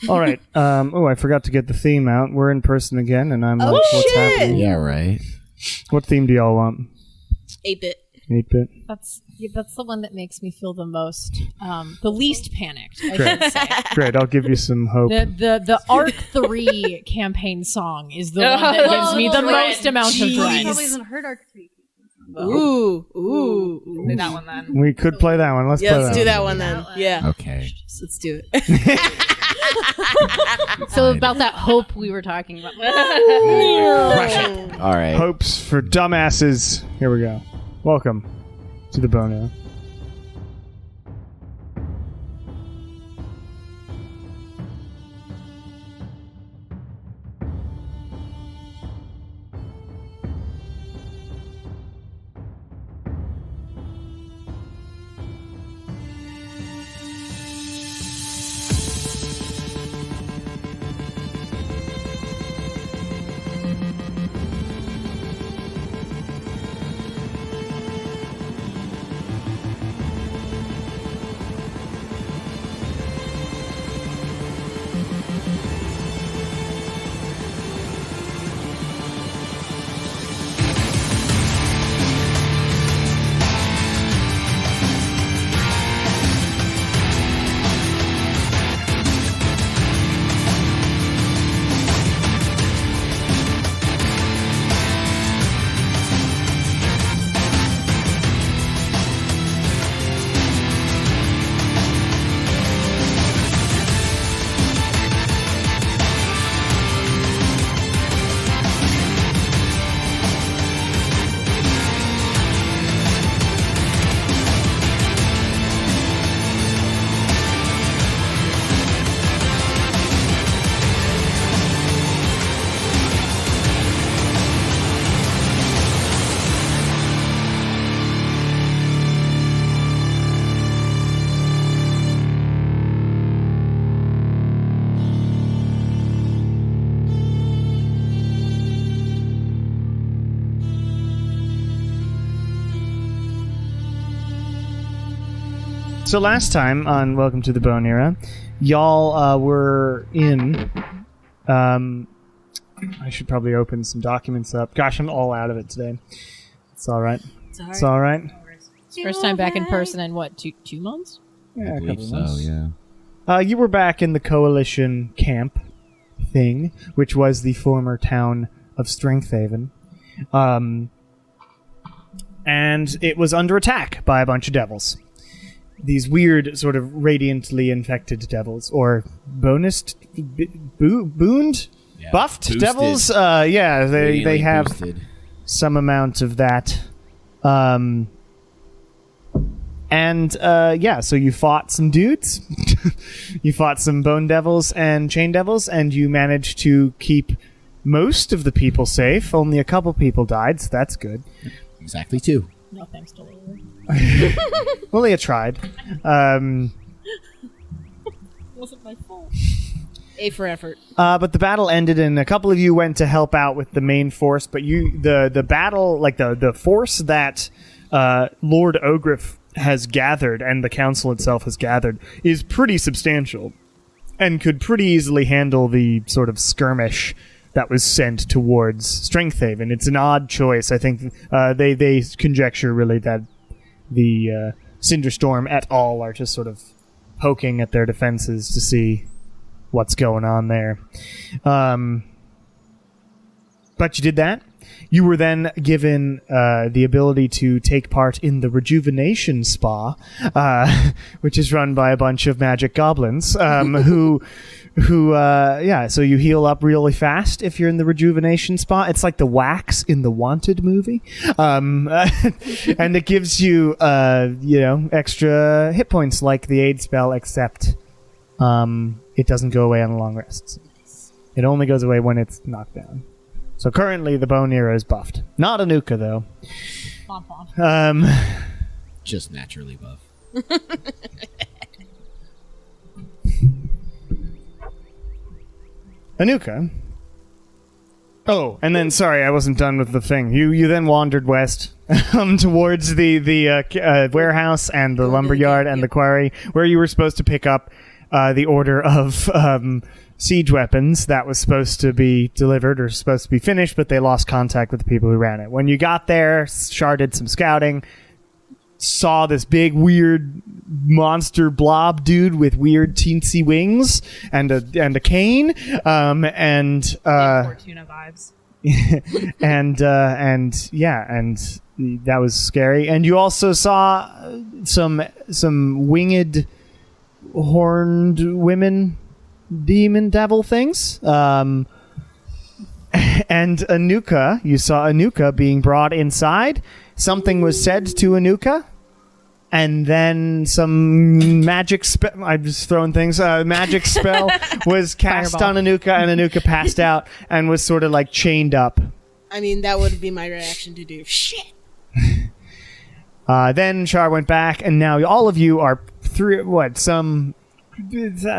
All right. I forgot to get the theme out. We're in person again, and I'm like, what's happening? Yeah, right. What theme do y'all want? 8-bit. 8-bit? That's the one that makes me feel the most, the least panicked, I should say. Great, I'll give you some hope. The Arc 3 campaign song is the one that gives me the most amount of dread. Probably hasn't heard Arc 3. Ooh. Do that one then. We could play that one. Let's play that Let's do that one then. Yeah. Okay. Let's do it. So about that hope we were talking about. Crush it. All right. Hopes for dumbasses. Here we go. Welcome to the Bone Era. So last time on Welcome to the Bone Era, y'all were in... I should probably open some documents up. Gosh, I'm all out of it today. It's all right. It's all right. First time back in person in what, 2 months? Yeah, I a believe couple so, months. yeah. You were back in the Coalition camp thing, which was the former town of Strengthhaven. And it was under attack by a bunch of devils. These weird, sort of radiantly infected devils, or bonused, booned, Yeah, buffed boosted. Devils. Yeah, they Radiantly have boosted. some amount of that. Yeah, so you fought some dudes. You fought some bone devils and chain devils, and you managed to keep most of the people safe. Only a couple people died, so that's good. Exactly 2. No thanks to Lily. Well, they tried. Wasn't my fault. A for effort. But the battle ended, and a couple of you went to help out with the main force. But the battle, like the force that Lord Ogriff has gathered and the council itself has gathered, is pretty substantial, and could pretty easily handle the sort of skirmish that was sent towards Strengthhaven. It's an odd choice. I think they conjecture really that the Cinderstorm et al. Are just sort of poking at their defenses to see what's going on there. But you did that. You were then given the ability to take part in the Rejuvenation Spa, which is run by a bunch of magic goblins, so you heal up really fast if you're in the Rejuvenation Spa. It's like the wax in the Wanted movie. And it gives you, extra hit points like the aid spell, except it doesn't go away on a long rest. It only goes away when it's knocked down. So currently the Bone Era is buffed. Not Anuka, though. Just naturally buff. Anuka. Oh, and then, sorry, I wasn't done with the thing. You then wandered west towards the warehouse and the lumberyard and the quarry, where you were supposed to pick up the order of siege weapons that was supposed to be delivered or supposed to be finished, but they lost contact with the people who ran it. When you got there, Shar did some scouting, saw this big weird monster blob dude with weird teensy wings and a cane, and Fortuna vibes. and that was scary. And you also saw some winged horned women, demon devil things. And Anuka, you saw Anuka being brought inside. Something was said to Anuka, and then some magic spell. I'm just throwing things. Magic spell was cast Fireball. on Anuka, and Anuka passed out and was sort of like chained up. I mean, that would be my reaction to do. Shit. Then Char went back, and now all of you are a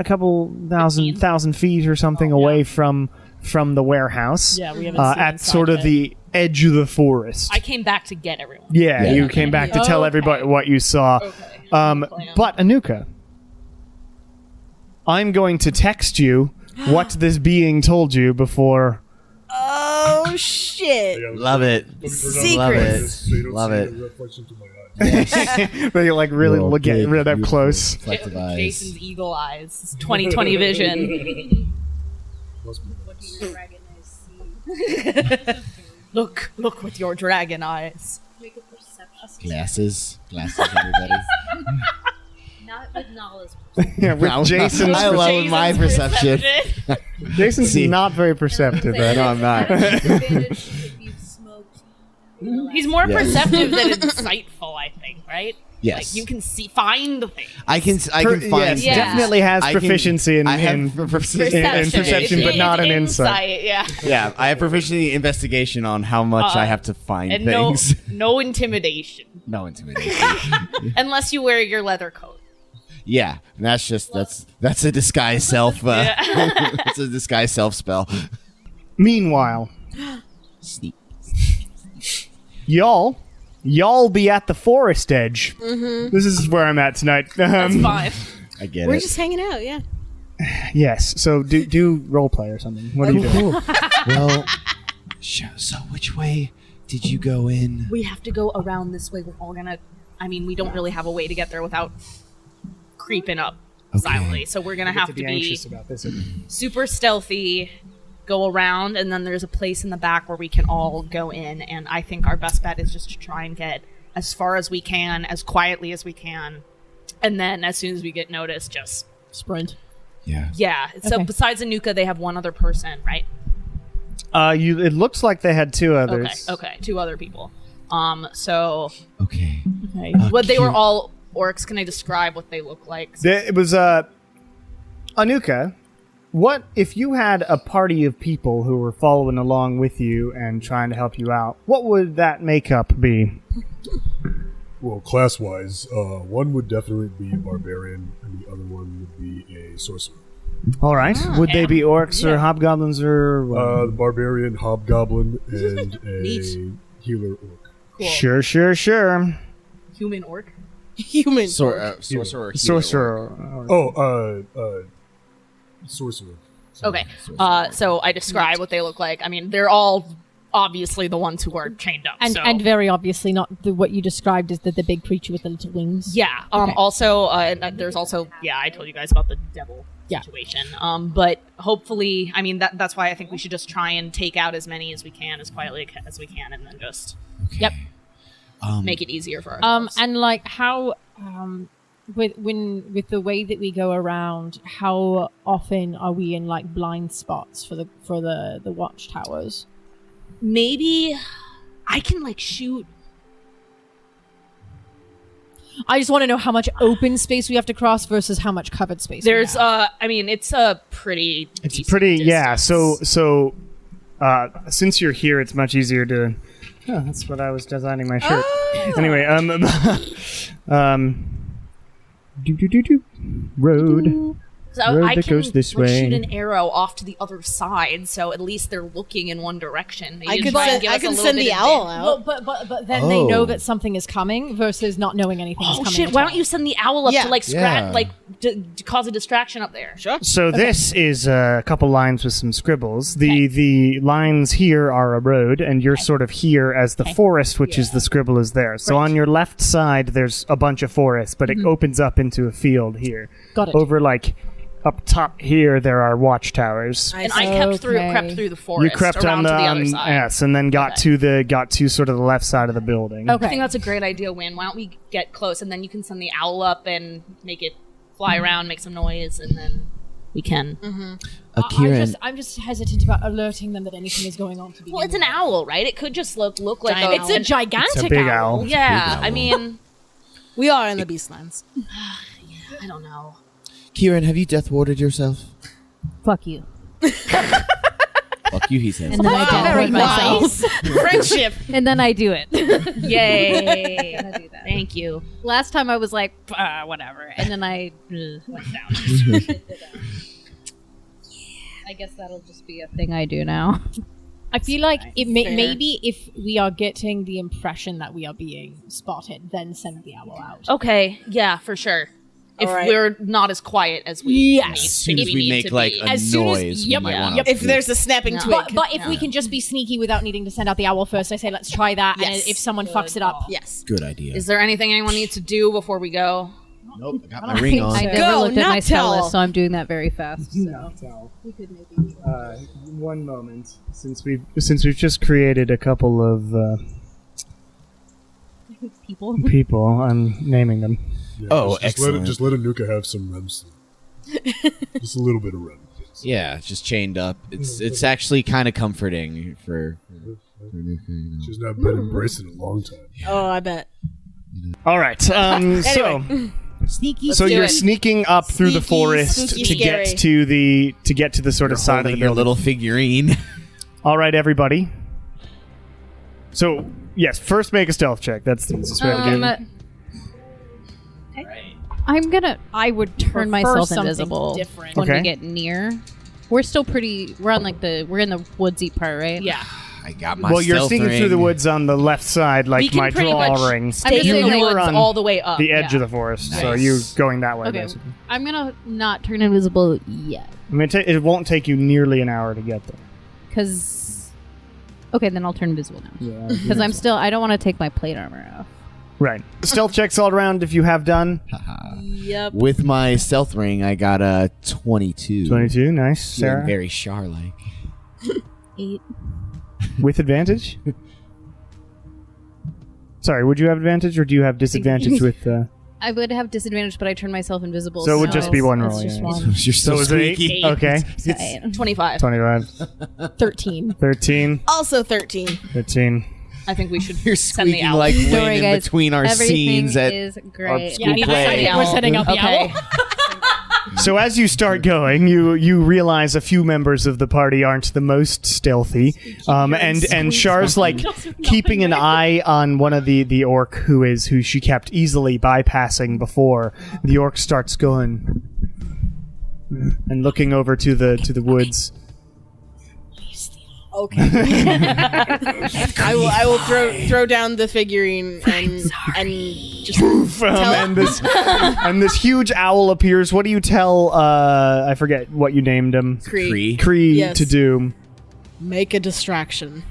couple thousand feet or something away from the warehouse. Yeah, we haven't seen at inside sort of yet. the edge of the forest. I came back to get everyone. Yeah, Yeah. you came back to tell everybody what you saw. Okay. But Anuka, I'm going to text you what this being told you before. Oh, shit. Love it. Secrets. Love it. But you like really Little look at big, real up beautiful, close. reflective eyes. Jason's eagle eyes, 20/20 vision. Look with your dragon eyes. Glasses, everybody. Not with knowledge. Yeah, with Jason's, I love my perception. Jason's See. not very perceptive. No, I'm not. Advantage if you've smoked. He's more Yes. perceptive than insightful, I think, right? Yes. Like you can find the thing. I can find. Yes, Yeah. definitely has I can- proficiency in I have in perception, but It's not in insight. Yeah. Yeah, I have proficiency in investigation on how much I have to find And things. no intimidation. No intimidation. Unless you wear your leather coat. Yeah, and that's a disguise self. It's a disguise self spell. Meanwhile, Sneak. y'all be at the forest edge. This is where I'm at tonight. That's fine. I get We're it. just hanging out, yeah. Yes. So do role play or something. What are you doing? Well, so which way did you go in? We have to go around this way. We're all gonna. I mean, we don't really have a way to get there without creeping up silently. So we're gonna have to be anxious about this. super stealthy, go around, and then there's a place in the back where we can all go in. And I think our best bet is just to try and get as far as we can, as quietly as we can, and then as soon as we get noticed, just Sprint. Yeah. yeah. So Okay. besides Anuka, they have one other person, right? It looks like they had two others. Okay, two other people. So Okay. Okay. what they were cute. all orcs. Can I describe what they look like? It was Anuka. What if you had a party of people who were following along with you and trying to help you out? What would that makeup be? Well, class-wise, one would definitely be a barbarian, and the other one would be a sorcerer. All right. Would they be orcs or hobgoblins or? The barbarian, hobgoblin, and a Neat. healer orc. Cool. Sure. Human orc. Human. Sorcerer. Sorcerer. Sorcerer. Okay. So I describe what they look like. I mean, they're all obviously the ones who are chained up. And so. and very obviously not what you described as the big creature with the little wings. Yeah. Okay. Also, there's also I told you guys about the devil Yeah. situation. But hopefully, I mean that's why I think we should just try and take out as many as we can as quietly as we can, and then just Yep. make it easier for ourselves. And like how with the way that we go around, how often are we in like blind spots for the watchtowers? Maybe I can like shoot. I just want to know how much open space we have to cross versus how much covered space. There's we have. I mean it's a pretty. It's decent pretty. Yeah. distance. So since you're here, it's much easier to. Oh, that's what I was designing my shirt. Anyway, road. So Road I that can goes this like, way. shoot an arrow off to the other side, so at least they're looking in one direction. Maybe I could try and send, give I us a can little send bit the of owl advantage. out. But then they know Oh. that something is coming versus not knowing anything is Oh coming. shit! at Why all. don't you send the owl up Yeah. to like scratch, Yeah. like to cause a distraction up there? Sure. So this is a couple lines with some scribbles. The lines here are a road, and you're sort of here as the forest, which is the scribble is there. So on your left side, there's a bunch of forest, but it opens up into a field here. Got it. Over like up top here, there are watchtowers. And I crept through the forest. You crept around on the to the other side. yes, and then got to sort of the left side of the building. I Okay. think that's a great idea, Win. Why don't we get close, and then you can send the owl up and make it fly around, make some noise, and then we can. I'm just hesitant about alerting them that anything is going on. To begin Well, it's an with. owl, right? It could just look like Giant a. owl. It's a gigantic It's a big owl. Yeah, Big I owl. mean, We are in the Beastlands. I don't know. Kieran, have you death warded yourself? Fuck you. Fuck you, he says. And then I death Very ward myself. Friendship. And then I do it. Yay! I do that. Thank you. Last time I was like, whatever. And then I went down. I guess that'll just be a thing I do now. I feel like Fair. maybe if we are getting the impression that we are being spotted, then send the owl out. Okay, yeah, for sure. If Alright. we're not as quiet as we Yes. need, As soon as we we need make to like be. a As soon as- noise, yep, we might yeah. want to. If there's a snapping No. twig. But if we can just be sneaky without needing to send out the owl first, I say let's try that. Yes. And if someone fucks it up, Yes. Good idea. Is there anything anyone needs to do before we go? Nope, I got I my don't ring think on. I so. never Go, looked at my not spell tell. list, so I'm doing that very fast. So. One moment, since we've just created a couple of People. people, I'm naming them. Yeah, Oh, just let excellent. just let Anuka have some REM sleep. Just a little bit of REM. Yeah, just chained up. It's actually kind of comforting for Anuka, you know. She's not been embraced in a long time. Oh, I bet. All right. So Sneaky. so do you're it. sneaking up through the Sneaky, forest spooky, to scary. get to the sort of side of the Holding your building. little figurine. All right, everybody. So yes, first make a stealth check. That's the easiest way to do it. I would turn Prefer myself something invisible different. when Okay. we get near. We're still we're in the woodsy part, right? Yeah. I got my Well, you're stealth sneaking ring. through the woods on the left side, We like can my pretty draw much ring. stay in the You were woods on all the way up. the edge yeah. of the forest, so Nice. you going that way. Okay. Basically, I'm gonna not turn invisible yet. I mean, it won't take you nearly an hour to get there. Because. Okay, then I'll turn invisible now. Yeah, Because I don't want to take my plate armor off. right. Stealth checks all around. If you have done Yep. With my stealth ring, I got a 22. 22, nice, Feeling Sarah, very Char-like. 8. with advantage. Sorry, would you have advantage or do you have disadvantage with? I would have disadvantage, but I turn myself invisible. So it would just be one it's roll, just yeah. one. You're so So is it eight? squeaky. Okay, So 8. 25. 25, 13. 13, Also 13. 13. I think we should You're send the squeaking owl. like Don't wind worry, in guys. between our Everything scenes at is great. school Yeah, play. I We're setting up the Okay. owl. So as you start going, you realize a few members of the party aren't the most stealthy, and Char's like keeping an eye on one of the orc who she kept easily bypassing before. The orc starts going and looking over to the woods. Okay. I will throw down the figurine and just And this huge owl appears. What do you tell? I forget what you named him. Cree. Cree Yes. to do. Make a distraction.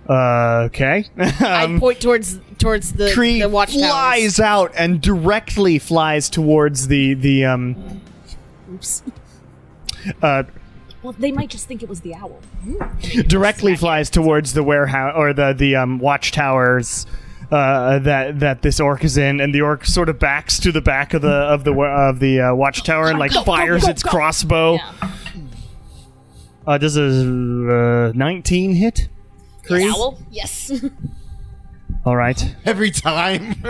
Okay. I point towards the Cree watchtowers. flies out and directly flies towards the Oops. Well, they might just think it was the owl. directly flies towards the warehouse or the watchtowers that this orc is in, and the orc sort of backs to the back of the watchtower and like fires its crossbow. Yeah. Does a 19 hit? The owl? Yes. All right. Every time.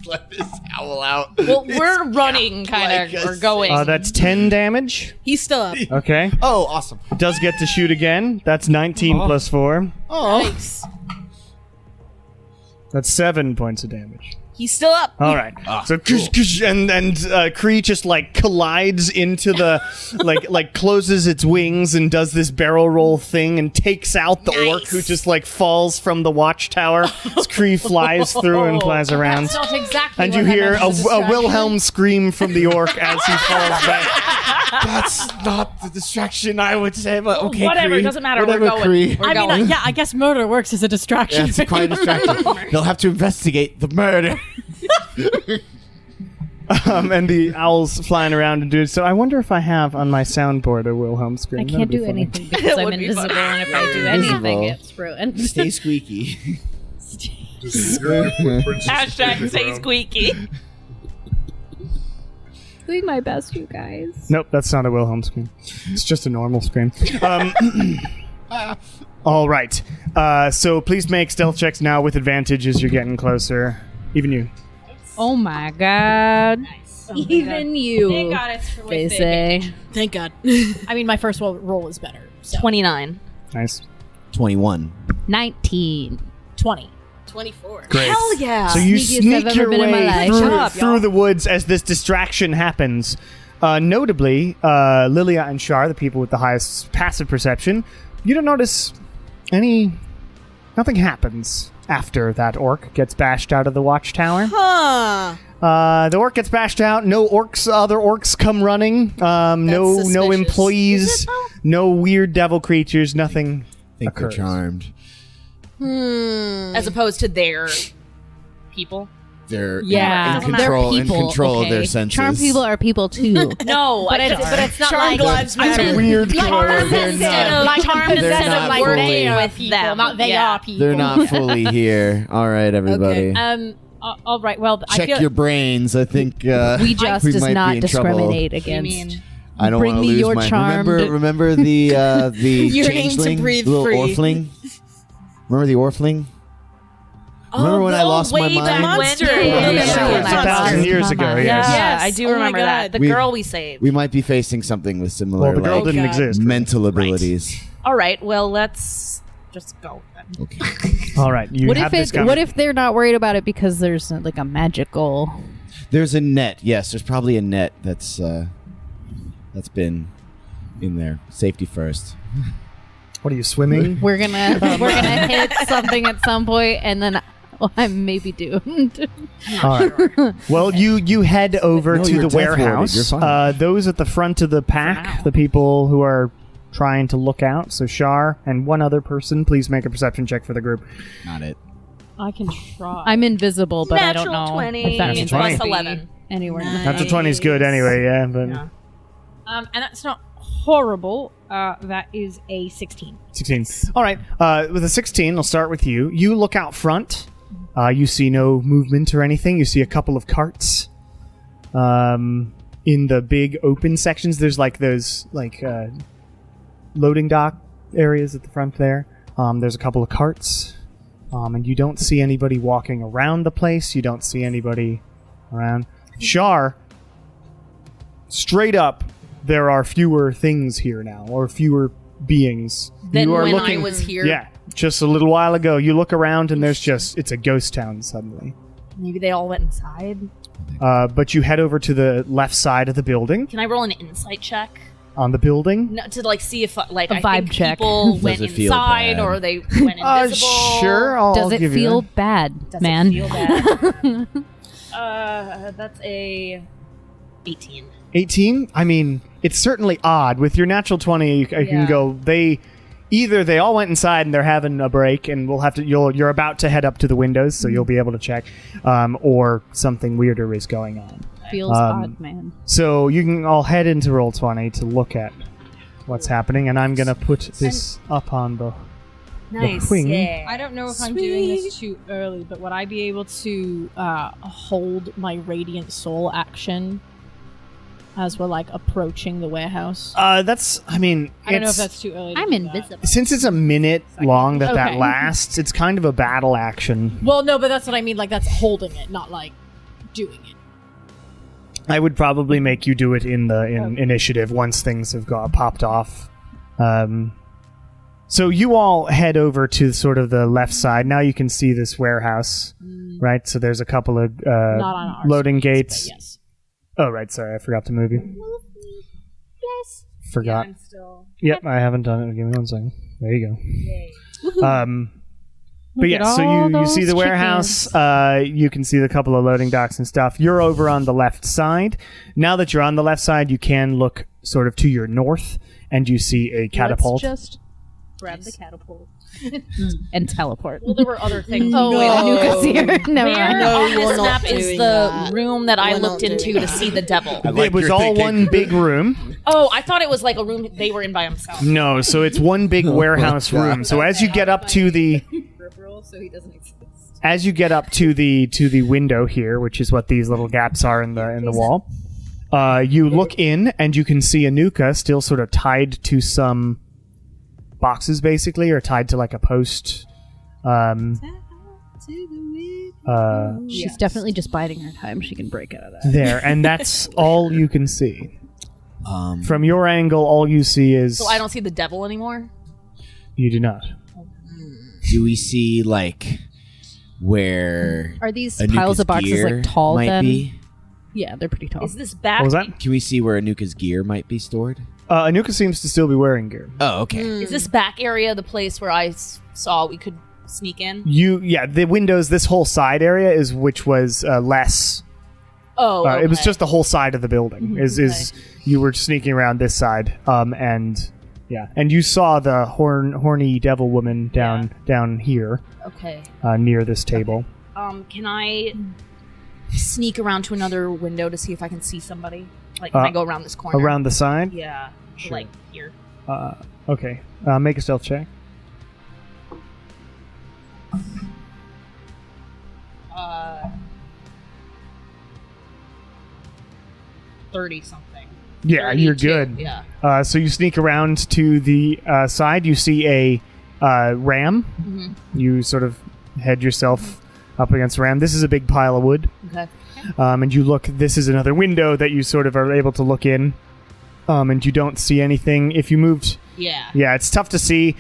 Let this owl out. Well, we're running, kind like of, a or going. That's 10 damage. He's still up. Okay. Oh, awesome. It does get to shoot again. That's 19 plus 4. Nice. That's 7 points of damage. He's still up. All right. So and Kree just like collides into the like closes its wings and does this barrel roll thing and takes out the orc who just like falls from the watchtower. As Kree flies through and flies around. That's not exactly. And what you I hear meant a as distraction. Wilhelm scream from the orc as he falls back. That's not the distraction I would say, but okay, Whatever, Kree. doesn't matter. Whatever, We're going. Kree. We're I mean, going. I guess murder works as a distraction. Yeah, it's quite a distraction. They'll have to investigate the murder. And the owl's flying around and doing so. I wonder if I have on my soundboard a Wilhelm scream. I That'd can't be do funny. anything because I'm would be invisible, fun. and if I do Invisible. anything, it's ruined. Stay squeaky. Just your footprints just Hashtag sticking say around. squeaky. Doing my best, you guys. Nope, that's not a Wilhelm scream. It's just a normal scream. All right. So please make stealth checks now with advantage as you're getting closer. Even you. Oh my god. Even you. Thank God it's for They with say. Thank God. I mean, my first roll is better. So. 29. Nice. 21. 19. 20. 24. Great. Hell yeah. So you Sneakiest I've sneak ever your been in my way life. through, Shut up, through y'all. the woods as this distraction happens. Notably, Lilia and Shar, the people with the highest passive perception, you don't notice nothing happens after that orc gets bashed out of the watchtower. Huh. The orc gets bashed out. No other orcs come running. No suspicious. employees. No weird devil creatures. Nothing I think they're occurs. charmed. As opposed to their people. They're Yeah, in they're control, people. in control okay. of their senses. Charm people are people too. No, But it's not Charmed like lives matter. Weird Like, color. They're not, like charmed They're instead not of like fully- they are with people, them. not they Yeah. are people. they're not fully here. All right, everybody. All right. Well, I Check feel your brains. I think We just we does might not be in trouble. discriminate You against. mean I don't Bring want to me lose your my. charmed- Remember the Yearning to changeling, breathe the little free. orpling. Remember the orpling? Remember when I lost my way mind? back when? Monster. Yeah, Yeah, yeah, yeah. yeah. 1,000 years ago, yes. Yeah, Yes. I do Oh my remember that. God. The We- girl we saved. We might be facing something with similar Well, the girl like, didn't God. exist. mental abilities. All right, well, let's just go then. Okay. All right. You What have if this it? What if they're not worried about it because there's like a magical? There's a net. Yes, there's probably a net that's been in there. Safety first. What are you swimming? We're gonna hit something at some point, and then I'm maybe doomed. All right. Well, you head over No, to you're the death warded. warehouse. You're fine. Those at the front of the pack, now. the people who are trying to look out. So Shar and one other person, please make a perception check for the group. Not it. I can try. I'm invisible, but I don't Natural know 20 if that means plus I could be 11. anywhere. Nice. Natural 20 is good anyway, yeah. But Yeah. and that's not horrible. That is a 16. 16. All right. With a 16, I'll start with you. You look out front. You see no movement or anything. You see a couple of carts. In the big open sections, there's like those loading dock areas at the front there. There's a couple of carts. And you don't see anybody walking around the place. You don't see anybody around. Shar, straight up, there are fewer things here now, or fewer beings. Then You are when looking, I was here, yeah, just a little while ago. You look around and it's a ghost town suddenly. maybe they all went inside. But you head over to the left side of the building. Can I roll an insight check? On the building? No, to see if I vibe think check. people went it feel inside bad? or they went invisible. Sure, I'll Does it give you feel that. bad, Does man? it feel bad? That's a 18. 18? I mean, it's certainly odd. With your natural 20, I can Yeah. go, they all went inside and they're having a break and you're about to head up to the windows, so you'll be able to check, or something weirder is going on. Feels odd, man. So you can all head into Roll20 to look at what's happening, and I'm going to put this up on the Nice. wing. Yeah. I don't know if I'm doing this too early, but would I be able to hold my Radiant Soul action as we're like approaching the warehouse? I mean, I don't know if it's, that's too early. to I'm do that. invisible. since it's a minute long that Okay. lasts, it's kind of a battle action. Well, no, but that's what I mean. Like that's holding it, not like doing it. I would probably make you do it in initiative once things have popped off. So you all head over to sort of the left side. Now you can see this warehouse, right? So there's a couple of Not on our loading screens, gates. but yes. Oh, right. Sorry, I forgot to move you. Yes. Forgot. I'm still. Yep, I haven't done it. Give me one second. There you go. But Look yeah, at so all you see the those warehouse. You can see the couple of loading docks and stuff. You're over on the left side. Now that you're on the left side, you can look sort of to your north, and you see a catapult. Let's just grab the catapult and teleport. Well, there were other things. Oh, wait, Anuka's here. Never Where mind. No, on we're this not map is doing the that. room that I We're not looked into doing to that. see the devil? It was all one big room. Oh, I thought it was like a room they were in by themselves. No, so it's one big warehouse room. So as you get up to the So he doesn't exist. as you get up to the window here, which is what these little gaps are in the wall, you look in and you can see Anuka still sort of tied to some boxes, basically, or tied to like a post. She's definitely just biding her time. She can break out of that. There, and that's all you can see. From your angle, all you see is So I don't see the devil anymore. you do not. Do we see like where Are these Anuka's piles of boxes gear like tall might then? be? Yeah, they're pretty tall. Is this back? What was that? Can we see where Anuka's gear might be stored? Anuka seems to still be wearing gear. Oh, okay. Is this back area the place where I saw we could sneak in? The windows. This whole side area is which was less. Oh, It was okay. just the whole side of the building. Is you were sneaking around this side, and you saw the horny devil woman down here, Okay. near this table. Can I sneak around to another window to see if I can see somebody? Like, can I go around this corner? Around the side. Yeah. Sure. Like here. Okay. Make a stealth check. 30 something. Yeah, you're 32, good. Yeah. So you sneak around to the side. You see a ram. You sort of head yourself up against ram. This is a big pile of wood. Okay. And you look. This is another window that you sort of are able to look in. And you don't see anything. If you moved, Yeah. it's tough to see.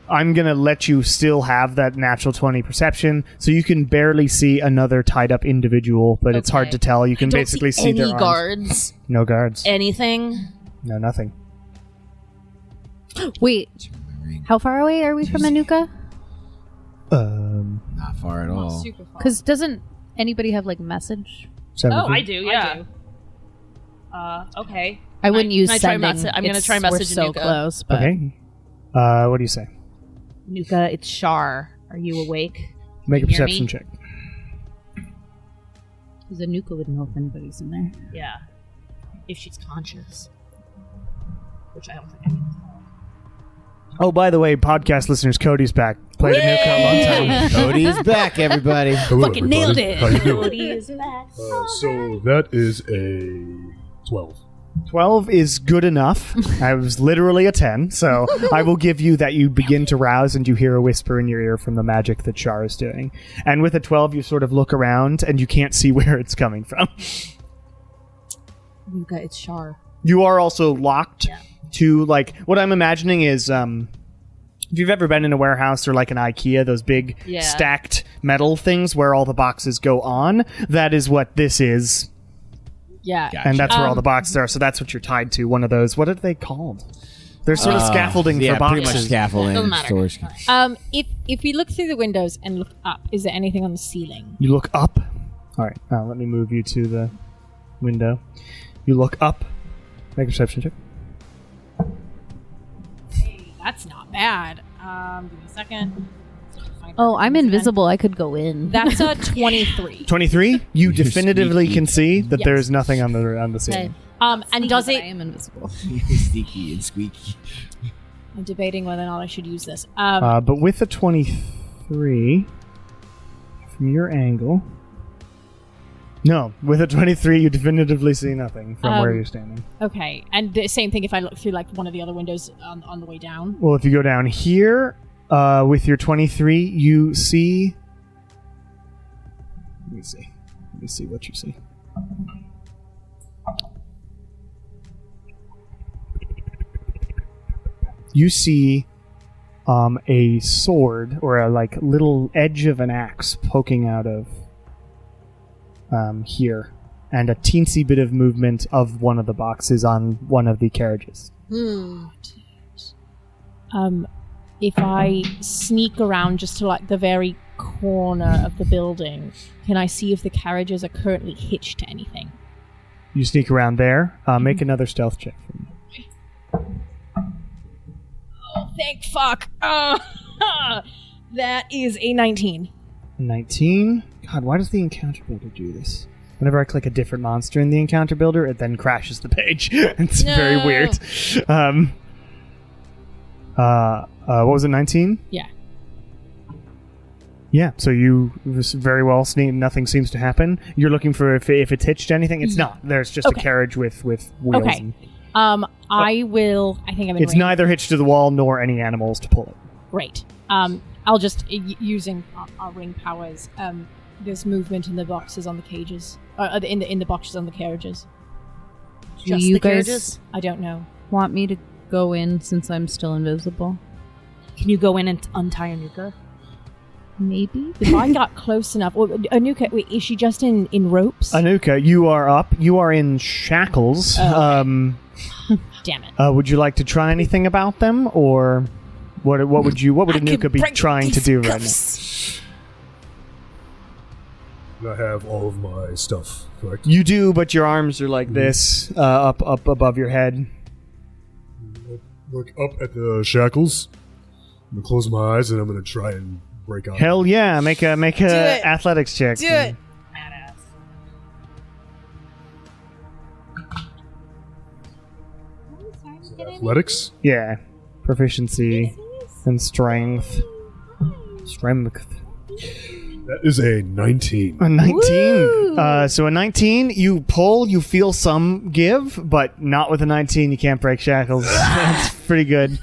I'm gonna let you still have that natural 20 perception, so you can barely see another tied up individual, but it's hard Okay. to tell. You can Don't basically see any their arms. guards. No guards. Anything. No, nothing. Wait, how far away are we from Anuka? Not far at all. Super far. Because doesn't anybody have like message? 7 Oh, feet. I do. Yeah. Okay. I wouldn't use can I try sending. message- I'm gonna try We're message so Anuka. close, but Okay. What do you say? Nuka, it's Shar. Are you awake? Make a Can you hear perception me? check. because Anuka would know if anybody's in there. Yeah. If she's conscious. Which I don't think I can tell. Oh, by the way, podcast listeners, Cody's back. Played Anuka a long time. Cody's back, everybody. Hello, Fucking everybody. nailed it. How you doing? Cody is back. So that is a 12. 12 is good enough. I was literally a 10, so I will give you that you begin to rouse and you hear a whisper in your ear from the magic that Char is doing. And with a 12, you sort of look around and you can't see where it's coming from. Nuka, it's Shar. You are also locked to, like, what I'm imagining is, if you've ever been in a warehouse or like an IKEA, those big Yeah. stacked metal things where all the boxes go on, that is what this is. Yeah. Gotcha. And that's where all the boxes are, so that's what you're tied to. One of those. What are they called? They're sort of scaffolding yeah, for boxes. pretty much scaffolding. Doesn't matter. Storage. If we look through the windows and look up, is there anything on the ceiling? You look up. All right, let me move you to the window. You look up. Make a perception check. That's not bad. Give me a second. Oh, I'm invisible. I could go in. That's a 23. 23. You definitively sneaky. can see that Yes. there's nothing on the ceiling. And does I it? am invisible. Sneaky and squeaky. I'm debating whether or not I should use this. But with a 23, from your angle. No, with a 23, you definitively see nothing from where you're standing. Okay, and the same thing if I look through like one of the other windows on the way down. Well, if you go down here with your 23, you see. Let me see. Let me see what you see. you see a sword or a little edge of an axe poking out of here, and a teensy bit of movement of one of the boxes on one of the carriages. If I sneak around just to the very corner of the building, can I see if the carriages are currently hitched to anything? You sneak around there. Make another stealth check for me. Oh, thank fuck! That is a 19. 19? God, why does the encounter builder do this? Whenever I click a different monster in the encounter builder, it then crashes the page. It's very weird. What was it, 19? Yeah. Yeah, so you very well sneak. Nothing seems to happen. You're looking for if it's hitched to anything. It's not. There's just a carriage with wheels. Okay. I will. I think I'm in It's range. neither hitched to the wall nor any animals to pull it. Great. I'll just using our ring powers. There's movement in the boxes on the cages. In the boxes on the carriages. Do you guys carriages? I don't know. want me to go in since I'm still invisible? Can you go in and untie Anuka? Maybe. If I got close enough, Anuka, wait, is she just in ropes? Anuka, you are up. You are in shackles. Damn it. Would you like to try anything about them, or what would Anuka be trying to do right now? I have all of my stuff, correct? You do, but your arms are like this, up above your head. Look up at the shackles. I'm gonna close my eyes and I'm gonna try and break out. Hell yeah! Make a it. athletics check. Do it. Athletics? Yeah, proficiency and strength. That is a 19. A 19. So a 19, you pull, you feel some give, but not with a 19. You can't break shackles. That's pretty good.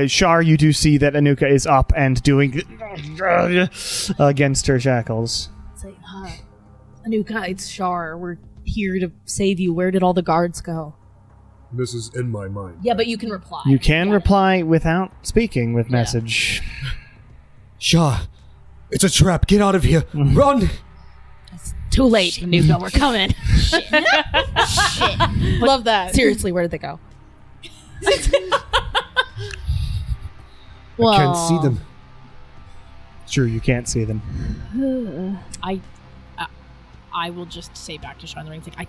Shar, you do see that Anuka is up and doing against her shackles. It's like, Anuka, it's Shar. We're here to save you. Where did all the guards go? This is in my mind. Yeah, but you can reply. You can reply without speaking with message. Shaw, it's a trap. Get out of here. Run. It's too late, Anuka. We're coming. Love that. Seriously, where did they go? Well, I can't see them. Sure, you can't see them. I will just say back to Shine the Rings, I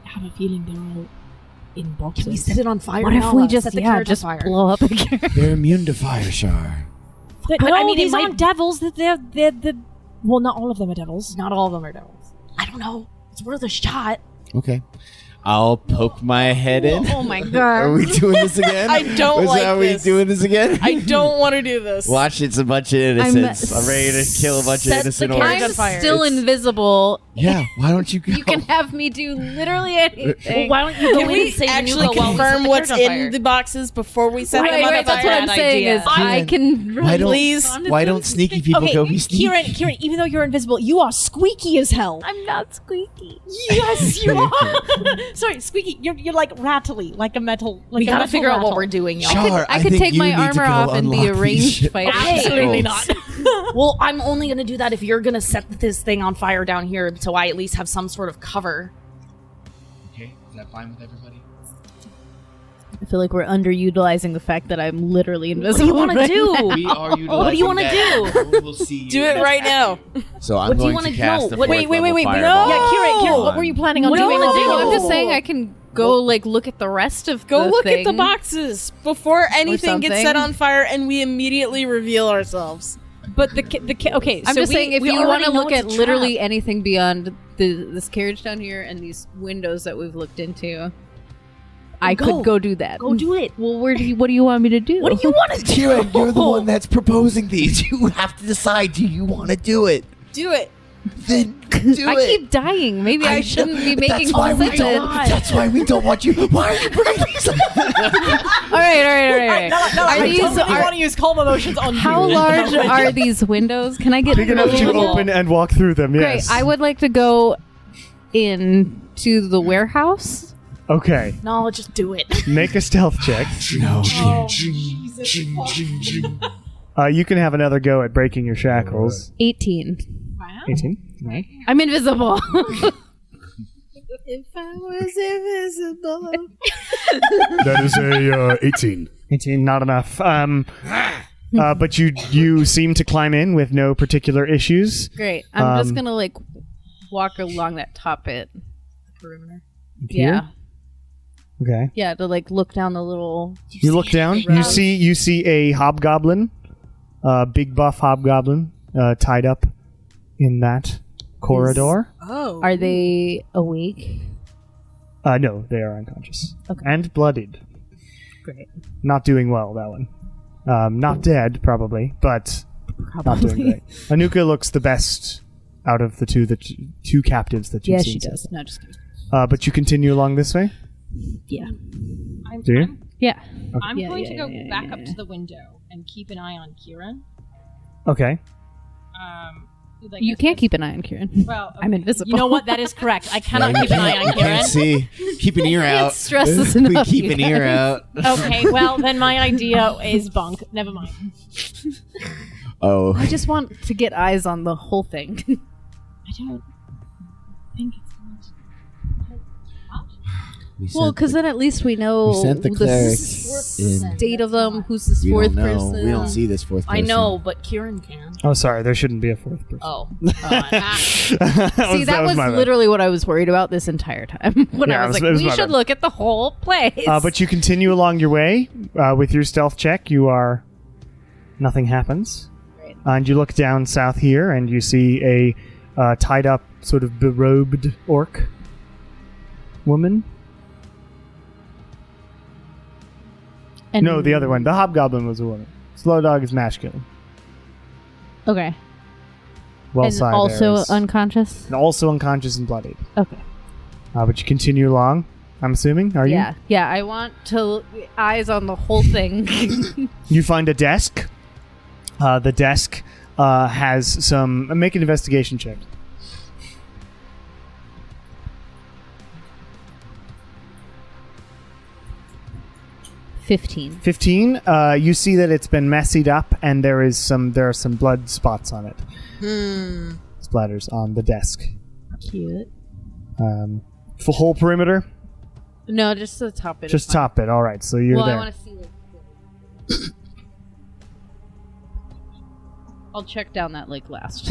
have a feeling they're all in boxes. Can we set it on fire? what if now? we Set just the carriage on just fire. blow up again? They're immune to fire, Shar. But I I mean, mean, it these might- aren't devils. They're well, not all of them are devils. Not all of them are devils. I don't know. It's worth a shot. Okay. I'll poke my head in. Oh my Are god. we doing this again? I don't like Are this. we doing this again? I don't want to do this. Watch, it's a bunch of innocents. I'm ready to kill a bunch of Set innocent the carriage orcs. on fire. Still It's- invisible. Yeah, why don't you go? You can have me do literally Well, anything. why don't you go Can in we and save actually Anuka while we set confirm the what's carriage on fire? in the boxes before we set them Right, on right, that's fire? what I'm saying is I can Why don't- Please. Why don't sneaky people Okay, go be sneaky? Kieran, even though you're invisible, you are squeaky as hell. I'm not squeaky. Yes, you are. Sorry, squeaky. You're like rattly, like a metal. Like We a gotta metal figure out what rattle. we're doing, y'all. Shar, I could think take you my need to armor go off and be unlock a these ranged shit fighter. Absolutely shackles. not. Well, I'm only gonna do that if you're gonna set this thing on fire down here, so I at least have some sort of cover. Okay, is that fine with everybody? I feel like we're underutilizing the fact that I'm literally invisible. What do you want to do? We are utilizing What do you wanna do? We'll see. Do it right now. So I'm What do you going wanna to cast know? the What- fourth Wait, level no. fireball. Yeah, Kieran, what were you planning on What do you doing? wanna do? I'm just saying I can go look at the rest of Go the look at the thing. boxes before anything gets set something. on fire, and we immediately reveal ourselves. But okay. I'm so just saying if we you already want to know look it's at a literally trap. anything beyond this carriage down here and these windows that we've looked into, I Go. could go do that. Go do it. Well, what do you want me to do? What do you want to do? Kieran, you're the one that's proposing these. You have to decide. Do you want to do it? Do it. Then do I it. keep dying. Maybe I shouldn't be making that's why we decisions. don't. That's why we don't want you. Why are you bringing these up? All right. Are these want to use calm emotions on how large are these windows? Can I get Big enough to really- open and walk through them. Great. Yes. I would like to go in to the warehouse Okay. No, just do it. Make a stealth check. No. You can have another go at breaking your shackles. 18. Wow. 18. Right. I'm invisible. If I was invisible. That is a 18. 18, not enough. But you seem to climb in with no particular issues. Great. I'm just going to like walk along that top bit. Perimeter. Here? Yeah. Okay. Yeah, to like look down the little. You look down. You see a hobgoblin, big buff hobgoblin, tied up in that corridor. Oh. Are they awake? No, they are unconscious. Okay. And bloodied. Great. Not doing well, that one. Not dead, probably, but not doing great. Anuka looks the best out of the two captives that you've Yeah, seen. she so does. far. No, just kidding. But you continue along this way? Yeah. Do you? Yeah. I'm Yeah, going yeah, to go yeah, back yeah, up yeah. to the window and keep an eye on Kieran. Okay. You can't keep an eye on Kieran. Well, I'm invisible. You know what? That is correct. I cannot Yeah, keep an eye on you Kieran. can't see. Keep an ear out. Can't stress this We enough, keep you an ear guys. out. Okay, well then my idea is bunk. Never mind. Oh. I just want to get eyes on the whole thing. I don't think it's going to. Well, because then at least we know we sent the the clerics in. state of them, who's this We fourth don't know. person. We don't see this fourth person. I know, but Kieran can. Oh, sorry. There shouldn't be a fourth person. Oh. See, that was my bad. literally what I was worried about this entire time. When Yeah, I was it was like, we my should bad. look at the whole place. But you continue along your way with your stealth check. Nothing happens. Great. And you look down south here, and you see a tied up, sort of berobed orc woman. And- No, the other one. The hobgoblin was a woman. Slow dog is masculine. Okay. Well, and side also there is- unconscious? and also unconscious and bloodied. Okay. But you continue along. I'm assuming. Are you? Yeah. Yeah, I want to eyes on the whole thing. You find a desk. The desk has some. Make an investigation check. 15. 15. You see that it's been messied up, and there are some blood spots on it. Splatters on the desk. Cute. For whole perimeter, No, just the top bit. just is fine. top it. All right, so you're Well, there. I want to see. I'll check down that like last.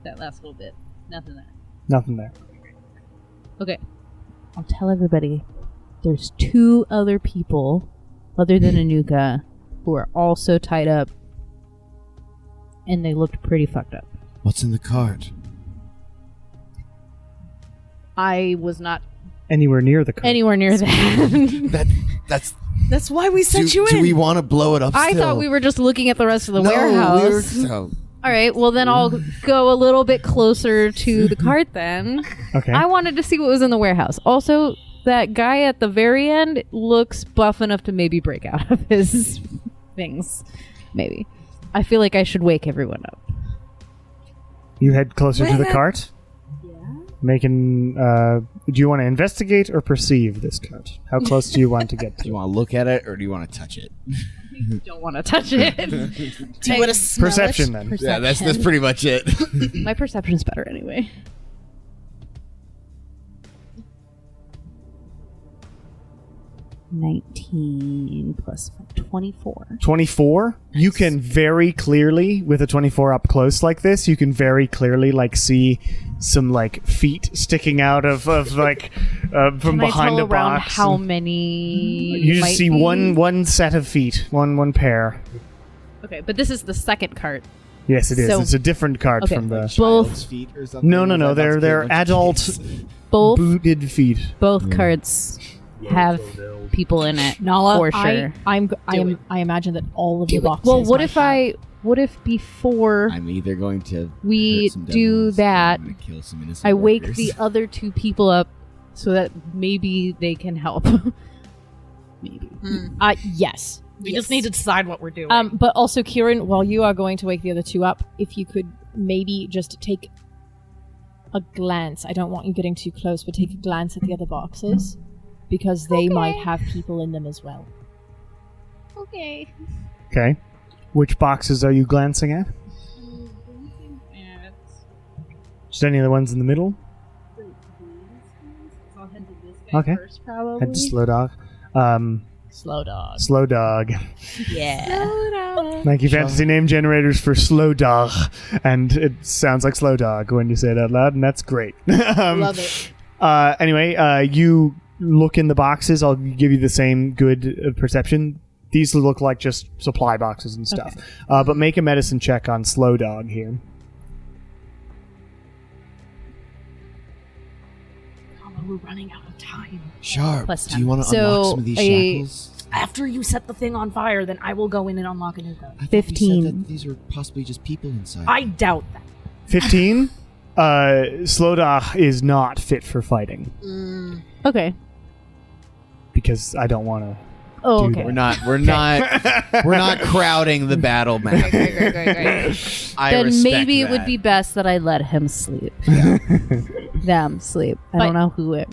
That last little bit. Nothing there. Nothing there. Okay. I'll tell everybody there's 2 other people other than Anuka who are also tied up and they looked pretty fucked up. What's in the cart? I was not Anywhere near the cart. anywhere near that. That's why we sent you in. Do we want to blow it up I still? thought we were just looking at the rest of the No, warehouse. no. All right, well then I'll go a little bit closer to the cart then. Okay. I wanted to see what was in the warehouse. Also, that guy at the very end looks buff enough to maybe break out of his things. Maybe. I feel like I should wake everyone up. You head closer to the cart. Making. Do you want to investigate or perceive this cart? How close do you want to get Do you to? want to look at it or do you want to touch it? Don't want to touch it. Do you want to smell Perception, it? then. Yeah, that's pretty much it. My perception's better anyway. 19 plus 24. 24. You can very clearly, with a 24 up close like this, you can very clearly see some feet sticking out of from Can behind I tell a around box. how many? You just might see be? one set of feet, one pair. Okay, but this is the second cart. Yes, it is. So- It's a different cart Okay, from the. both feet or something? No. Was that They're about to be a bunch of adult kids? both booted feet. both carts have people in it Nala, for sure. I imagine that all of the boxes. Well, what might if what if before I'm either going to we hurt some do devils or that, I'm gonna kill some innocent I wake workers. the other 2 people up so that maybe they can help. Maybe. yes. We just need to decide what we're doing. But also, Kieran, while you are going to wake the other 2 up, if you could maybe just take a glance. I don't want you getting too close, but take a glance at the other boxes because they might have people in them as well. Okay. Okay. Which boxes are you glancing at? Just any of the ones in the middle? I'll head to this guy Okay. first, probably. Head to Slow Dog. Slow dog. Slow Dog. Yeah. Thank you, fantasy name generators, for Slow Dog. And it sounds like Slow Dog when you say it out loud, and that's great. Love it. Anyway, you look in the boxes. I'll give you the same good perception. These look like just supply boxes and stuff. But make a medicine check on Slow Dog here. We're running out of time. Sharp. Plus Do you 10. want to So, unlock some of these shackles? After you set the thing on fire, then I will go in and unlock Anuka. I thought you said 15. that these are possibly just people inside. I doubt that. 15? Slow Dog is not fit for fighting. Okay. Because I don't want to... Oh, Do okay. that. We're not crowding the battle map. Great. I Then respect maybe it would that. be best that I let him sleep. Them sleep. I don't know who it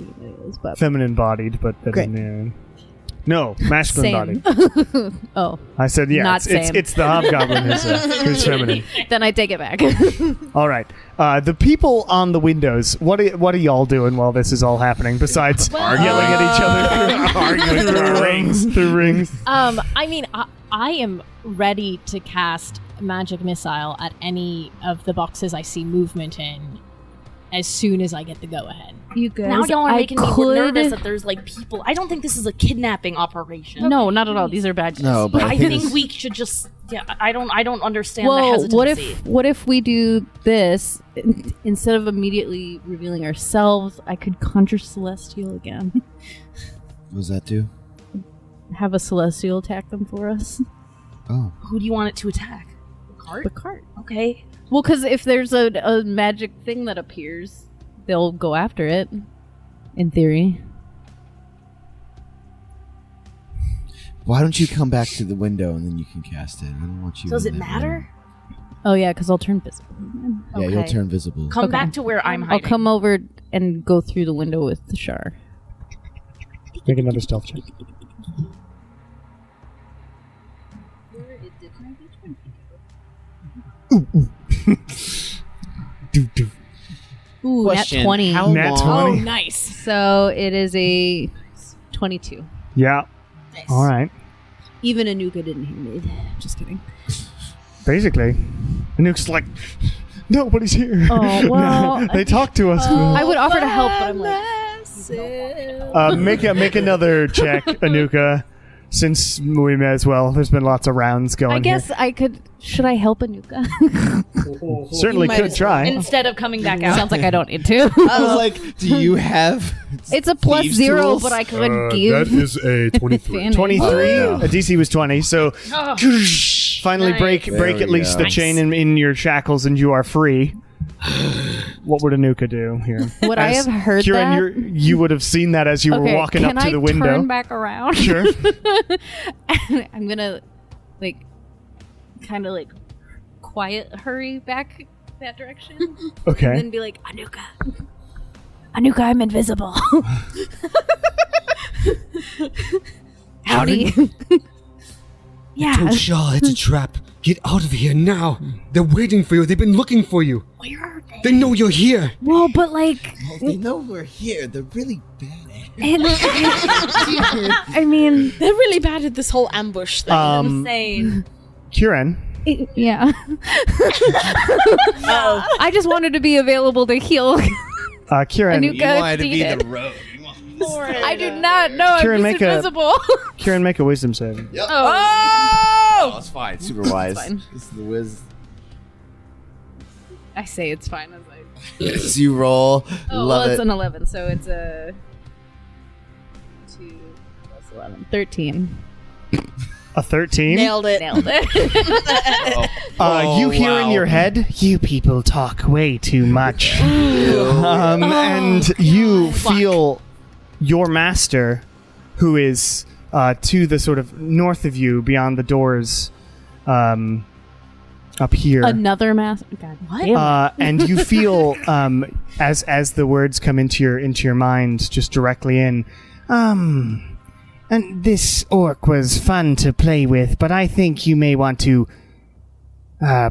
is, but Feminine bodied, but that Great. isn't... No, masculine same. bodied. Oh, I said, yeah, Not same. it's the hobgoblin who's feminine. then I take it back. All right. The people on the windows, what are y'all doing while this is all happening besides yelling at each other Arguing through rings? Through rings. I mean, I am ready to cast magic missile at any of the boxes I see movement in as soon as I get the go-ahead. You guys, Now y'all are I making me could... nervous that there's like people. I don't think this is a kidnapping operation. No, not at all. These are badges. No, but I think think this- we should just. Yeah, I don't understand the Well, hesitancy. what if we do this instead of immediately revealing ourselves? I could conjure Celestial again. What does that do? Have a Celestial attack them for us. Oh. Who do you want it to attack? The cart. The cart. Okay. Well, because if there's a magic thing that appears, they'll go after it. In theory. Why don't you come back to the window and then you can cast it? I don't want you. Does in it that matter? Oh yeah, because I'll turn visible. room. Yeah, you'll Okay. turn visible. Come Okay. back to where I'm I'll hiding. come over and go through the window with the Shar. Make another stealth check. Ooh, Question, nat 20. how Nat long- 20. Nice. So it is a 22. Yeah. All right. Even Anuka didn't hear me. Just kidding. Basically, Anuka's like, nobody's here. Oh, well, they talk to us. I would offer to help, but I'm like, Make another check, Anuka, since we may as well. There's been lots of rounds going. I guess I could. Should I help Anuka? here. Certainly You might could as well. try. Instead of coming back out. Sounds like I don't need to. I was like, do you have? It's a plus thieves' 0, tools? but I could That give. is a 23. advantage. 23. Oh, no. A DC was 20. So finally break There we at least the go. chain in your shackles, and you are free. What would Anuka do here? Would I have heard Kieran, that? you would have seen that as you were Okay, walking up can to I the window. turn back around? Sure. I'm gonna kind of quiet hurry back that direction, and Okay. then be like, Anuka, I'm invisible. Howdy. Yeah. Shaw, it's a trap. Get out of here now. They're waiting for you. They've been looking for you. Where are they? They know you're here. Well, but Well, they know we're here. They're really bad at it. I mean, They're really bad at this whole ambush thing. Insane. Kieran. yeah. I just wanted to be available to heal. Kieran. Anuka. You wanted to be Did. the rogue. I did not know I Kieran, was make a- invisible. Kieran, make a wisdom save. Oh, it's fine. Super wise. fine. This is the whiz. I say it's fine. I was like, Yes, you roll. oh, Love well, it's it. an 11, so it's a 2 plus 11. 13. A 13. Nailed it. Nailed it. You hear in wow. your head, you people talk way too much. And you feel your master, who is to the sort of north of you, beyond the doors, up here. Another mass. God damn it. And you feel as the words come into your mind, just directly in. And this orc was fun to play with, but I think you may want to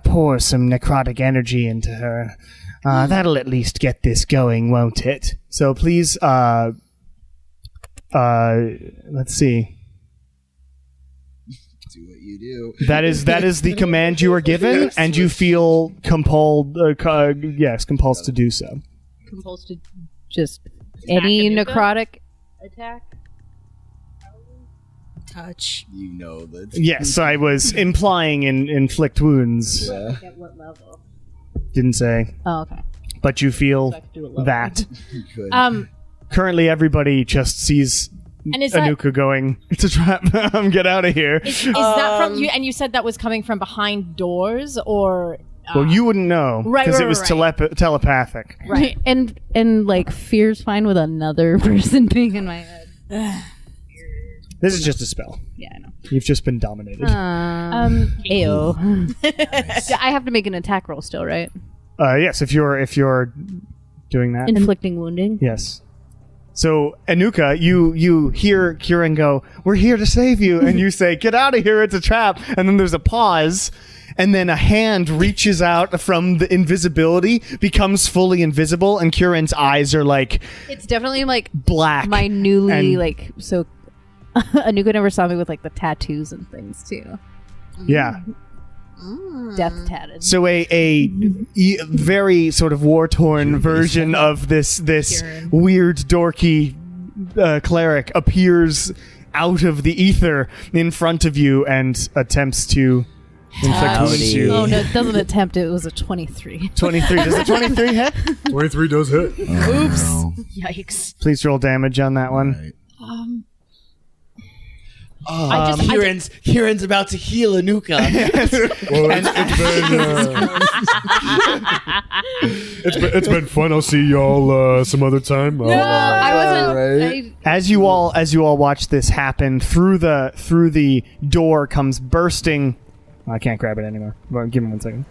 pour some necrotic energy into her. That'll at least get this going, won't it? So please, let's see. Do what you do. That is the command you are given, and you feel compelled to do so. Compulsed to just any Anuka? necrotic attack? Touch. You know that. Yes, I was implying inflict wounds. Yeah. At what level? Didn't say, Oh, okay. but you feel So I could do a level. that. You could. Currently, everybody just sees And is that Anuka going, "It's a trap! Get out of here!" is that from you? And you said that was coming from behind doors, or Well, you wouldn't know Right, because right, it was right. telepathic. right? And like fear's fine with another person being in my head. This is just a spell. Yeah, I know. You've just been dominated. Ayo. I have to make an attack roll still, right? Yes, if you're doing that. Inflicting wounding. Yes. So, Anuka, you hear Kieran go, "We're here to save you," and you say, "Get out of here, it's a trap." And then there's a pause, and then a hand reaches out from the invisibility, becomes fully invisible, and Kieran's eyes are like It's definitely like black. my newly and- like so. Anuka never saw me with like the tattoos and things too. Yeah. Death tatted. So a very sort of war-torn version of this weird dorky cleric appears out of the ether in front of you and attempts to inflict wounds to you. Oh no, it doesn't attempt it. It was a 23. 23. Does the 23 hit? 23 does hit. Oops. Yikes. Please roll damage on that one. Kieran's about to heal Anuka. Well, it's been fun. I'll see y'all some other time. I wasn't. Right. As you all watch this happen, through the door comes bursting. I can't grab it anymore. Well, give me 1 second.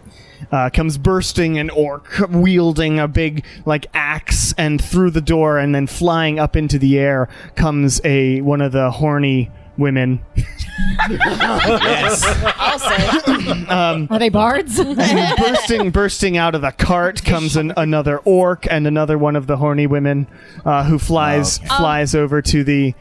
Comes bursting an orc wielding a big like axe, and through the door and then flying up into the air comes one of the horny women. Yes. I'll say. Are they bards? bursting out of the cart comes another orc and another one of the horny women who flies over to the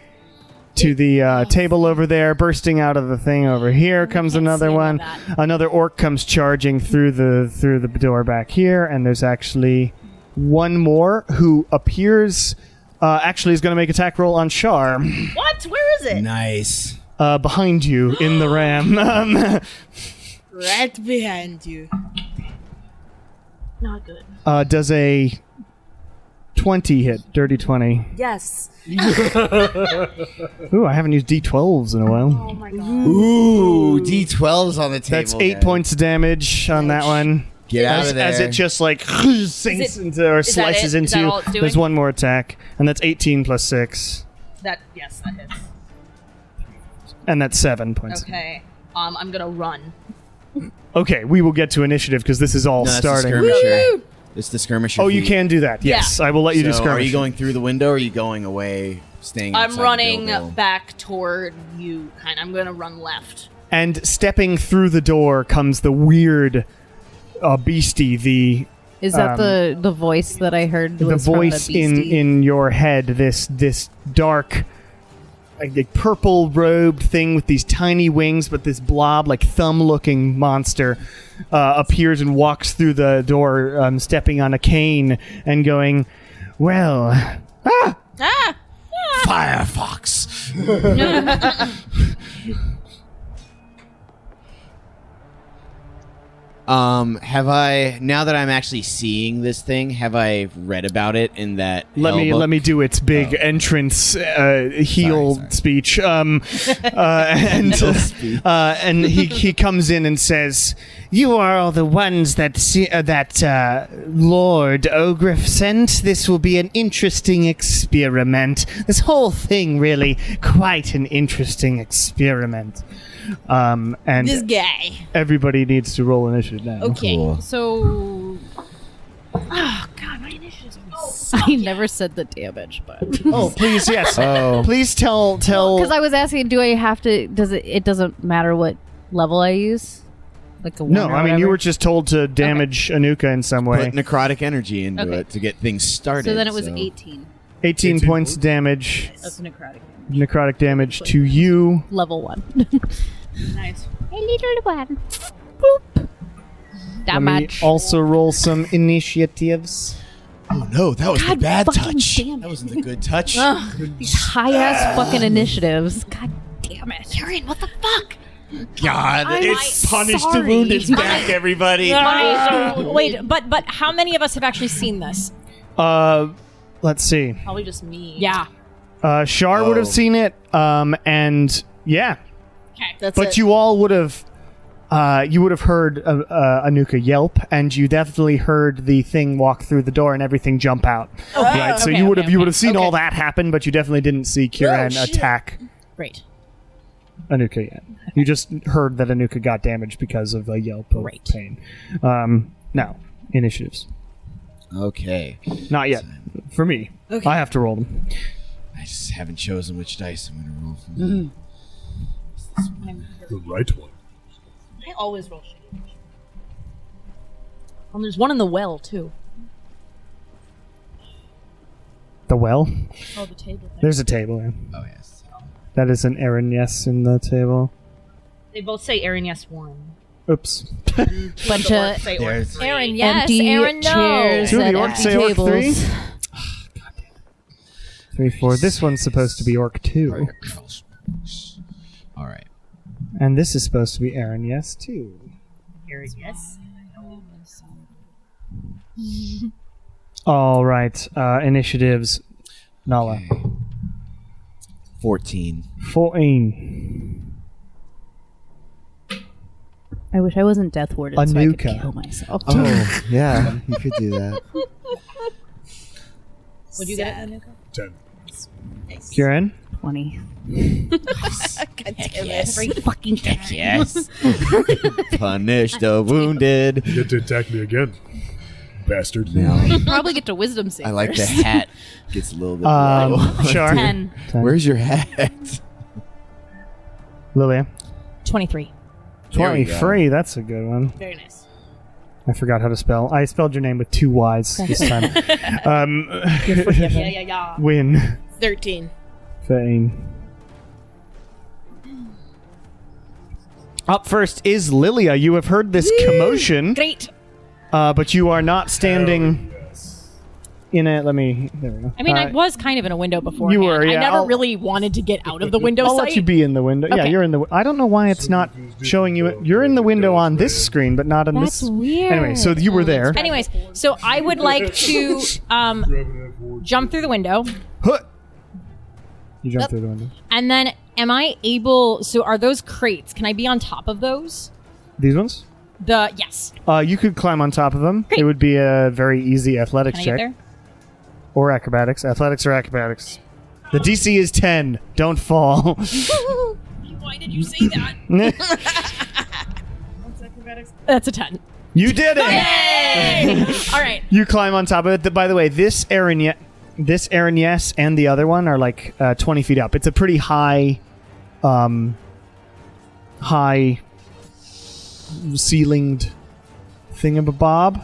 table over there. Bursting out of the thing over here comes another one. Another orc comes charging through the door back here, and there's actually one more who appears. Actually, is going to make attack roll on Shar. What? Where is it? Nice. Behind you in the ram. Right behind you. Not good. Does a 20 hit? Dirty 20. Yes. Ooh, I haven't used D12s in a while. Oh my god. Ooh, D12's on the table. That's 8 guys. points of damage on that one. Get out of there. As it just like sinks into or slices it? Is that into. all it's doing? There's one more attack, and that's 18 plus 6, That hits. and that's 7 points. Okay. I'm gonna run. Okay, we will get to initiative because this is all No, that's starting. The skirmisher. It's the skirmisher. Oh, you feat. can do that. Yes, I will let you do So skirmish. are you going through the window or are you going away, staying I'm outside running the building? back toward you. I'm gonna run left. And stepping through the door comes the weird beastie. Is that the voice that I heard? The Was from voice the beastie? in your head. This dark, like purple robed thing with these tiny wings, but this blob, like thumb-looking monster, appears and walks through the door, stepping on a cane and going, "Well, Firefox. Have I, now that I'm actually seeing this thing, have I read about it in that let me do its big entrance heel Sorry. speech." And he comes in and says, "You are all the ones that Lord Ogriff sent. This will be an interesting experiment. This whole thing, really, quite an interesting experiment." And This guy. everybody needs to roll initiative. initiated now. Okay, Cool. so Oh God, my initiative's I never said the damage, but Oh, please, yes. Oh. Please tell. because I was asking, do I have to? Does it? It doesn't matter what level I use. Like a one No, or I mean you whatever? were just told to damage Anuka in some way. Put necrotic energy into Okay. it to get things started. So then it was 18. 18 points damage. That's necrotic. Necrotic damage to you. Level 1. nice. A little one. Boop. That Let me much. also roll some initiatives. Oh no, that was the God bad fucking touch. damn it. That wasn't the good touch. These high ass fucking initiatives. God damn it. Karen, what the fuck? God, it's punish the sorry. wounded's back, everybody. Wait, but how many of us have actually seen this? Let's see. Probably just me. Yeah. Shar would have seen it, and yeah. That's But it. you all would have heard Anuka yelp, and you definitely heard the thing walk through the door and everything jump out. Right, so okay, you would have okay, you would have seen okay. all that happen, but you definitely didn't see Kieran attack Great. Anuka yet. You just heard that Anuka got damaged because of a yelp of Great. pain. Now, initiatives. Okay. Not yet. For me. I have to roll them. I just haven't chosen which dice I'm going to roll from. The right one. I always roll shitty. And there's one in the well too. The well? Oh, the table. There's a table. Yeah. Oh, yes. That is an Aaron yes in the table. They both say Aaron yes one. Oops. Bunch of Say orc There's- three. Aaron, yes. empty Aaron, no. chairs Two of and the orcs empty say orc tables. 3, 4. This one's supposed to be orc 2. All right. And this is supposed to be Aaron yes 2. Aaron yes. All right. Initiatives. Nala. 14. 14. I wish I wasn't Death Warden so I could Anuka. kill myself. Oh, yeah. You could do that. Would you get it, Anuka? 10. Kieran? 20. Every fucking heck yes. Punish the wounded. You get to attack me again. Bastard. Now, Probably get to wisdom save. I like the first. hat. Gets a little bit low. Shar? 10. Where's your hat? Lilia? 23. There we go. 23. That's a good one. Very nice. I forgot how to spell. I spelled your name with 2 Y's this time. Yeah. Win. 13. Thing. Up first is Lilia. You have heard this commotion, Great. but you are not standing in a. There we go. I mean, I was kind of in a window before. you were, I yeah, never I'll- really wanted to get out of the window I'll sight. let you be in the window. Yeah, Okay. you're in the. I don't know why it's not showing you. You're in the window on this screen, but not on That's this. weird. Anyway, so you were there. Anyways, so I would like to jump through the window, Huh. You jump through the window. and then am I able? So are those crates? Can I be on top of those? These ones. Yes. You could climb on top of them. Great. It would be a very easy athletics Can I check. get there? Or acrobatics. Athletics or acrobatics. The DC is 10. Don't fall. Why did you say that? That's a 10. You did it! Yay! All right. You climb on top of it. By the way, this Aaron yes and the other one are like 20 feet up. It's a pretty high ceilinged thingamabob.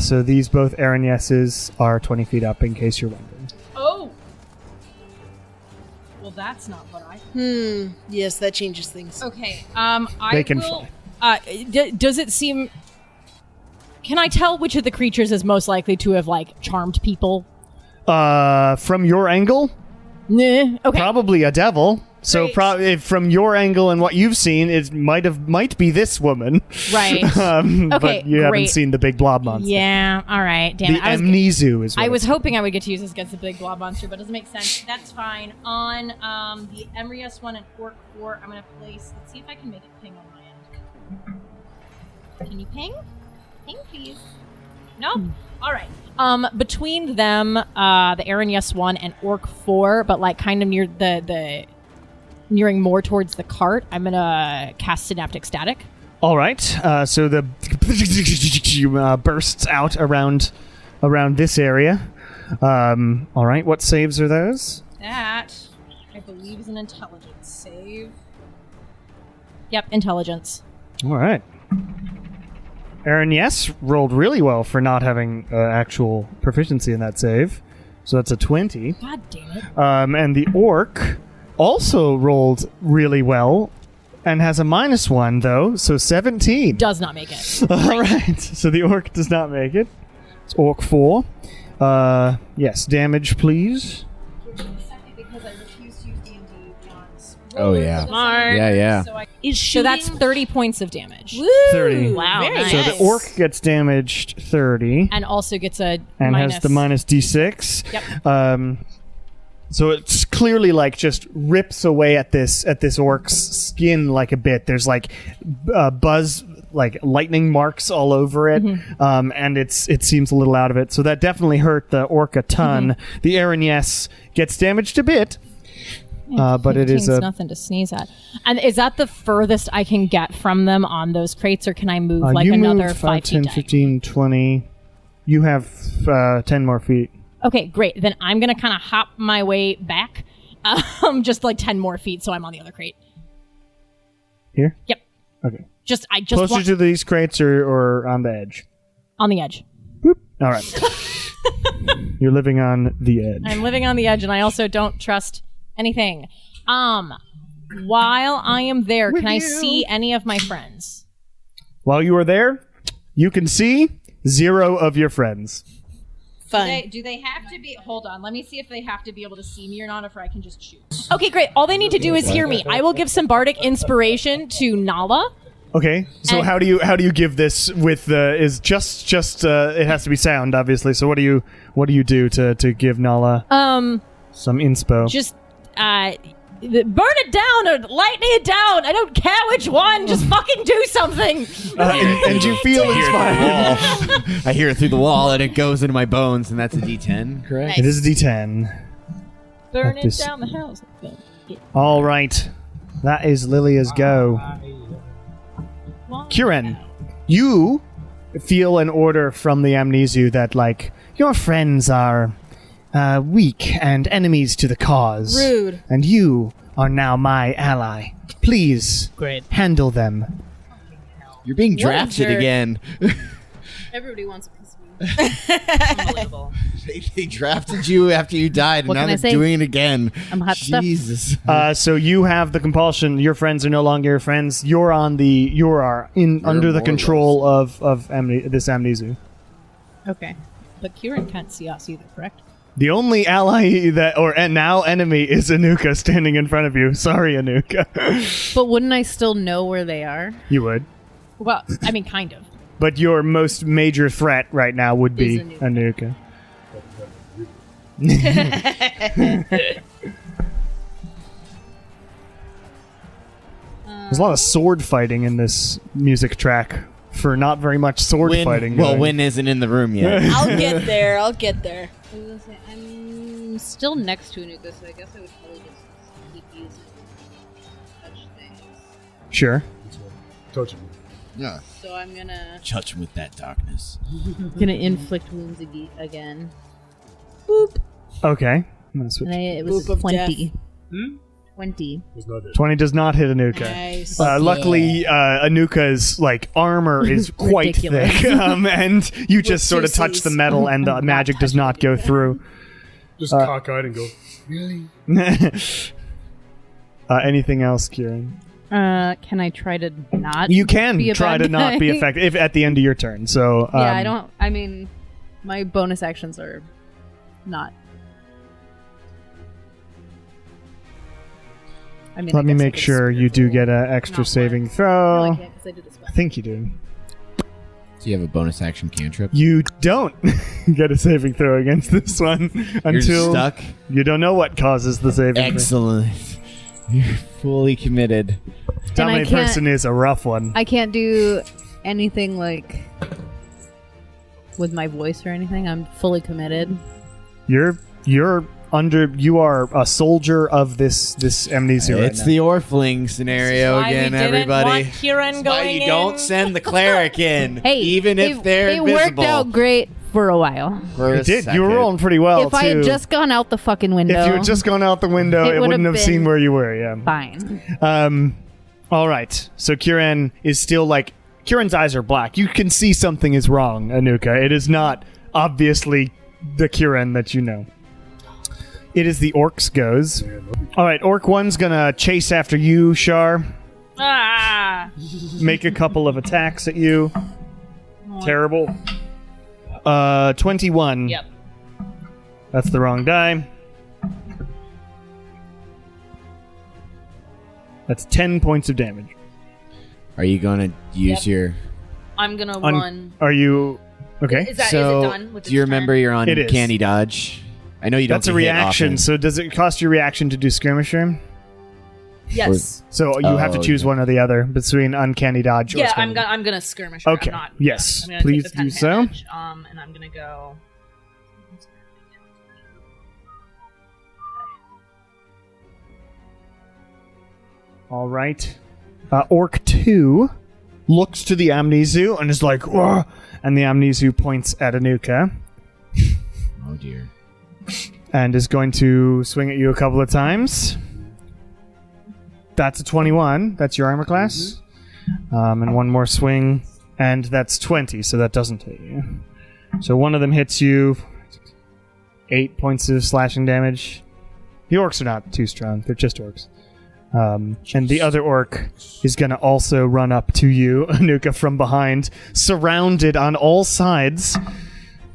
So these both Aaron yeses are 20 feet up, in case you're wondering. Oh. Well, that's not what I. Yes, that changes things. Okay. I They can will. Does it seem? Can I tell which of the creatures is most likely to have like charmed people? From your angle, Nah. Okay. probably a devil. So Great. probably from your angle and what you've seen, it might be this woman. Right. Okay, Okay, but you haven't great. seen the big blob monster. Yeah. All right. Damn The it. I was Amnizu is what I was it's- hoping I would get to use this against the big blob monster, but it doesn't make sense. That's fine. On the Emrius one and Orc 4, I'm gonna place. Let's see if I can make it ping on my end. Can you ping? Ping, please. No. All right. Between them, the Aaron Yes 1 and Orc 4, but like kind of near the nearing more towards the cart, I'm gonna cast Synaptic Static. All right. So the bursts out around this area. All right. What saves are those? That, I believe, is an intelligence save. Yep, intelligence. All right. Aaron, yes, rolled really well for not having actual proficiency in that save. So that's a 20. God damn it. And the orc also rolled really well and has a -1, though, so 17. Does not make it. All right. So the orc does not make it. It's orc 4. Yes, damage, please. Because I refuse to use D&D once. Oh, yeah. Smart. Yeah. So that's 30 points of damage. 30. Wow. Very nice. So the orc gets damaged 30 And also gets a and minus. has the minus d6. Yep. So it's clearly like just rips away at this orc's skin like a bit. There's like buzz, like lightning marks all over it, and it seems a little out of it. So that definitely hurt the orc a ton. The Aaron, yes, gets damaged a bit, but it is 15's nothing to sneeze at. And is that the furthest I can get from them on those crates, or can I move like you another move 5 10, feet? 15, 20. You have 10 more feet. Okay, great. Then I'm gonna kind of hop my way back, just like 10 more feet, so I'm on the other crate. Here? Yep. Okay. I just Closer want to these crates or on the edge? on the edge. All right. You're living on the edge. I'm living on the edge, and I also don't trust anything. While I am there, can I see any of my friends? While you are there, you can see 0 of your friends. Fun. Do they have to be? Hold on. Let me see if they have to be able to see me or not, or I can just shoot. Okay, great. All they need to do is hear me. I will give some bardic inspiration to Nala. Okay, so And- how do you give this with the is just it has to be sound, obviously. So what do you do to give Nala some inspo? Just burn it down or lightning it down. I don't care which one. Just fucking do something. And you feel inspired. I hear it through the wall and it goes into my bones, and that's a D10, correct? It is a D10. Burn it this- down the house. All right, that is Lilia's go. Kieran, you feel an order from the Amnizu that like your friends are weak and enemies to the cause. Rude. And you are now my ally. Please handle them. You're being What a drafted jerk. again. Everybody wants a piece of me. Unbelievable. They drafted you after you died, and What now can I they're say? doing it again. I'm hot stuff. Jesus. So you have the compulsion. Your friends are no longer your friends. You are under the more control of this Amnizu. Okay, but Kieran can't see us either, correct? The only ally and now enemy is Anuka standing in front of you. Sorry, Anuka. But wouldn't I still know where they are? You would. Well, I mean, kind of. But your most major threat right now would be Is Anuka. There's a lot of sword fighting in this music track for not very much sword fighting. going. Win isn't in the room yet. I'll get there. I'll get there. I was gonna say, I'm still next to Anuka, so I guess I would probably just keep using touch things. Sure. Touching me. Yeah. So I'm gonna Touch him with that darkness. Gonna inflict wounds again. Okay. I'm gonna switch. And it was Boop of 20. Hmm? 20. Was not it. 20 does not hit Anuka. Nice. Luckily, Anuka's like armor is quite Ridiculous. thick, and you just sort of touch the C's. metal, and the magic does not go through. Just cockeyed and go, really? Anything else, Kieran? Can I try to not? You can be a try bad to not be guy? effective if at the end of your turn. So Yeah, I don't. I mean, my bonus actions are not. I mean, Let I me guess I make could sure you do spiritual- get an extra not saving No, throw. I can't because I did a spell. I think you do. So you have a bonus action cantrip? You don't get a saving throw against this one You're until stuck? you don't know what causes the saving throw. Excellent. You're fully committed. How And I many can't- person is a rough one. I can't do anything like with my voice or anything. I'm fully committed. You're you are a soldier of this Amnizu right It's now. the Orfling scenario Why we again, didn't everybody. want Kieran Why going you in. don't send the cleric in, Hey, even if they're it invisible. worked out great for a while. For a It did. You were second. rolling pretty well, If I had too. just gone out the fucking window, If you had just gone out the window, It it would wouldn't have have seen been where you were, yeah. fine. All right. So Kieran is still like... Kieran's eyes are black. You can see something is wrong, Anuka. It is not obviously the Kieran that you know. It is the Orcs goes. All right, Orc 1's gonna chase after you, Shar. Ah. Make a couple of attacks at you. Terrible. 21. Yep. That's the wrong die. That's 10 points of damage. Are you going to use your... I'm gonna run. Are you... Okay. Is it done? With do you remember you're on It is. Candy Dodge? I know you don't That's a get hit reaction. often. So does it cost you reaction to do Skirmisher? Yes. So you have to choose okay. one or the other between Uncanny Dodge or Yeah, Skirmisher. I'm gonna skirmish. Okay. I'm not, Yes. I'm gonna Please take the 10 do so. damage, and I'm gonna go. All right. Orc 2 looks to the Amnizu and is like, "Whoa," and the Amnizu points at Anuka Oh, dear. and is going to swing at you a couple of times. That's a 21. That's your armor class. And one more swing, and that's 20, so that doesn't hit you. So one of them hits you. 8 points of slashing damage. The orcs are not too strong. They're just orcs. And the other orc is going to also run up to you, Anuka, from behind, surrounded on all sides.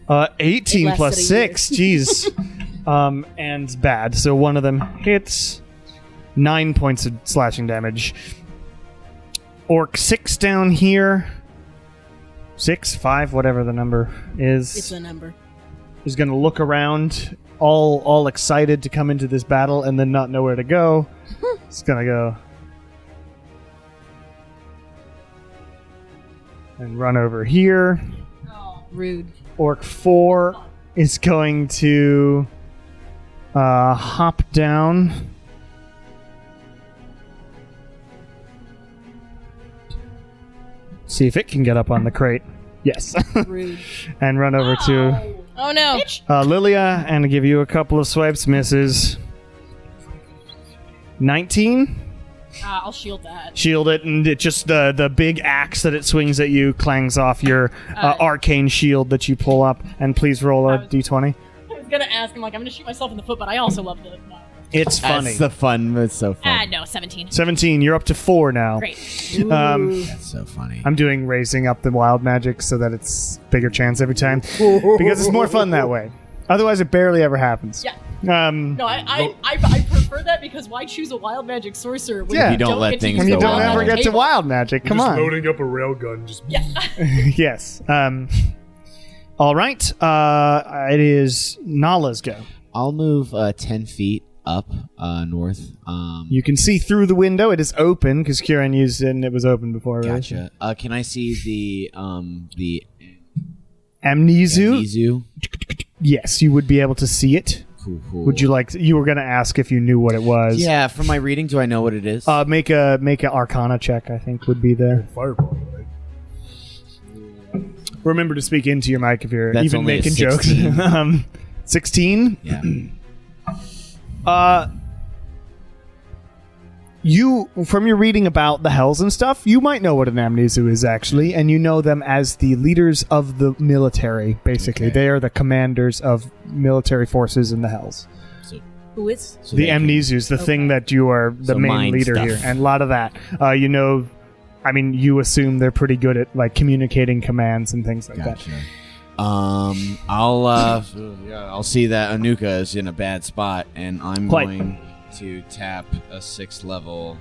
18 It plus lasted a 6. Jeez. And bad. So one of them hits. 9 points of slashing damage. Orc 6 down here. 6, 5, whatever the number is. It's a number. Is going to look around, all excited to come into this battle, and then not know where to go. It's going to go and run over here. Rude. Orc 4 is going to hop down. See if it can get up on the crate. Yes. Rude. And run over to Oh no. Lilia and give you a couple of swipes. Misses. 19. I'll shield that. Shield it, and it just the big axe that it swings at you clangs off your arcane shield that you pull up. And please roll a d20. I was gonna ask him, like, I'm gonna shoot myself in the foot, but I also love the. It's funny. That's the fun. It's so fun. No, 17. 17. You're up to 4 now. Great. That's so funny. I'm doing raising up the wild magic so that it's bigger chance every time because it's more fun that way. Otherwise, it barely ever happens. Yeah. No, I prefer that because why choose a wild magic sorcerer when Yeah. you You don't don't let get to things use when you the go don't wild ever wild. get magic to table? wild magic. Come just on. loading up a railgun. Just Yes. All right. It is Nala's go. I'll move 10 feet up north. You can see through the window. It is open because Kieran used it and it was open before. Right? Gotcha. Can I see the Amnizu? Amnizu? Yes, you would be able to see it. Cool. Would you like to, you were going to ask if you knew what it was. Yeah, from my reading, do I know what it is? Make a Arcana check, I think, would be there. fireball, right? Remember to speak into your mic if you're That's even only a making jokes. 16. 16? Yeah. You, from your reading about the Hells and stuff, you might know what an Amnizu is, actually, and you know them as the leaders of the military, basically. Okay. They are the commanders of military forces in the Hells. Who is? So The they can- Amnizus, the thing that you are the So main mind leader stuff. here, and a lot of that. You know, I mean, you assume they're pretty good at, like, communicating commands and things like that. Gotcha. I'll see that Anuka is in a bad spot, and I'm Quite. going to tap a 6th level,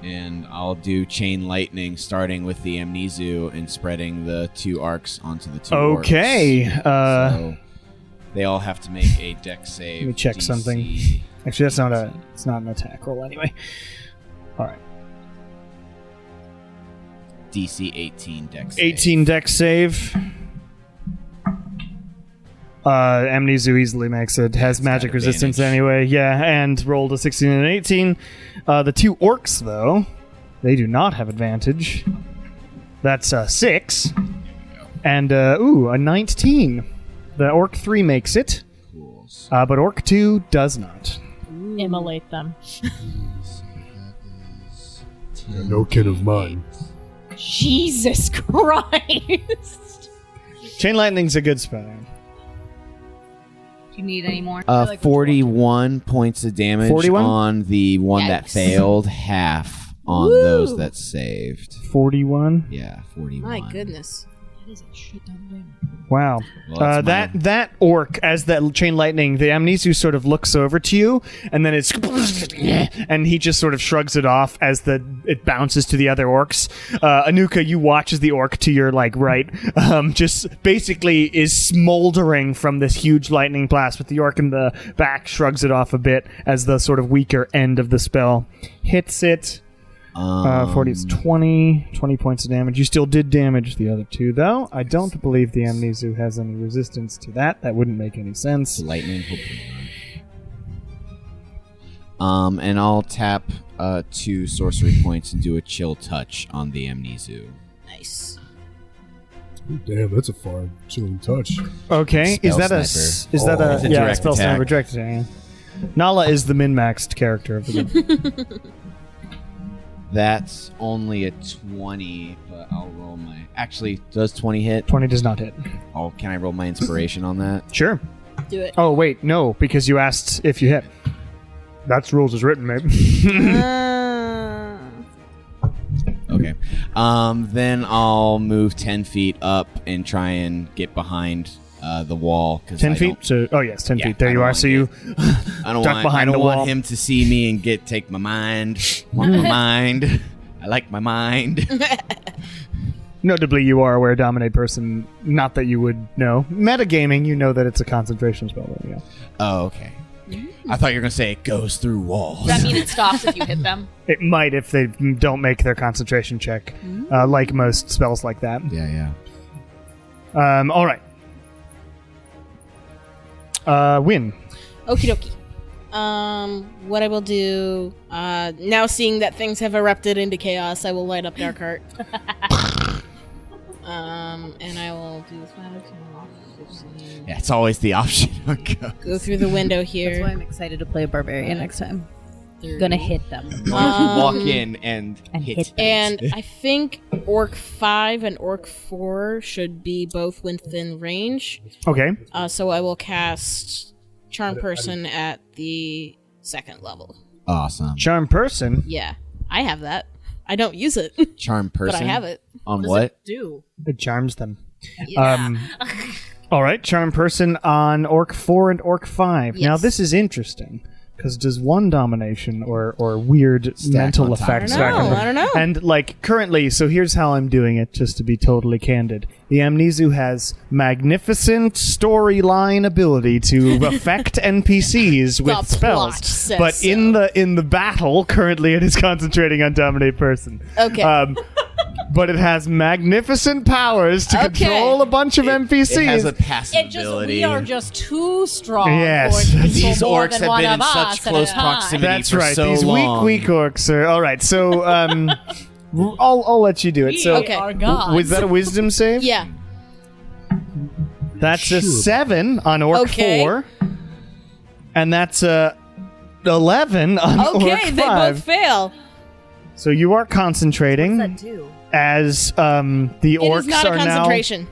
and I'll do chain lightning, starting with the Amnizu and spreading the 2 arcs onto the 2 Okay. orcs. So they all have to make a dex save. Let me check DC. something. Actually, it's not an attack roll anyway. All right. DC 18 dex save. 18 dex save. Amnizu easily makes it. Has magic resistance anyway. Yeah, and rolled a 16 and an 18. The 2 orcs, though, they do not have advantage. That's 6. And, a 19. The orc 3 makes it. Cool. But orc 2 does not. Immolate them. No kin of mine. Jesus Christ! Chain lightning's a good spell. Do you need any more? 41 points of damage 41? on the one that Yikes. failed, half on those that saved. 41. Yeah, 41. My goodness. That is a shit ton of damage. Wow. Well, that's that orc, as that chain lightning, the Amnizu sort of looks over to you, and then it's and he just sort of shrugs it off as it bounces to the other orcs. Anuka, you watch as the orc to your right, just basically is smoldering from this huge lightning blast, but the orc in the back shrugs it off a bit as the sort of weaker end of the spell hits it. 40 is 20 points of damage. You still did damage the other 2, though. I don't believe the Amnizu has any resistance to that. That wouldn't make any sense. lightning. And I'll tap 2 sorcery points and do a chill touch on the Amnizu. Nice. Ooh, damn, that's a far chilling touch. Okay, Spell is that sniper. is that It's a yeah, direct spell attack. sniper direct attack? Yeah. Nala is the min-maxed character of the game. That's only a 20, but I'll roll my... Actually, does 20 hit? 20 does not hit. Oh, can I roll my inspiration on that? Sure. Do it. Oh wait, no, because you asked if you hit. That's rules as written, maybe. Okay. Then I'll move 10 feet up and try and get behind the wall. 10 feet? So, oh yes, 10 Yeah, feet. There I you don't are. wanna So you I don't duck want, behind I don't the want wall. him to see me and take my mind. Want my mind. I like my mind. Notably, you are aware Dominate Person, not that you would know. Metagaming, you know that it's a concentration spell. Though, yeah. Oh, okay. I thought you were going to say it goes through walls. Does that mean it stops if you hit them? It might if they don't make their concentration check, like most spells like that. Yeah, yeah. All right. Win. Okie dokie. What I will do, now seeing that things have erupted into chaos, I will light up Dark Heart. And I will do 5, 10, 15. Yeah, it's always the option. Go through the window That's why here. I'm excited to play a barbarian next time. Gonna hit them. Walk in and hit. And I think Orc 5 and Orc 4 should be both within range. Okay. So I will cast Charm Person at the 2nd level. Awesome. Charm Person. Yeah, I have that. I don't use it, Charm person. but I have it. On what? Do. It charms them. Yeah. All right, Charm Person on Orc 4 and Orc 5. Now, Yes. this is interesting, because does one domination or weird Stack mental on top. effects I don't stack on know, top? I don't know. And, currently, so here's how I'm doing it, just to be totally candid. The Amnizu has magnificent storyline ability to affect NPCs with The spells. plot says But so. in the battle, currently it is concentrating on Dominate Person. Okay. But it has magnificent powers to Okay. control a bunch of NPCs. It has a passive It just ability. we are just too strong. Yes. for it to control These more orcs than have one been of in such us at a close time. proximity. That's for right. so These long. weak orcs are all right. So I'll let you do it. So Okay. Our gods. was that a wisdom save? Yeah. That's a Sure. 7 on Orc Okay. 4, and that's a 11 on Orc Okay, 5. they both fail. So you are concentrating do? as the It orcs is not a are concentration. now.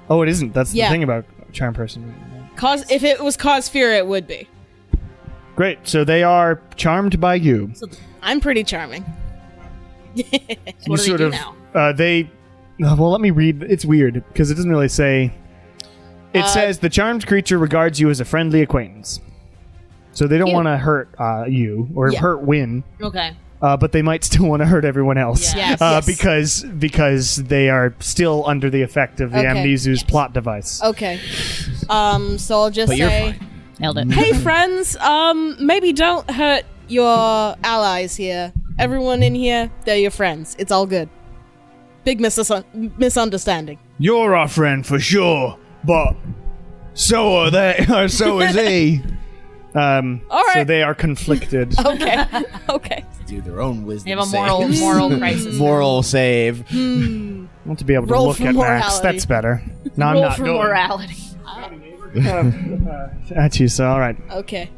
Oh, it isn't. That's Yeah. the thing about Charm Person. If it was cause fear, it would be. Great. So they are charmed by you. I'm pretty charming. What do they do now? Well, let me read. It's weird because it doesn't really say. It says the charmed creature regards you as a friendly acquaintance. So they don't want to hurt you or Yeah. hurt Win, Okay. but they might still want to hurt everyone else. Yes. Yes. Because they are still under the effect of the Okay. Amnizu's plot device. Okay. So I'll just But you're say, fine. Nailed it. hey friends, maybe don't hurt your allies here. Everyone in here, they're your friends. It's all good. Big misunderstanding. You're our friend for sure, but So are they, or so is he. All right. So they are conflicted. Okay. Okay. Do their own wisdom. They have a saves. moral crisis. Moral save. I want to be able to Roll look for at Max. morality. That's better. No, I'm Roll not for going. morality. At you, so all right. Okay.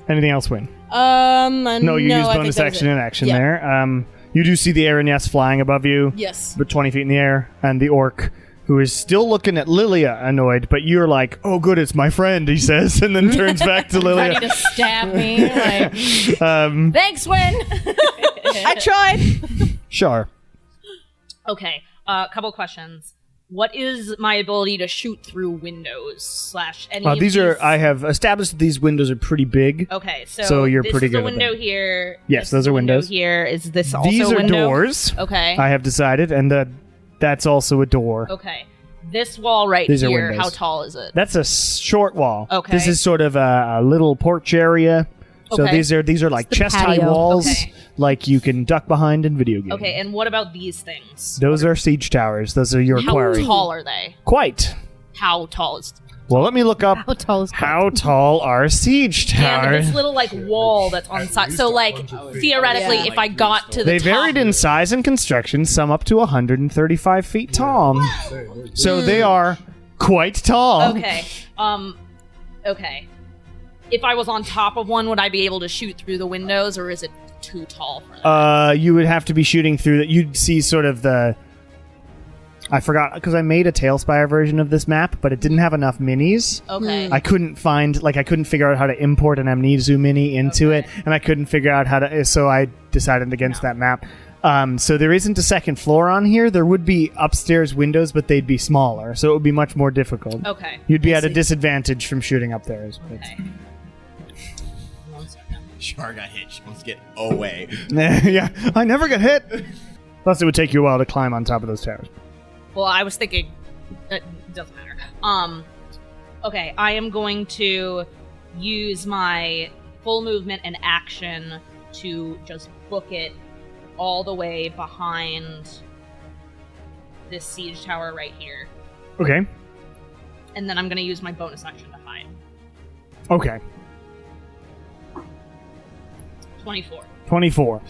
Anything else, Win? No, You use I think bonus that was action it. and action Yeah. there. You do see the Aranes flying above you, Yes. but 20 feet in the air, and the orc, who is still looking at Lilia annoyed, but you're like, oh good, it's my friend, he says, and then turns back to Ready Lilia. to stab me. Like, Thanks, Win. I tried. Sure. Okay, a couple questions. What is my ability to shoot through windows / any of These are, I have established that these windows are pretty big. Okay, So you're this pretty is good a at window them. here. Yes, this those is are a window windows. Here is this also These a are window? doors, Okay. I have decided, and that's also a door. Okay. This wall right These are here. windows. How tall is it? That's a short wall. Okay. This is sort of a little porch area. So Okay. these are like the chest high patio. walls, Okay. like you can duck behind in video games. Okay, and what about these things? Those are siege towers. Those are your How quarry. tall are they? Quite. How tall is? Well, let me look up How tall is how tall are siege And towers. this little like wall that's on side. So like theoretically, Yeah. if I got to the They top, varied in size and construction, some up to 135 feet tall. So they are quite tall. Okay. Okay. If I was on top of one, would I be able to shoot through the windows, or is it too tall for that? You would have to be shooting through that. You'd see sort of the. I forgot because I made a Tailspire version of this map, but it didn't have enough minis. Okay. I couldn't figure out how to import an Amnizu mini into it, and I couldn't figure out how to. So I decided against that map. So there isn't a second floor on here. There would be upstairs windows, but they'd be smaller, so it would be much more difficult. Okay. You'd be at a disadvantage from shooting up there. Okay. 1 second. Char got hit. She wants to get away. Yeah, I never get hit. Plus, it would take you a while to climb on top of those towers. Well, I was thinking. It doesn't matter. Okay, I am going to use my full movement and action to just book it all the way behind this siege tower right here. Okay. And then I'm going to use my bonus action to hide. Okay. 24. 24.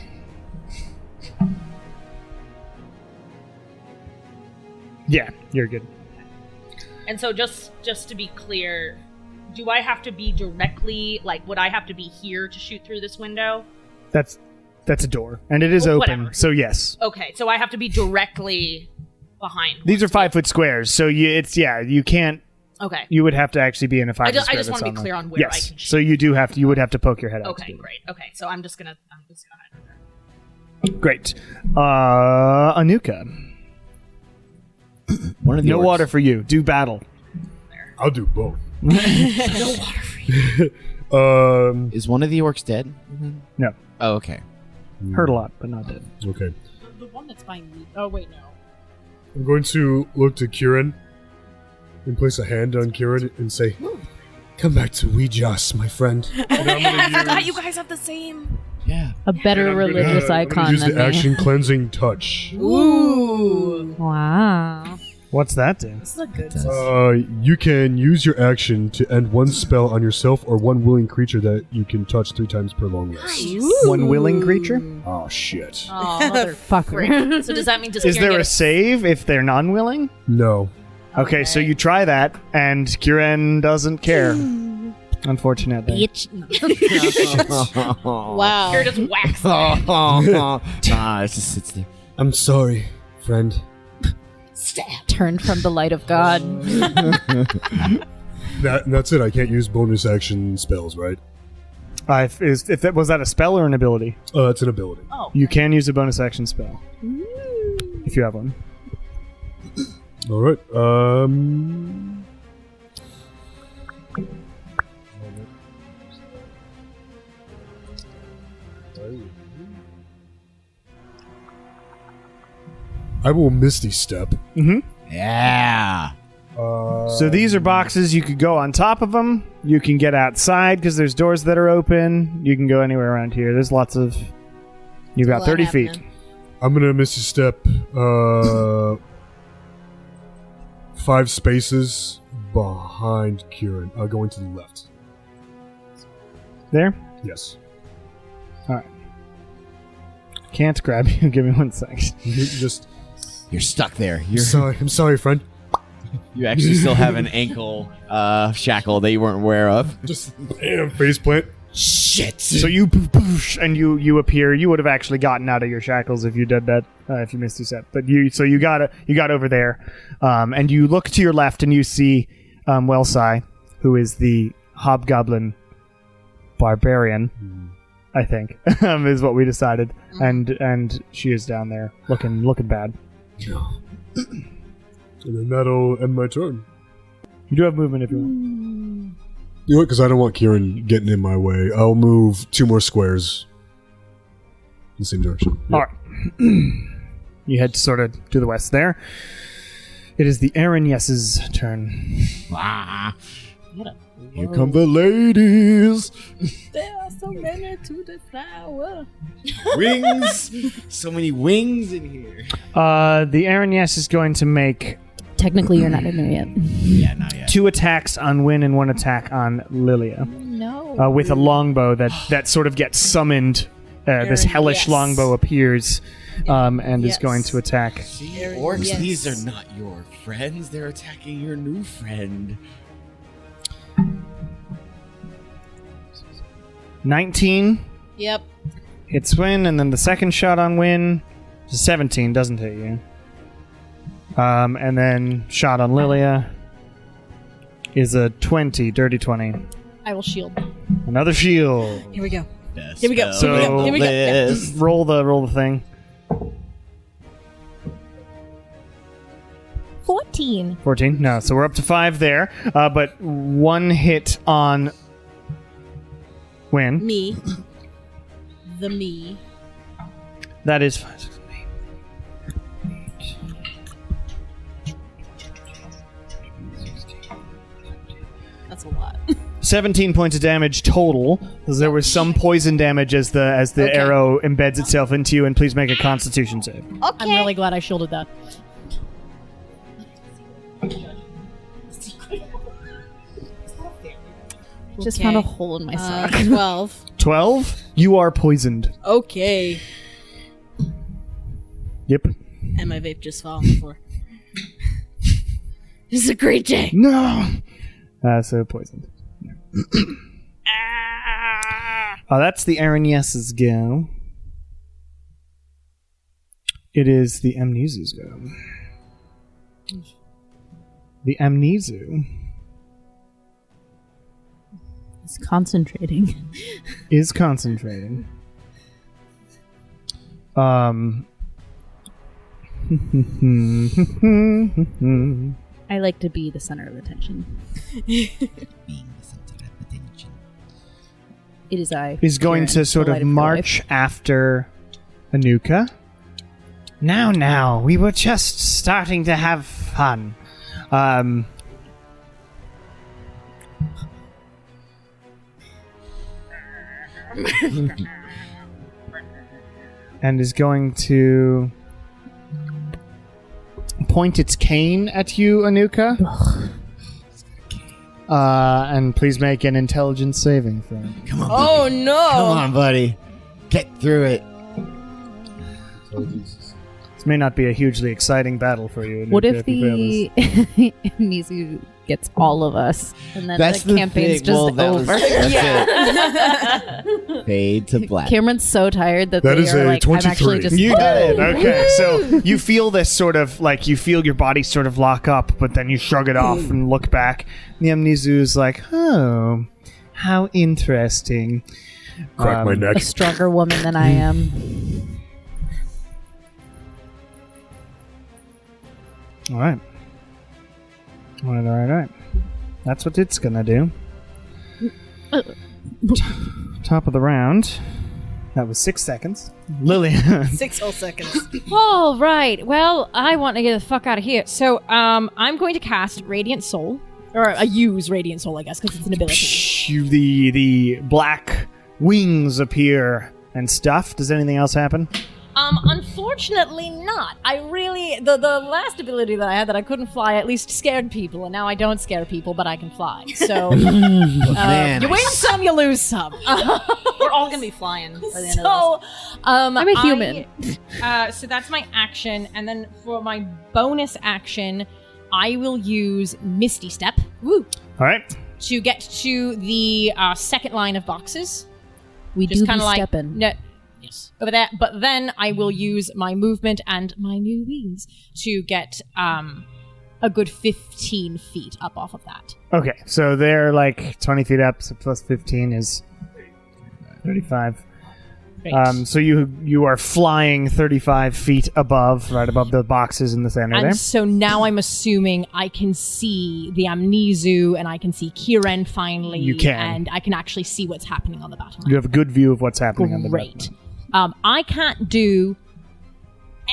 Yeah, you're good. And so just to be clear, do I have to be directly, like, would I have to be here to shoot through this window? That's a door, and it is Well, open. whatever. So yes, Okay, so I have to be directly behind. these are 5-foot squares. So you can't. Okay. You would have to actually be in a 5-foot I square. just want to be that's clear on on there. where I Yes. can shoot. So you would have to poke your head out. to Okay, do it. great. Okay, so I'm just gonna hide there. Great. Anuka. One of the No orcs- water for you. Do battle. I'll do both. No water for you. Is one of the orcs dead? No. Oh, okay. Hurt a lot, but not dead. Okay. the one that's by me. Oh wait, no. I'm going to look to Kieran and place a hand on Kieran and say, Come back to Ouijas, my friend. and I'm I gonna forgot use, you guys have the same. Yeah. A better and I'm gonna- religious I'm gonna icon use than the me. action cleansing touch. Ooh. Wow. What's that do? This is a good. You can use your action to end one spell on yourself or one willing creature that you can touch 3 times per long rest. One willing creature? Oh shit. Oh, Fucker. So does that mean just Is there get a save if they're non-willing? No. Okay, so you try that, and Kieran doesn't care. Unfortunately. Wow. Here, just wax. Nah, it just sits there. I'm sorry, friend. Turned from the light of God. That's it. I can't use bonus action spells, right? Was that a spell or an ability? It's an ability. Oh, You can use a bonus action spell. If you have one. All right. I will Misty Step. Yeah. So these are boxes. You could go on top of them. You can get outside because there's doors that are open. You can go anywhere around here. There's lots of... You've got lot 30 feet. happening. I'm gonna Misty Step 5 spaces behind Kieran, going to the left. There? Yes. Can't grab you. Give me 1 second. You're stuck there. I'm sorry, friend. You actually still have an ankle shackle that you weren't aware of. Just bam, faceplant. Shit. So you poof, and you appear. You would have actually gotten out of your shackles if you did that. If you missed your set, but you got over there, and you look to your left and you see Wellsai, who is the hobgoblin barbarian. I think is what we decided, and she is down there looking bad. And then that'll end my turn. You do have movement if you want. You know what? Because I don't want Kieran getting in my way. I'll move 2 more squares in the same direction. Yep. All right. You head sort of to the west there. It is the Aaron Yes's turn. Ah. Here come the ladies. There are so many to the flower. Wings. So many wings in here. The Aaron Yes is going to make Technically, you're not in there yet. Yeah, not yet. 2 attacks on Win and 1 attack on Lilia. No. With a longbow that sort of gets summoned. This hellish longbow appears and is going to attack. See, orcs, these are not your friends. They're attacking your new friend. 19 Yep. hits Win, and then the second shot on Win, 17 doesn't hit you. And then shot on Lilia is a 20, dirty 20. I will shield. Another shield. Here we go. Best Here we go. So- Here we go. Yeah. Roll the thing. 14. 14? No, so we're up to 5 there. But 1 hit on Win. Me. The me. That is 5, 6, 8. 'That's a lot. 17 points of damage total, because there was some poison damage as the Okay. arrow embeds itself into you, and please make a Constitution save. Okay. I'm really glad I shielded that. Just Okay. found a hole in my sock. 12. 12? You are poisoned. Okay. Yep. And my vape just fell on the floor. This is a great day. No! So poisoned. That's the Aaron Yes's go. It is the Amnizu's go. The Amnizu It's concentrating. is concentrating. I like to be the center of attention. It is I. Is going Kieran, to sort the of light your march life. after Anuka. Now, we were just starting to have fun. And is going to point its cane at you, Anuka. And please make an intelligence saving throw. Come on. Oh buddy. no! Come on, buddy. Get through it. This may not be a hugely exciting battle for you. What Anuka, if you fail this. the Amnizu gets all of us, and then That's the campaign's thing. just Well, that was- over? that's it. Fade to black. Cameron's so tired that That they is are a like, I'm 23. actually just. You did it. Okay, so you feel this sort of like you feel your body sort of lock up, but then you shrug it off and look back. And the Amnizu is like, "Oh, how interesting." Crack my neck. A stronger woman than I am. All right. All right. That's what it's gonna do. Top of the round. That was 6 seconds. Lillian. 6 whole seconds. All right. Well, I want to get the fuck out of here. So, I'm going to cast Radiant Soul, or use Radiant Soul, I guess, because it's an ability. The black wings appear and stuff. Does anything else happen? Unfortunately not. I really the last ability that I had that I couldn't fly at least scared people, and now I don't scare people, but I can fly. So Man, you win some, you lose some. We're all gonna be flying by the end of this. So I'm a human. So that's my action, and then for my bonus action, I will use Misty Step. Woo! All right. To get to the second line of boxes. We Just do kind be of like stepping. no, yes, over there. But then I will use my movement and my new wings to get a good 15 feet up off of that. Okay, so they're like 20 feet up, so plus 15 is 35. Great. So you are flying 35 feet above, right above the boxes in the center And there. so now I'm assuming I can see the Amnizu and I can see Kiren finally. You can. And I can actually see what's happening on the battle You have a good view of what's happening on the Great. map. I can't do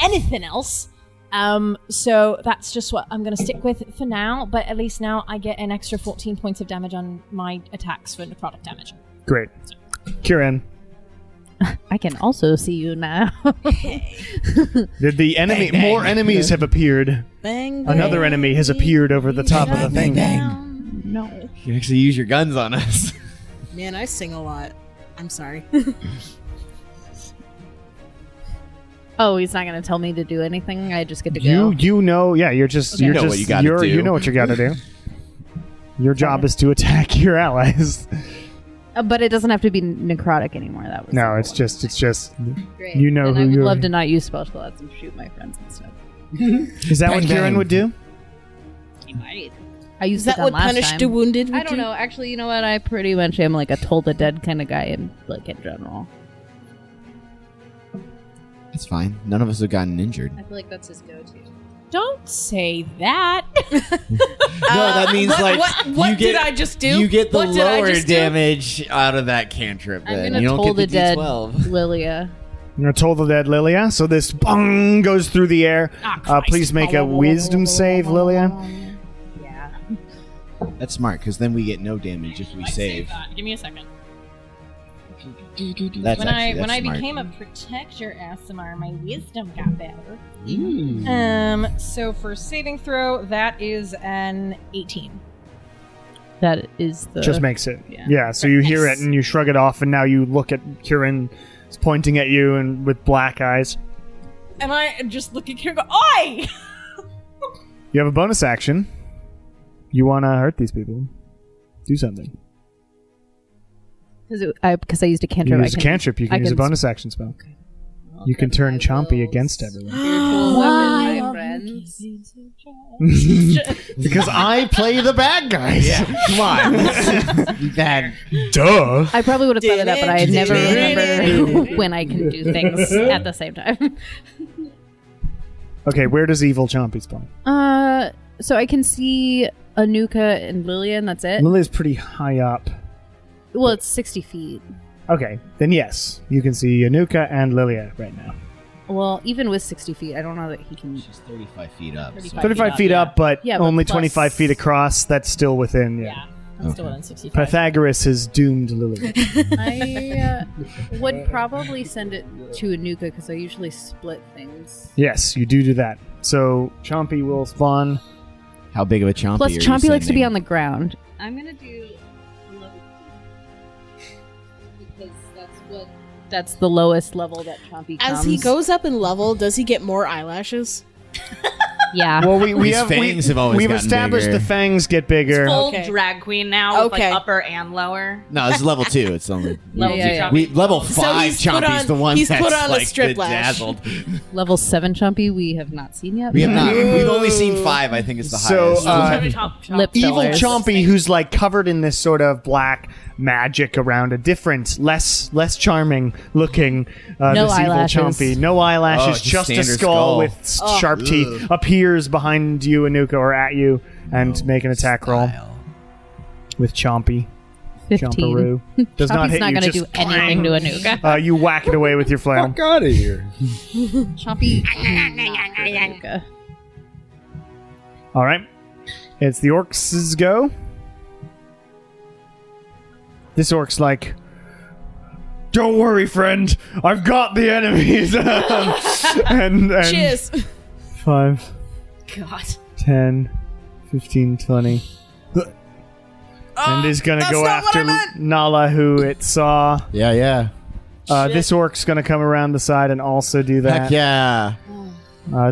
anything else. So that's just what I'm going to stick with for now. But at least now I get an extra 14 points of damage on my attacks for necrotic damage. Great. Kieran, I can also see you now. the enemy, more enemies have appeared. Bang, bang. Another enemy has appeared over the top of the thing. No. you can actually use your guns on us. Man, I sing a lot. I'm sorry. Oh, he's not going to tell me to do anything. I just get to go. You know, yeah, you're just Okay. you're You know just what you gotta you're- do. You know what you got to do. Your job is to attack your allies. But it doesn't have to be necrotic anymore. That was No, it's just great. you know and who I would you're- love to not use spell slots and shoot my friends and stuff. Is that what Bang, Kieran bang. would do? He might. I used Is that the what gun last punish time. the wounded would I don't do? know. Actually, you know what? I pretty much am like a toll the dead kind of guy in general. It's fine. None of us have gotten injured. I feel like that's his go-to. Don't say that. No, that means what you did get, I just do? You get the What did I lower just do? damage out of that cantrip. I'm Then gonna you don't toll get the dead D12. Lilia. You're Toll the Dead, Lilia. So this bong goes through the air. Christ. Please make a wisdom save, Lilia. Yeah. That's smart because then we get no damage if we save. Give me a second. That's When actually I smart. became a protector ASMR, my wisdom got better. Mm. So for saving throw, that is an 18. That is the... Just makes it. yeah. Yeah, so you hear it and you shrug it off, and now you look at Kieran pointing at you and with black eyes. And I just look at Kieran and go, Oi! You have a bonus action. You want to hurt these people. Do something. Because I used a cantrip. You use a cantrip, you I can use a can- bonus action spell. You can turn Chompy against everyone. Weapon, my friends. Because I play the bad guys. Come on. Bad. Duh. I probably would have thought of that, but I never remember when I can do things at the same time. Okay, where does evil Chompy spawn? So I can see Anuka and Lillian. That's it. Lily's pretty high up. Well, it's 60 feet. Okay, then yes, you can see Anuka and Lilia right now. Well, even with 60 feet, I don't know that he can. She's 35 feet up. 35 35 feet yeah. up, but Yeah, but only plus- 25 feet across. That's still within. Yeah, I'm Okay. still within 65. Pythagoras has doomed Lilia. I would probably send it to Anuka because I usually split things. Yes, you do that. So Chompy will spawn. How big of a chompy Plus, are you Chompy likes to be sending? on the ground. I'm gonna do 11 because that's the lowest level that Chompy comes. As he goes up in level, does he get more eyelashes? Yeah. Well, we His have fangs have always we've gotten established bigger. the fangs get bigger. Full Okay. drag queen now with Okay. like upper and lower. No, this is level 2. It's only Level Yeah, two yeah. chompy. level So 5 he's put Chompy's on- the one he's that's put on a like strip lash. bedazzled. Level 7 Chompy we have not seen yet. We have not. We've only seen 5. I think is the So, highest. Lip Evil fillers. Chompy, who's like covered in this sort of black magic around a different, less charming looking. No this eyelashes. evil Chompy, no eyelashes, Oh, just just a standard skull, skull. with sharp teeth. Appears behind you, Anuka, or at you, and make an attack roll with Chompy. 15. Chomperoo. Does not Chompy's hit not you. going to Just do anything to Anuka. You whack it away with your flail. Fuck out of here. Chompy. Anuka. All right, it's the orcs' go. This orc's like, Don't worry, friend. I've got the enemies. and Cheers. 5, God. 10, 15, 20. And is going to go after Nala, who it saw. Yeah. This orc's going to come around the side and also do that. Heck yeah.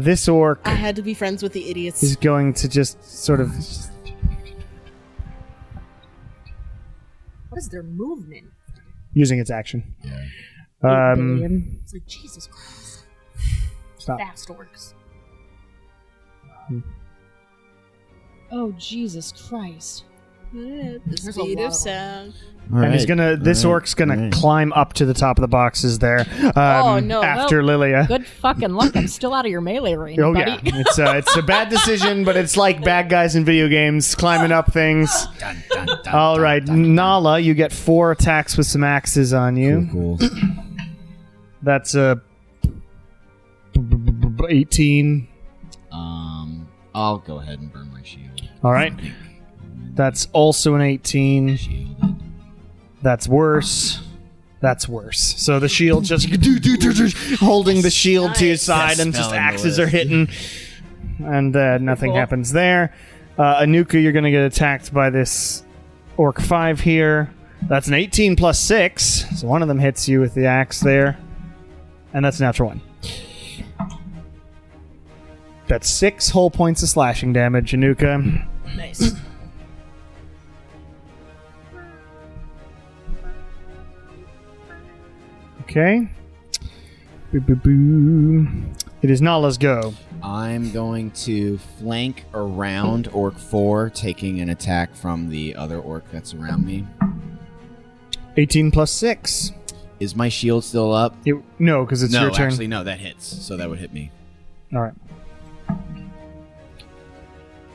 This orc I had to be friends with the idiots. is going to just sort of... What is their movement? using its action. It's like, Jesus Christ. Stop. Fast orcs. Oh, Jesus Christ. The There's a speed lot of of sound. And he's gonna. This orc's gonna climb up to the top of the boxes there. Oh, no. After Lilia. Good fucking luck. I'm still out of your melee range, Oh buddy. yeah, it's a bad decision, but it's like bad guys in video games climbing up things. All right, Nala, you get 4 attacks with some axes on you. Cool. That's a 18. I'll go ahead and burn my shield. All right, that's also an 18. Shielded. That's worse. That's worse. So the shield just holding the shield to your side, and just axes are hitting, and nothing happens there. Anuka, you're going to get attacked by this Orc 5 here. That's an 18 plus 6, so one of them hits you with the axe there, and that's a natural 1. That's 6 whole points of slashing damage, Anuka. Nice. Okay. Boo. It is Nala's go. I'm going to flank around Orc 4, taking an attack from the other Orc that's around me. 18 plus 6. Is my shield still up? No, because it's your turn. Actually, no, that hits, so that would hit me. All right.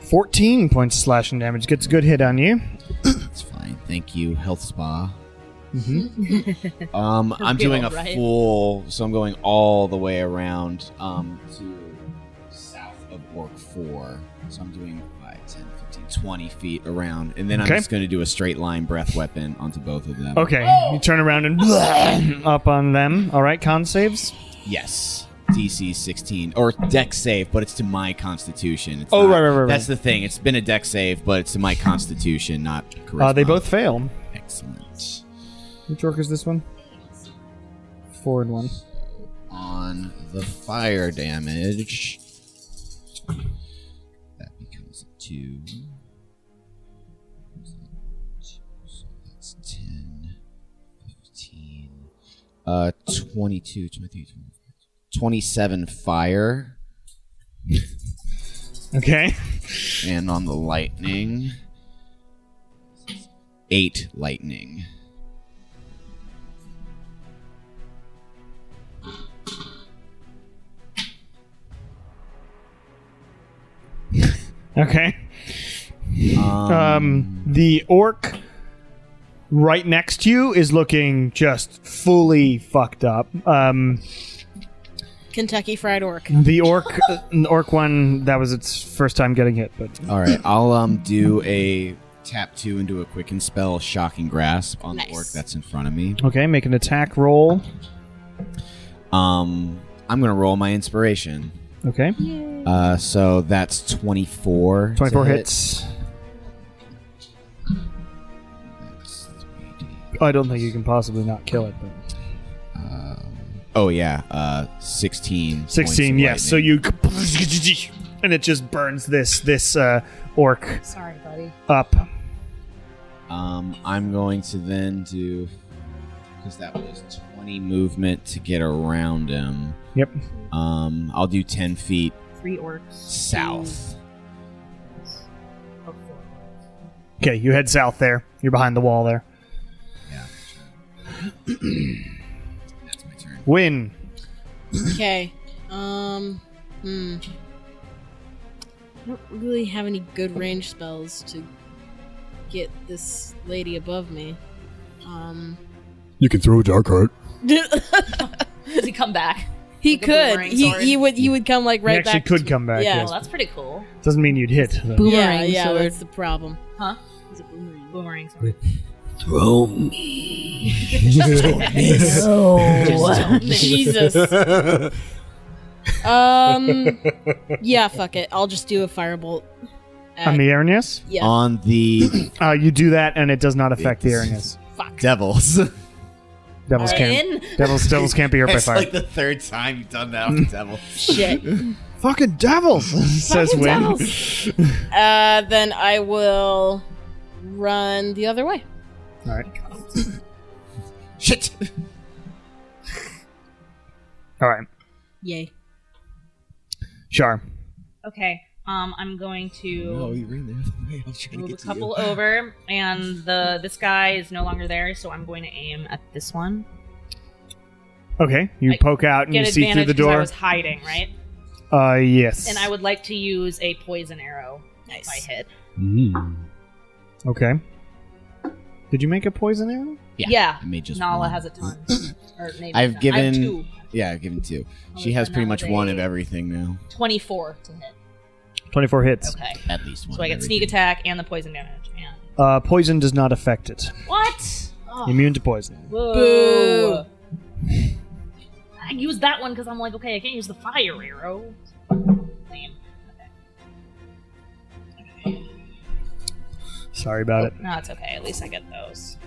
14 points of slashing damage. Gets a good hit on you. That's fine. Thank you, Health Spa. Mm-hmm. I'm doing a full, so I'm going all the way around to south of Orc 4. So I'm doing 5, 10, 15, 20 feet around, and then I'm just going to do a straight line breath weapon onto both of them. Okay, you turn around and up on them. All right, con saves. Yes. DC 16 or dex save, but it's to my constitution. It's right. That's the thing. It's been a dex save, but it's to my constitution, not charisma. They both fail. Excellent. Which orc is this one? 4 and 1. On the fire damage, that becomes a 2. So that's 10, 15, 22, 23, 27 fire. Okay. And on the lightning, 8 lightning. Okay. The orc right next to you is looking just fully fucked up. Kentucky Fried Orc. The orc one, that was its first time getting hit, but All right, I'll do a tap 2 and do a quicken spell, Shocking Grasp on the orc that's in front of me. okay, make an attack roll. I'm gonna roll my inspiration. Okay. So that's 24. 24 to hit. hits. That's 3D. I don't think you can possibly not kill it, but Oh yeah, 16. 16, yes. So you and it just burns this orc Sorry, buddy. up. I'm going to then do, because that was 20 movement to get around him. Yep. I'll do 10 feet 3 orcs. south. Oh, 4. Okay, you head south there. You're behind the wall there. Yeah. That's my turn. Win. Okay. I don't really have any good range spells to get this lady above me. You can throw a dark heart. Does he come back? He Like a could. boomerang sword? He would come like He right actually back. could come back. Yeah. Yes. Well, that's pretty cool. Doesn't mean you'd hit. Though. Boomerang yeah, sword. that's the problem. Huh? It's a boomerang. Boomerang sword. Throw me. Jesus. Yeah, fuck it. I'll just do a firebolt. On the Arrhenius? Yeah. On the You do that, and it does not affect the Arrhenius. Fuck. devils. Devils can't. Devils can't be hurt by It's fire. like the third time you've done that with the devil. Shit. Fucking devils, says Win. Then I will run the other way. All right. Shit. All right. Yay. Char. Okay. I'm going to you ran the other way. I was trying to move a get to couple you. over, and this guy is no longer there, so I'm going to aim at this one. Okay. You I poke out and you Get see through advantage the 'cause I door. was hiding, right? Yes. And I would like to use a poison arrow if I hit. Okay. Did you make a poison arrow? Yeah. I made just Nala one. has a ton. Or maybe I've not. I given. have 2. Yeah, I've given 2. She Okay, has so pretty now much they- one of everything now. 24 to hit. 24 hits. Okay. At least one. So I of get sneak everything. attack and the poison damage. And Poison does not affect it. what? Oh, Immune to poison. boo. I used that one because I'm like, okay, I can't use the fire arrow. Lame. Sorry about it. No, it's okay. At least I get those.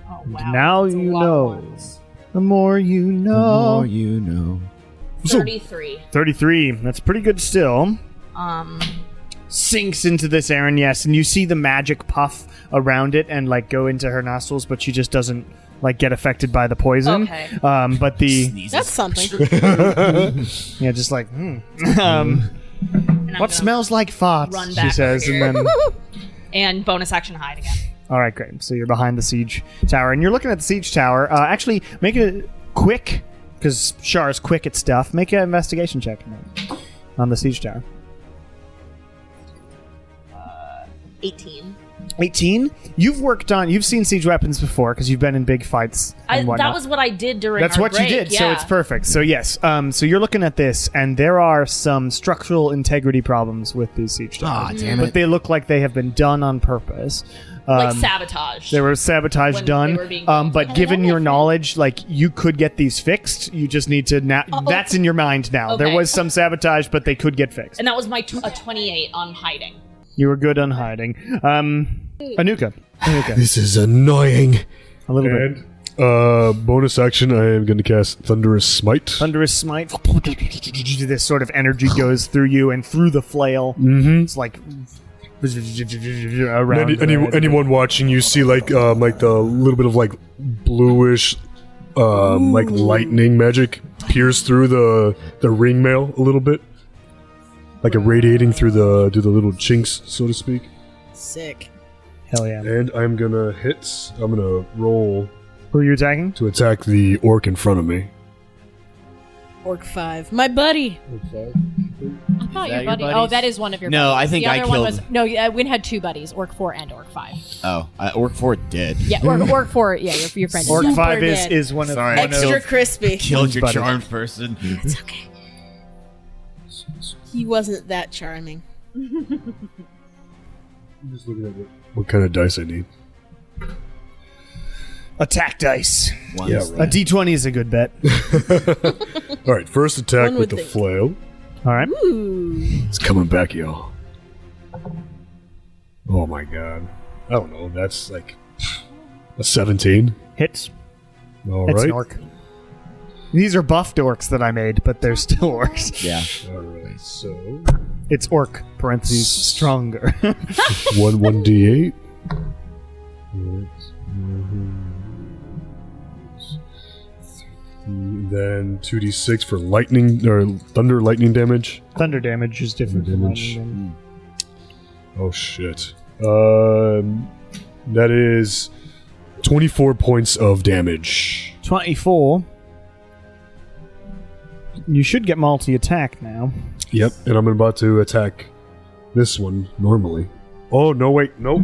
Oh wow. Now that's a you lot of know. ones. The more you The know. more you know. 33. 33. That's pretty good still. Sinks into this Aaron, yes, and you see the magic puff around it and like go into her nostrils, but she just doesn't like get affected by the poison. Okay. But the Sneezes. That's something. yeah, just like And I'm what gonna smells like farts, run she back says, over and here. then And bonus action hide again. all right, great. So you're behind the siege tower, and you're looking at the siege tower. Actually, make it quick because Char's quick at stuff. Make an investigation check on the siege tower. 18. 18. You've seen siege weapons before because you've been in big fights and whatnot. That was what I did during That's our what break. you did, yeah. so it's perfect. So yes, so you're looking at this, and there are some structural integrity problems with these siege towers. Ah, damn But it. they look like they have been done on purpose. Like sabotage. There was sabotage When done, they were being but given your knowledge, like you could get these fixed. You just need to now. That's in your mind now. There Okay. was some sabotage, but they could get fixed. And that was my a 28 on hiding. You were good on hiding. Anuka. This is annoying. A little bit. And bonus action, I am going to cast Thunderous Smite. Thunderous Smite. This sort of energy goes through you and through the flail. Mm-hmm. It's like around. Anyone watching, you see like the little bit of like bluish, like lightning magic pierce through the ring mail a little bit, like irradiating through the little chinks, so to speak. Sick. Hell yeah. And I'm gonna hit. I'm gonna roll Who are you attacking? to attack the orc in front of me. Orc 5. My buddy. I thought that your your buddy. buddies? Oh, that is one of your. No, buddies. I think the I other one killed- was no. Win had 2 buddies, Orc 4 and Orc 5. Oh, Orc 4 dead. Yeah, Orc 4. Yeah, your friend. Orc is 5 dead. is one of Sorry. one of- Extra crispy. Killed your Buddy. charmed person. It's okay. He wasn't that charming. I'm just looking at what kind of dice I need. attack dice. One Yeah, is right. A D20 is a good bet. All right, first attack One with would the think. flail. All right. Ooh. It's coming back, y'all. Oh my god. I don't know. That's like a 17. Hits. All It's right. an orc. These are buffed orcs that I made, but they're still orcs. Yeah. All right. So It's orc, parentheses, stronger. 1d8. Then 2d6 for lightning or thunder lightning damage. Thunder damage is different from Damage. lightning damage. Oh shit. That is 24 points of damage. 24. You should get multi-attack now. Yep, and I'm about to attack this one normally. Oh no, wait, nope.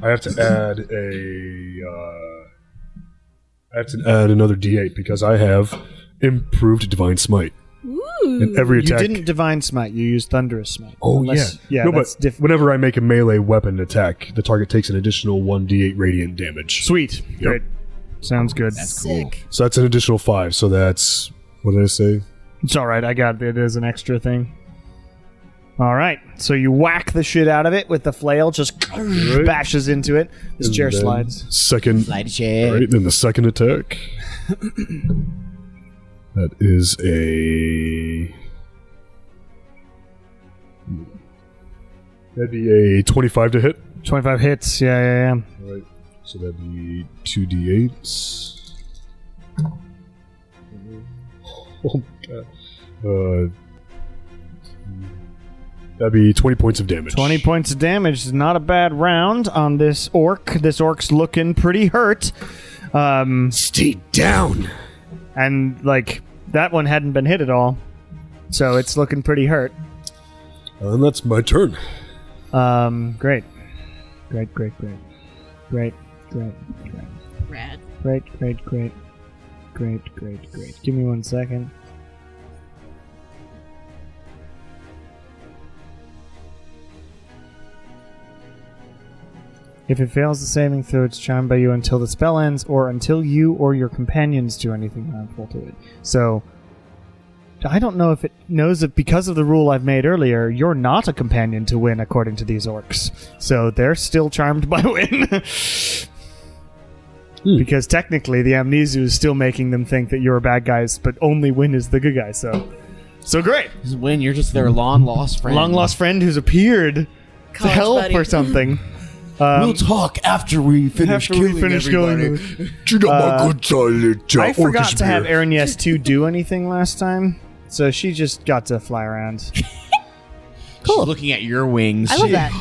I have to add I have to add another D8 because I have improved Divine Smite. Ooh. And every You attack. didn't Divine Smite. You used Thunderous Smite. Oh, Unless- yeah. Yeah, No, that's but different. whenever I make a melee weapon attack, the target takes an additional 1d8 radiant damage. Sweet. Yep. Great. Sounds good. That's cool. Sick. So that's an additional 5. So that's, what did I say? It's all right. I got it as an extra thing. All right. So you whack the shit out of it with the flail, just bashes into it. This And chair then slides. Second. Slide chair. All right, then the second attack. That is a. That'd be a 25 to hit. 25 hits. Yeah. All right. So that'd be 2d8s. Oh my god. That'd be 20 points of damage. 20 points of damage is not a bad round on this orc. This orc's looking pretty hurt. Stay down. And, like, that one hadn't been hit at all. So it's looking pretty hurt. And that's my turn. Great. Great. Rad. Great. Give me 1 second. If it fails the saving throw, it's charmed by you until the spell ends, or until you or your companions do anything harmful to it. So, I don't know if it knows that because of the rule I've made earlier, you're not a companion to Win according to these orcs. So they're still charmed by Win. Because technically the Amnizu is still making them think that you're bad guys, but only Win is the good guy. So great. When you're just their long lost friend. Long lost friend who's appeared to College help buddy. or something. We'll talk after we finish killing everybody. I forgot to have Aaron Yes 2 do anything last time, so she just got to fly around. She's looking at your wings. I love that.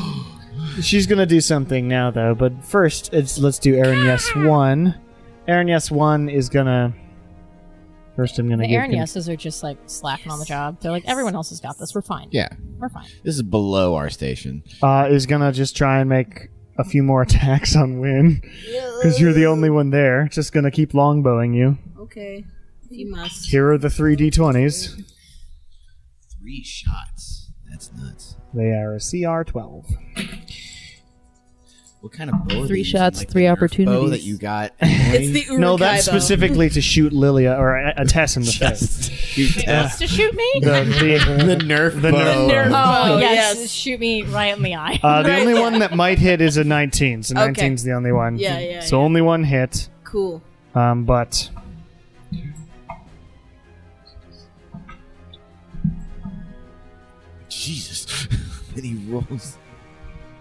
She's gonna do something now, though. But first, let's do Aaron Yes 1. Aaron Yes 1 is gonna. First, I'm gonna The give. Aaron Yeses are just like slacking on the job. They're like, everyone else has got this. We're fine. Yeah. We're fine. This is below our station. Is gonna just try and make a few more attacks on Win, because you're the only one there. Just gonna keep longbowing you. Okay. You must. Here are the 3 d20s. 3 shots. That's nuts. They are a CR 12. What kind of bow? 3 are they shots, using? 3 the Nerf opportunities. Bow that you got. It's the Urukai No, that's bow. specifically to shoot Lilia or a Tess in the face. Shoot Wants to shoot me? the Nerf The bow. Nerf Oh, Oh, yes. yes. Shoot me right in the eye. The only one that might hit is a 19. So Okay. 19's the only one. Yeah, So yeah. only one hit. Cool. But Jesus. Then he rolls.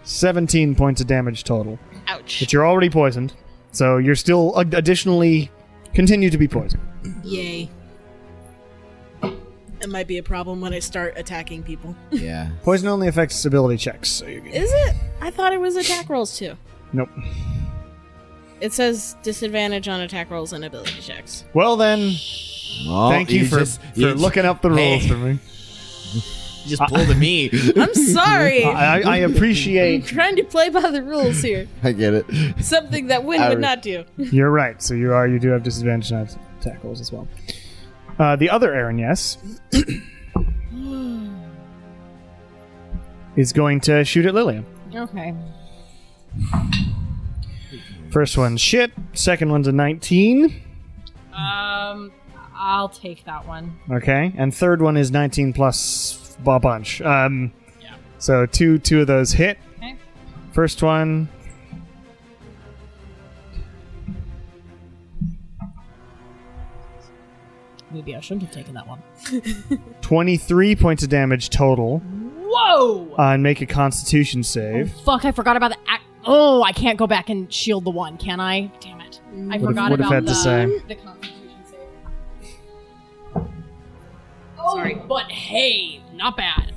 17 points of damage total. Ouch. But you're already poisoned. So you're still additionally continue to be poisoned. Yay. It might be a problem when I start attacking people. Yeah. Poison only affects ability checks. So you're good. Is it? I thought it was attack rolls too. Nope. It says disadvantage on attack rolls and ability checks. Well then, Oh, thank you for looking up the rules for me. You just pulled at me. I'm sorry. I I'm appreciate. trying to play by the rules here. I get it. Something that Win would not do. You're right. So you do have disadvantage on attack rolls as well. The other Aaron, yes, is going to shoot at Lillian. Okay. First one's shit. Second one's a 19. I'll take that one. Okay, and third one is 19 plus a bunch. So two of those hit. Okay. First one. Maybe I shouldn't have taken that one. 23 points of damage total. Whoa! And make a Constitution save. Fuck, I forgot about the... I can't go back and shield the one, can I? Damn it. I forgot Would have about had to say. the Constitution save. Sorry. But hey, not bad.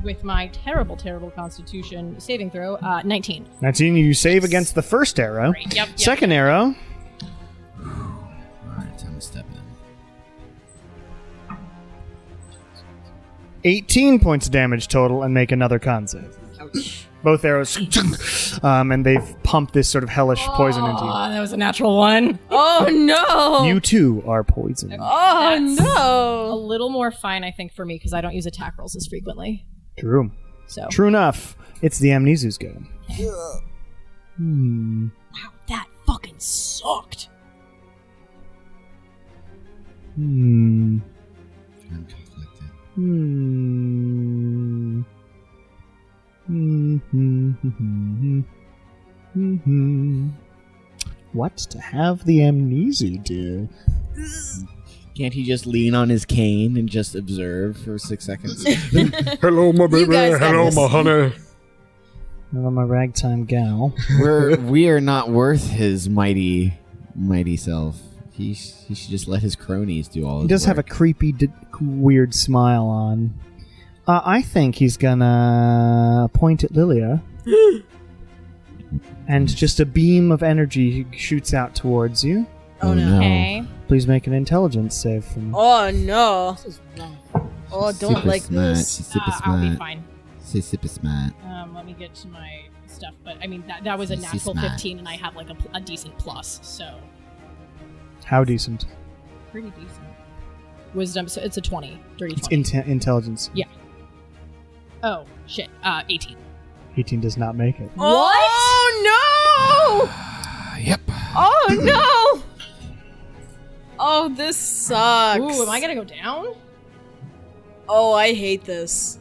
With my terrible, terrible Constitution saving throw, 19. 19. You save against the first arrow. Great. Yep. Second arrow. Alright, time to step in. 18 points of damage total and make another con save. Ouch. Both arrows, and they've pumped this sort of hellish poison into you. That was a natural one. Oh no! You too are poisoned. Oh A no! little more fine, I think, for me because I don't use attack rolls as frequently. True. So True enough. It's the Amnizu's go. Wow, that fucking sucked. I'm conflicted. What to have the Amnizu do? Can't he just lean on his cane and just observe for 6 seconds? Hello, my baby. guys got Hello, this. my honey. Hello, my ragtime gal. we are not worth his mighty self. He should just let his cronies do all his He does have a work. creepy, weird smile on. I think he's gonna point at Lilia. And just a beam of energy shoots out towards you. Oh no! Okay. Please make an intelligence save for me. Oh no! Oh, I don't Super like smart. this. She's super I'll be smart. fine. She's super smart. Let me get to my stuff. But I mean, that was a She's natural smart. 15, and I have like a decent plus, so How decent? pretty decent. Wisdom, so it's a 20, dirty It's 20. intelligence. Oh shit, 18. 18 does not make it. Oh no! Yep. Oh no! Oh, this sucks. Ooh, am I gonna go down? Oh, I hate this.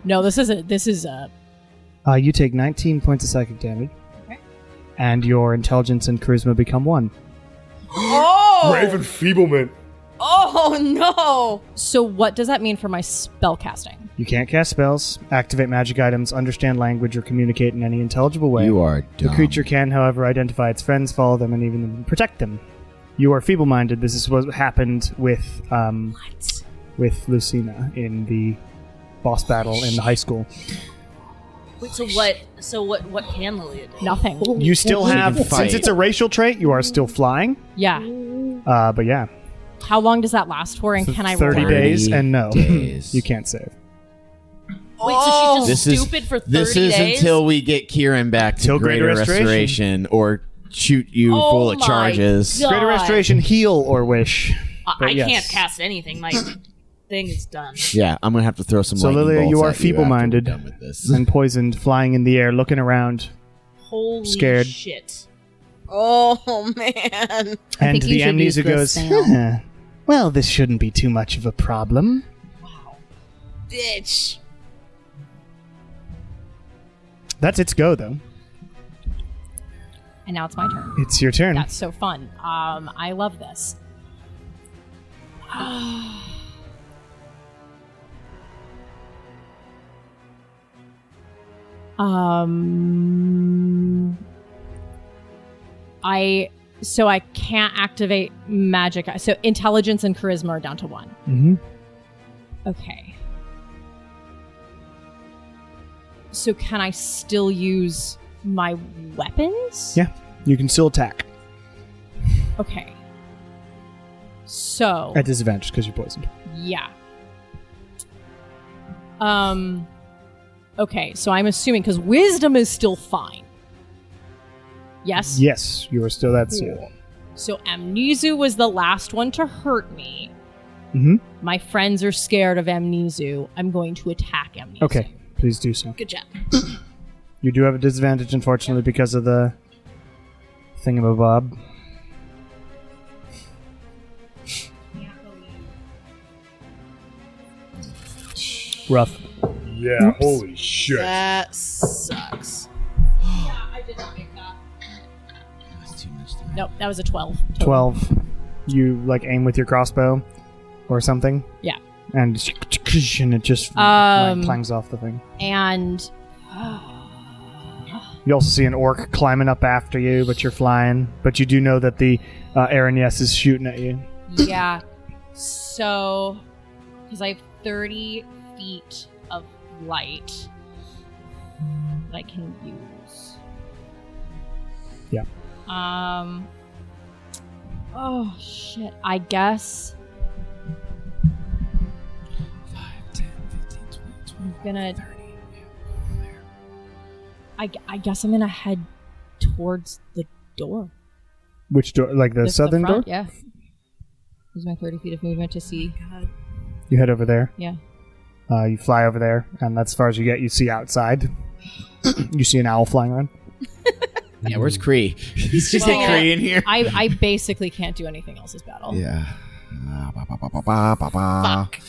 No, this is a. You take 19 points of psychic damage. Okay. And your intelligence and charisma become 1. Oh! Raven Feeblement. Oh no! So what does that mean for my spell casting? You can't cast spells, activate magic items, understand language, or communicate in any intelligible way. You are The dumb. creature can, however, identify its friends, follow them, and even protect them. You are feeble-minded. This is what happened with Lucina in the boss battle in the high school. Wait, so what can Lilia do? Nothing. You still have, can fight. since it's a racial trait, you are still flying. Yeah. But yeah, How long does that last for? And can I 30 roll? days, and no, days. you can't save. Wait, so she's This just is stupid for 30 This is days? until we get Kieran back to Till Greater Greater Restoration. Restoration or shoot you Oh full of my charges. God. Greater Restoration, heal or wish. But I yes. can't cast anything. My thing is done. Yeah, I'm gonna have to throw some. So lightning Lilia, bolts you are at after we're feeble-minded done with this. and poisoned, flying in the air, looking around. Holy Scared. shit. Oh man! And think the you should use Amnesia the goes, spell. well, this shouldn't be too much of a problem. Bitch. That's its go, though. And now it's my turn. It's your turn. That's so fun. I love this. I can't activate magic. So intelligence and charisma are down to 1. Mm-hmm. Okay. So can I still use my weapons? Yeah, you can still attack Okay. So at disadvantage because you're poisoned. yeah. Okay, so I'm assuming because wisdom is still fine. Yes? Yes, you are still that's it. So Amnizu was the last one to hurt me. Mm-hmm. My friends are scared of Amnizu. I'm going to attack Amnizu. Okay, please do so. Good job. You do have a disadvantage, unfortunately, because of the thingamabob. Rough. Yeah, holy shit. That sucks. I did not make that. That's too much time. Nope, that was a 12. total. 12. You, like, aim with your crossbow or something? Yeah. And it just clangs off the thing. And You also see an orc climbing up after you, but you're flying. But you do know that the Aranyes is shooting at you. yeah. So, because I have 30 feet of light that I can use. Yeah. Oh, shit. I guess 5, 10, 15, 20, 25, I'm gonna 30. Yeah, there. I guess I'm gonna head towards the door. Which door? Like the southern door? front, Yeah. Use my 30 feet of movement to see. You head over there. Yeah. You fly over there, and that's as far as you get. You see outside. You see an owl flying around. Yeah, where's Kree? Is Kree in here? I basically can't do anything else this battle. Yeah. Fuck.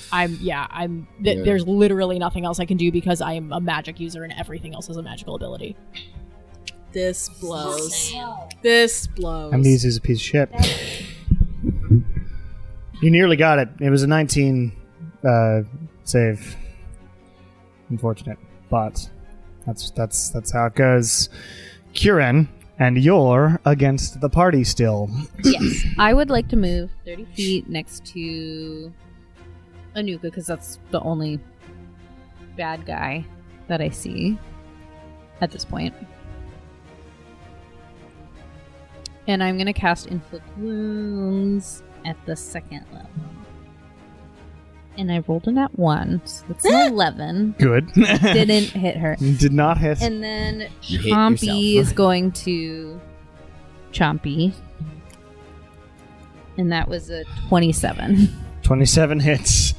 There's literally nothing else I can do because I am a magic user and everything else is a magical ability. This blows. This blows. Amnizu is a piece of shit. You nearly got it. It was a 19 save. Unfortunate, but that's how it goes. Kieran, and you're against the party still. Yes, I would like to move 30 feet next to Anuka because that's the only bad guy that I see at this point. And I'm going to cast Inflict Wounds at the second level. And I rolled in at 1, so that's an 11. Good. Didn't hit her. Did not hit. And then You hit Chompy yourself. is going to Chompy. And that was a 27. 27 hits.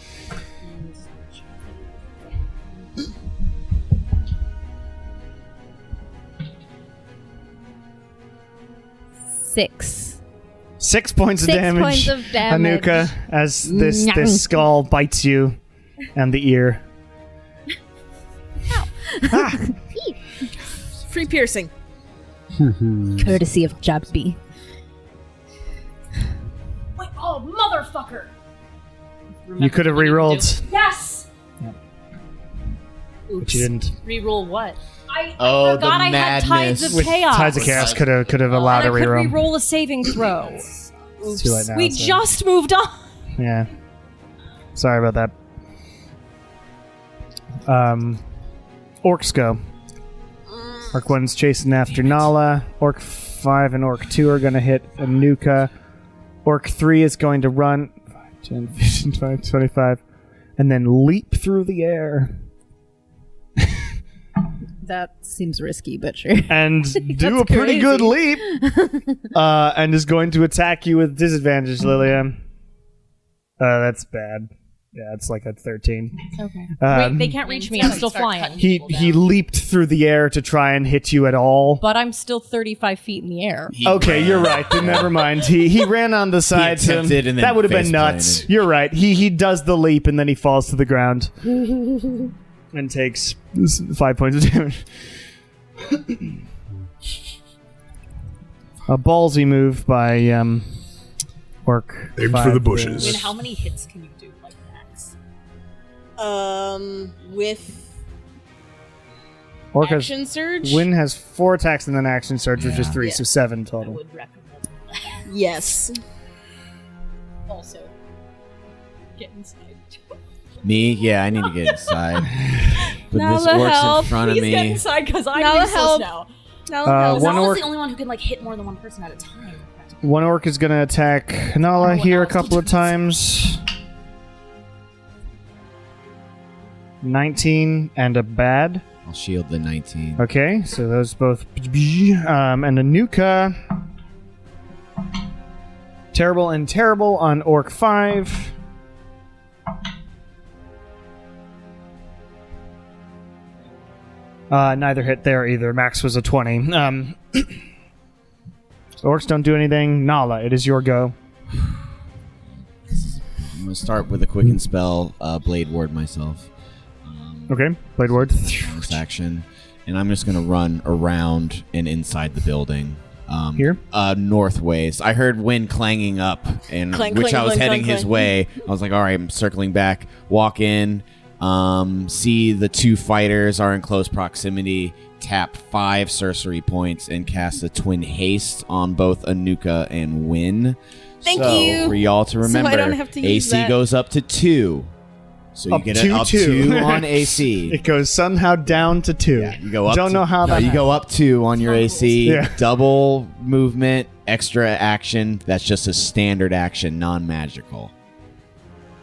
Six 6 points of 6 damage. points of damage. Anuka, as this skull bites you and the ear. Free piercing. Courtesy of Chompy. Wait, oh, motherfucker! You could have re-rolled, Yes! but you didn't. Reroll what? I Oh, forgot the I had Tides of madness. Chaos. Tides of Chaos could have allowed and a I could reroll. re-roll a saving throw. It's too late now. We so- just moved on. Yeah. Sorry about that. Orcs go. Orc 1's chasing after Nala. Orc 5 and Orc 2 are going to hit Anuka. Orc 3 is going to run 5, 10, 15, 20, 25, and then leap through the air. That seems risky, but sure. And do a pretty good leap. And is going to attack you with disadvantage, Lillian. That's bad. Yeah, it's like a 13. Okay. Wait, they can't reach me. I'm still flying. He leaped through the air to try and hit you at all. But I'm still 35 feet in the air. Okay, you're right. Then never mind. He ran on the side. attempted and then that would have been face nuts. planted. You're right. He does the leap and then he falls to the ground and takes 5 points of damage. A ballsy move by Orc. Aim 5 for the there. bushes. I mean, how many hits can you do like max? With Orc has, action surge. Win has 4 attacks and then action surge, which is 3, so 7 I total. would recommend. Yes. Also, get inside. Me? Yeah, I need to get inside. But Nala, this orc's help. in front of Please get me. inside because I'm Nala, useless help. now. One Zala's orc, the only one who can like hit more than one person at a time. one orc is going to attack Nala here a couple of times. 19 and a bad. I'll shield the 19. Okay, so those both. And Anuka. Terrible and terrible on Orc 5. Neither hit there either. Max was a 20. So orcs don't do anything. Nala, it is your go. I'm going to start with a quicken spell, Blade Ward myself. Okay, Blade Ward. Bonus action. And I'm just going to run around and inside the building. Here? Northways. I heard wind clanging up, and Clang, which clang, I was clang, heading clang, his clang. way. I was like, all right, I'm circling back. Walk in. See the 2 fighters are in close proximity. Tap 5 sorcery points and cast a twin haste on both Anuka and Win. Thank So, you. for y'all to So I remember, don't have to use AC that. goes up to 2. So you Up get to it up 2. 2 on AC. It goes somehow down to 2. Yeah, you go up. Don't know how no, that you go up 2 on your AC. Yeah. Double movement, extra action. That's just a standard action, non-magical.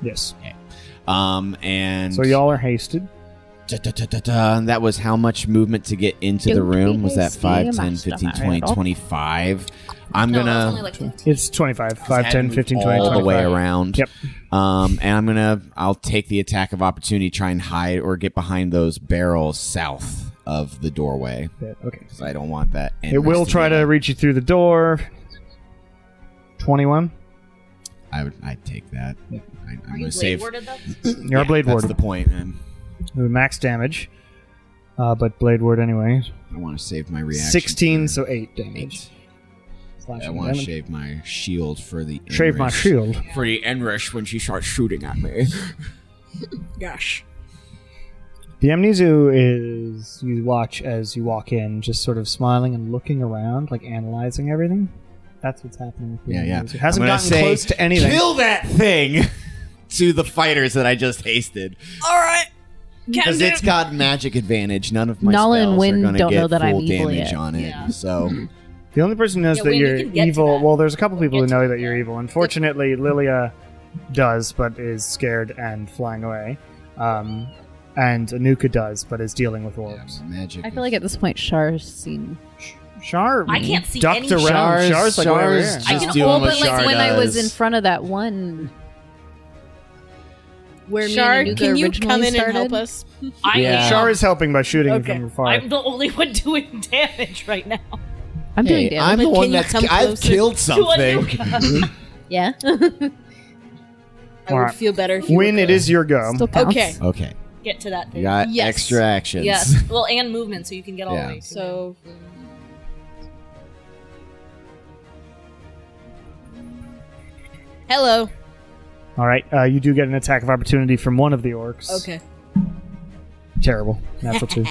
Yes. And So y'all are hasted. And that was how much movement to get into the room? Was that 5, 10, Mashed 15, up 20, at all. 25? I'm No, it's gonna only like 15. It's 25. 5, had 10, to move 15, 20, all 25. the way around. Yep. And I'll take the attack of opportunity, try and hide or get behind those barrels south of the doorway. Okay. Because I don't want that. It will try to reach you through the door. 21. I'd take that. Yeah. I'm Are going you to save. blade warded though? You're a blade That's ward. the point. Max damage. But blade ward anyway. I want to save my reaction. 16, for so 8 damage. 8. I want to shave my shield for the Shave my Enrish- shield. for the Enrish when she starts shooting at me. Gosh. The Amnizu is, you watch as you walk in, just sort of smiling and looking around, like analyzing everything. That's what's happening with the Yeah. Amnizu. Hasn't I'm gonna gotten say, close to anything. Kill that thing to the fighters that I just hasted. All right. Because it's got magic advantage. None of my Nala and spells Wynn are going to don't get know that full I'm evil damage yet. on it. Yeah. So The only person who knows Yeah, that Wayne, you you're can get to evil. that. Well, there's a couple people who Get know to that you're evil. Unfortunately, Lilia does, but is scared and flying away. And Anuka does, but is dealing with orbs. magic. I feel like at this point, Char's seen. Char I can't see ducked any around. Char's- Char's like way over Char's here. just I can doing Oh, what but like Char when I was does. in front of that one, where Shar, me and Anuka can you originally come in started. and help us? I Yeah. am. Char is helping by shooting Okay. from afar. I'm the only one doing damage right now. I'm doing Hey, damage. I'm the But one can you that's. come I've closer killed To something. Anuka. Yeah. I would Alright. feel better if you When were it is your go. Still counts. Okay. Okay. Get to that You thing. got Yes. extra actions. Yes. Well, and movement, so you can get all Yeah. the way. To So. Hello. All right, you do get an attack of opportunity from one of the orcs. Okay. Terrible. Natural 2.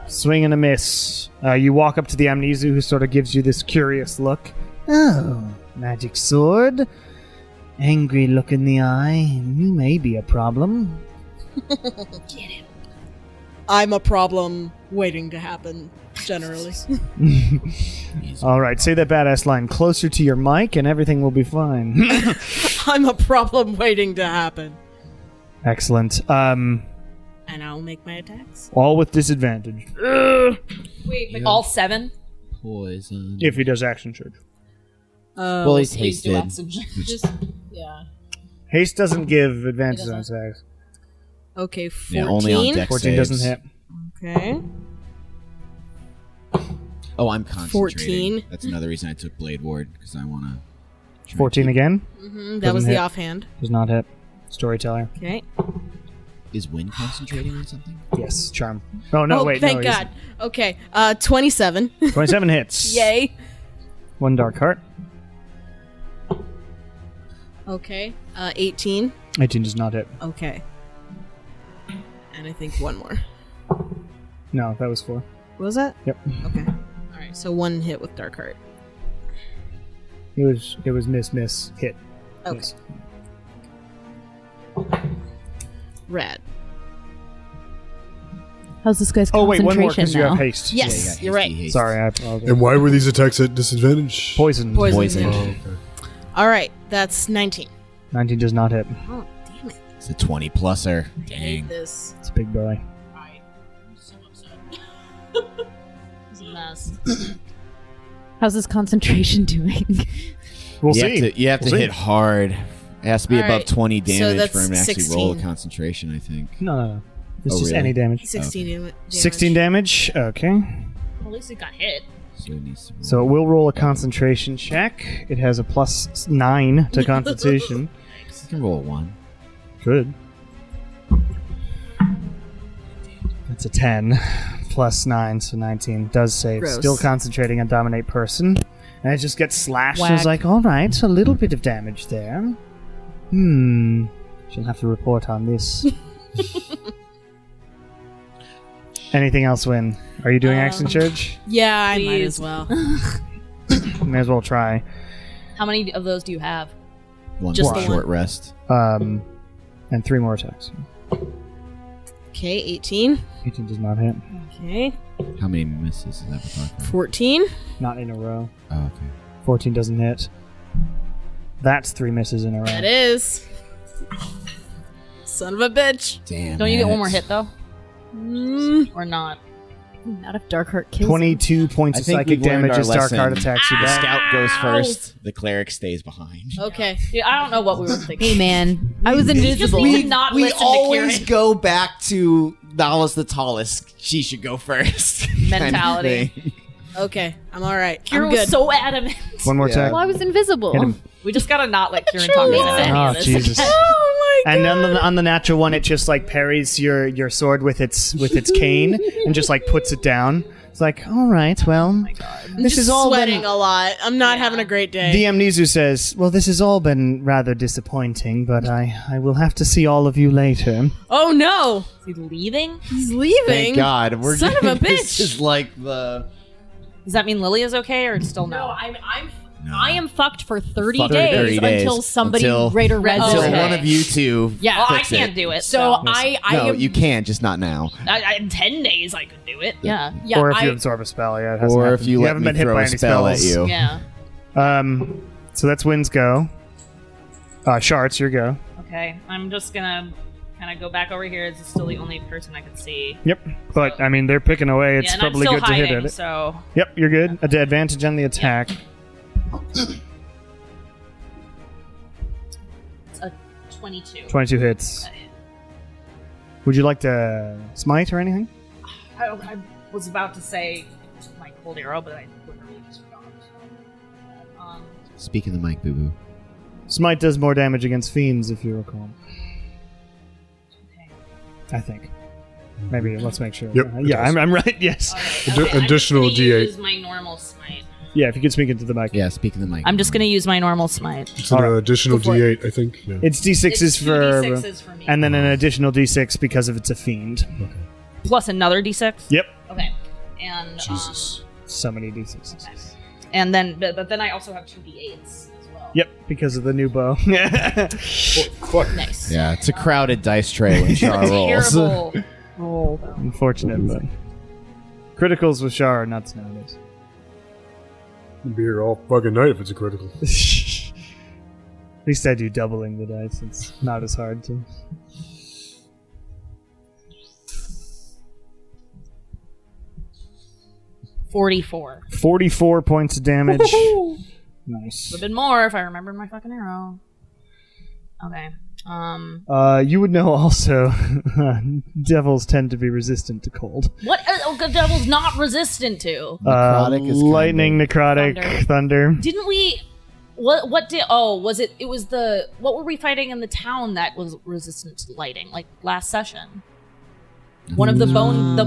Swing and a miss. You walk up to the Amnizu, who sort of gives you this curious look. Oh, magic sword. Angry look in the eye. You may be a problem. I'm a problem waiting to happen, generally. All right, say that badass line closer to your mic, and everything will be fine. I'm a problem waiting to happen. Excellent. And I'll make my attacks. All with disadvantage Wait, but all 7? Poison. if he does action surge. Well, he's Please do hasted. action. Just, Yeah. Haste doesn't give advantage on attacks. okay, 14. Yeah, only on dex 14 doesn't saves. hit. Okay. Oh, I'm concentrating. 14. That's another reason I took Blade Ward, because I want to. 14 again. That was Doesn't the hit. offhand. Does not hit. Storyteller. Okay. Is Wynn concentrating on something? Yes. Charm. Oh, no, oh, wait. thank no, God. Okay. 27. 27 hits. Yay. 1 dark heart. Okay. 18. 18 does not hit. Okay. And I think one more. No, that was 4. What was that? Yep. Okay. All right. So one hit with Dark Heart. It was miss, hit. Okay. Miss. Rad. How's this guy's Oh, wait, one more concentration because you now? have haste. Yes, Yeah, you're right. hasty. Sorry, I apologize. And why were these attacks at disadvantage? Poison. Poison. Oh, Yeah. okay. All right. That's 19. 19 does not hit. Oh, damn it. It's a 20 pluser. I hate Dang. this. It's a big boy. I'm so upset. It's a mess. How's his concentration doing? We'll you see. Have to, you have We'll to see. hit hard. It has to be All above right, 20 so damage that's for him to actually roll a 16. concentration, I think. No. It's Oh, just really? any damage. 16 damage. 16 damage. Okay. Well, at least it got hit. So it needs to roll. So it will roll a concentration check. It has a +9 to concentration. You can roll a 1. Good. That's a 10 plus 9, so 19. Does save. Gross. Still concentrating on dominate person. And it just gets slashed. Whack. It's like, all right, a little bit of damage there. She'll have to report on this. Anything else, Win? Are you doing action surge? Yeah, I might Please. as well. May as well try. How many of those do you have? One Just more the short one. rest. And 3 more attacks. Okay, 18. 18 does not hit. Okay, How many misses is that we're talking about? 14. Not in a row. Oh, okay. 14 doesn't hit. That's 3 misses in a row. That is Son of a bitch. Damn. Don't you get it. one more hit though? Or not? Not if Dark Heart kills him. 22 points I of think psychic we've learned damage our as Dark Heart lesson. attacks you The back. scout goes Ow. first. The cleric stays behind. Okay. Yeah, I don't know what we were thinking. Hey, man. I was invisible. need to not we listen to always Kieran. go back to Nala's the tallest. She should go first. kind of Mentality. thing. Okay. I'm all right. Kieran I'm was good. so adamant. One more Yeah. attack. Well, I was invisible. Hit him. We just gotta not let Kieran talk us into any Oh, of this. Jesus. Oh my And god. on the natural one, it just like parries your sword with its cane and just like puts it down. It's like, all right, well, this Just is all sweating been. a lot. I'm not having a great day. The Amnizu says, "Well, this has all been rather disappointing, but I will have to see all of you later." Oh no. Is he leaving? He's leaving. Thank God. We're Son of a This bitch. is like the. Does that mean Lily is okay or still no? No, I am fucked for 30 Fucked for days 30 days. until somebody Until- greater res Oh, Until okay. one of you two. Yeah. Well, I fix can't it. do it. So So I No, am, you can, just not now. in 10 days I could do it. Yeah. yeah, or if you I- absorb a spell, yeah. It hasn't Or if happened. you let haven't me been hit throw by a any spell at spells. you. Yeah. So that's Wynn's go. Shards, your go. Okay. I'm just gonna kind of go back over here. It's still the only person I could see. Yep. But I mean, they're picking away. It's yeah, and probably I'm good still to hiding, hit it. So Yep, you're good. Advantage on the attack. it's a 22. 22 hits. Would you like to smite or anything? I was about to say my cold arrow, but I literally just forgot. Speak in the mic, boo boo. Smite does more damage against fiends, if you recall. Okay. I think. Maybe, let's make sure. Yep, it Yeah, does. I'm right, yes. Okay, Additional I'm just gonna D8. use my normal smite. Yeah, if you could speak into the mic. Yeah, speak in the mic. I'm just gonna use my normal smite. It's an Alright. additional Go for it. D8, I think. Yeah. It's D6s It's for... 2d6s for me. And then an additional D6 because of it's a fiend. Plus another d6. Yep. Okay. And Jesus. So many D6s. and then but then I also have 2 d8s as well. Yep, because of the new bow. Fuck. Nice. Yeah, it's a crowded dice tray when Char rolls. Terrible roll though. Unfortunate, but... Criticals with Char are nuts nowadays. I'll be here all fucking night if it's a critical. At least I do doubling the dice. It's not as hard to... 44. 44 points of damage. Nice. Would have been more if I remembered my fucking arrow. Okay. You would know also, devils tend to be resistant to cold. What are the devil's not resistant to? Necrotic is kind lightning, of- necrotic, thunder. Didn't we? What did? Oh, was it? It was the. What were we fighting in the town that was resistant to lighting? Like last session. One of the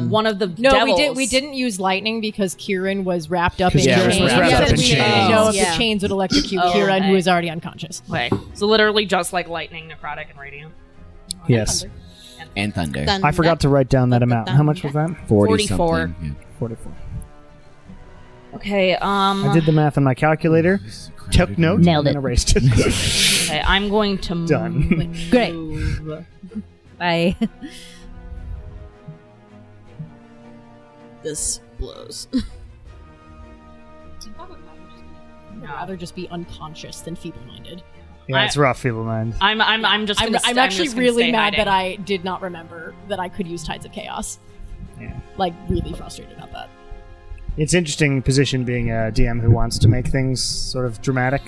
one of the No, devils. we didn't use lightning because Kieran was wrapped up in Yeah, chains. he was wrapped up in We didn't chains. know if Yeah. the chains would electrocute Oh, Kieran, okay. who is already unconscious. Okay, so literally just like lightning, necrotic, and radiant. Yes. And thunder. Thunder. I forgot to write down that amount. How much was that? 44. something, yeah. 44. Okay. I did the math on my calculator, took notes, Nailed and it. then erased it. Okay, I'm going to Done. Great. move. Bye. This blows. I'd rather just be unconscious than feeble-minded. Yeah, it's rough, feeble mind. I'm just. I'm, Gonna I'm st- actually just gonna really stay mad hiding. that I did not remember that I could use Tides of Chaos. Yeah. Like, really frustrated about that. It's interesting position being a DM who wants to make things sort of dramatic.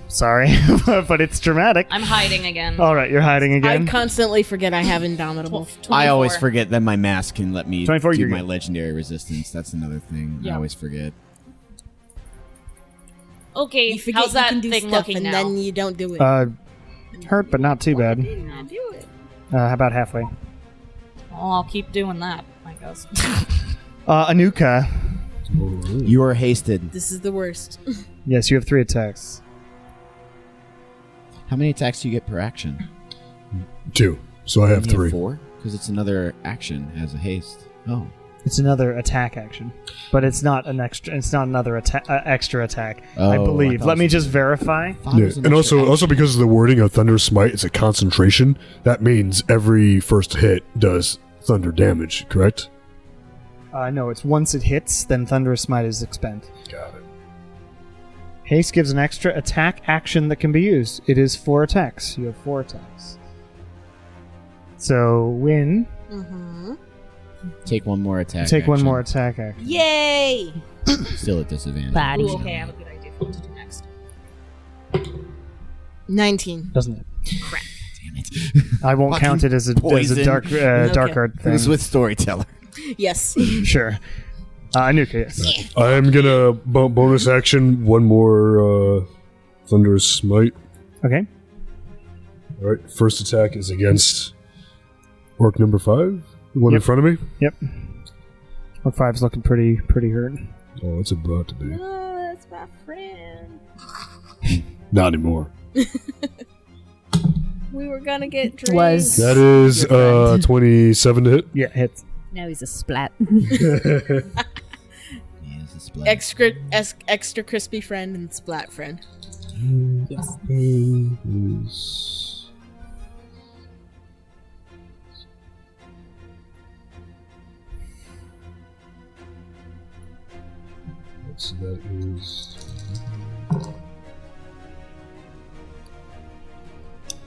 Sorry, but it's dramatic. I'm hiding again. All right, you're hiding I again. constantly forget I have Indomitable. I always 24. forget that my mask can let me 24, do you're my good. legendary resistance. That's another thing I Yeah. always forget. Okay, You forget how's that you can do thing stuff looking and now? then you don't do it. Hurt, but not too bad. do it. How about halfway? Well, I'll keep doing that, I guess. Anuka. You are hasted. This is the worst. Yes, you have 3 attacks. How many attacks do you get per action? 2. So I have You get 3. 4? Because it's another action as a haste. Oh. It's another attack action, but it's not an extra. It's not another extra attack. Oh, I I believe. thought Let it me was- just verify. Yeah. And also because of the wording of Thunder Smite, it's a concentration. That means every first hit does thunder damage, correct? No, it's once it hits, then Thunderous Smite is expended. Got it. Haste gives an extra attack action that can be used. It is 4 attacks. You have 4 attacks. So win. Mm-hmm. Take one more attack. Take one action. more attack action. Yay! Still at disadvantage. Body. Ooh, okay, I have a good idea for what to do next. 19. Doesn't it? Damn it. I won't Fucking count it as a poison. dark art It thing. was with storyteller. Yes. Sure. Anuka, yes. I'm gonna bonus action one more Thunderous Smite. Okay. All right, first attack is against Orc number 5, the one in Yep. front of me. Yep. Orc 5's looking pretty hurt. Oh, it's about to be. Oh, that's my friend. Not anymore. We were gonna get drinks. Was. That is 27 to hit. Yeah, hits. Now he's a splat. Yeah, it's a splat. extra crispy friend and splat friend. So that is.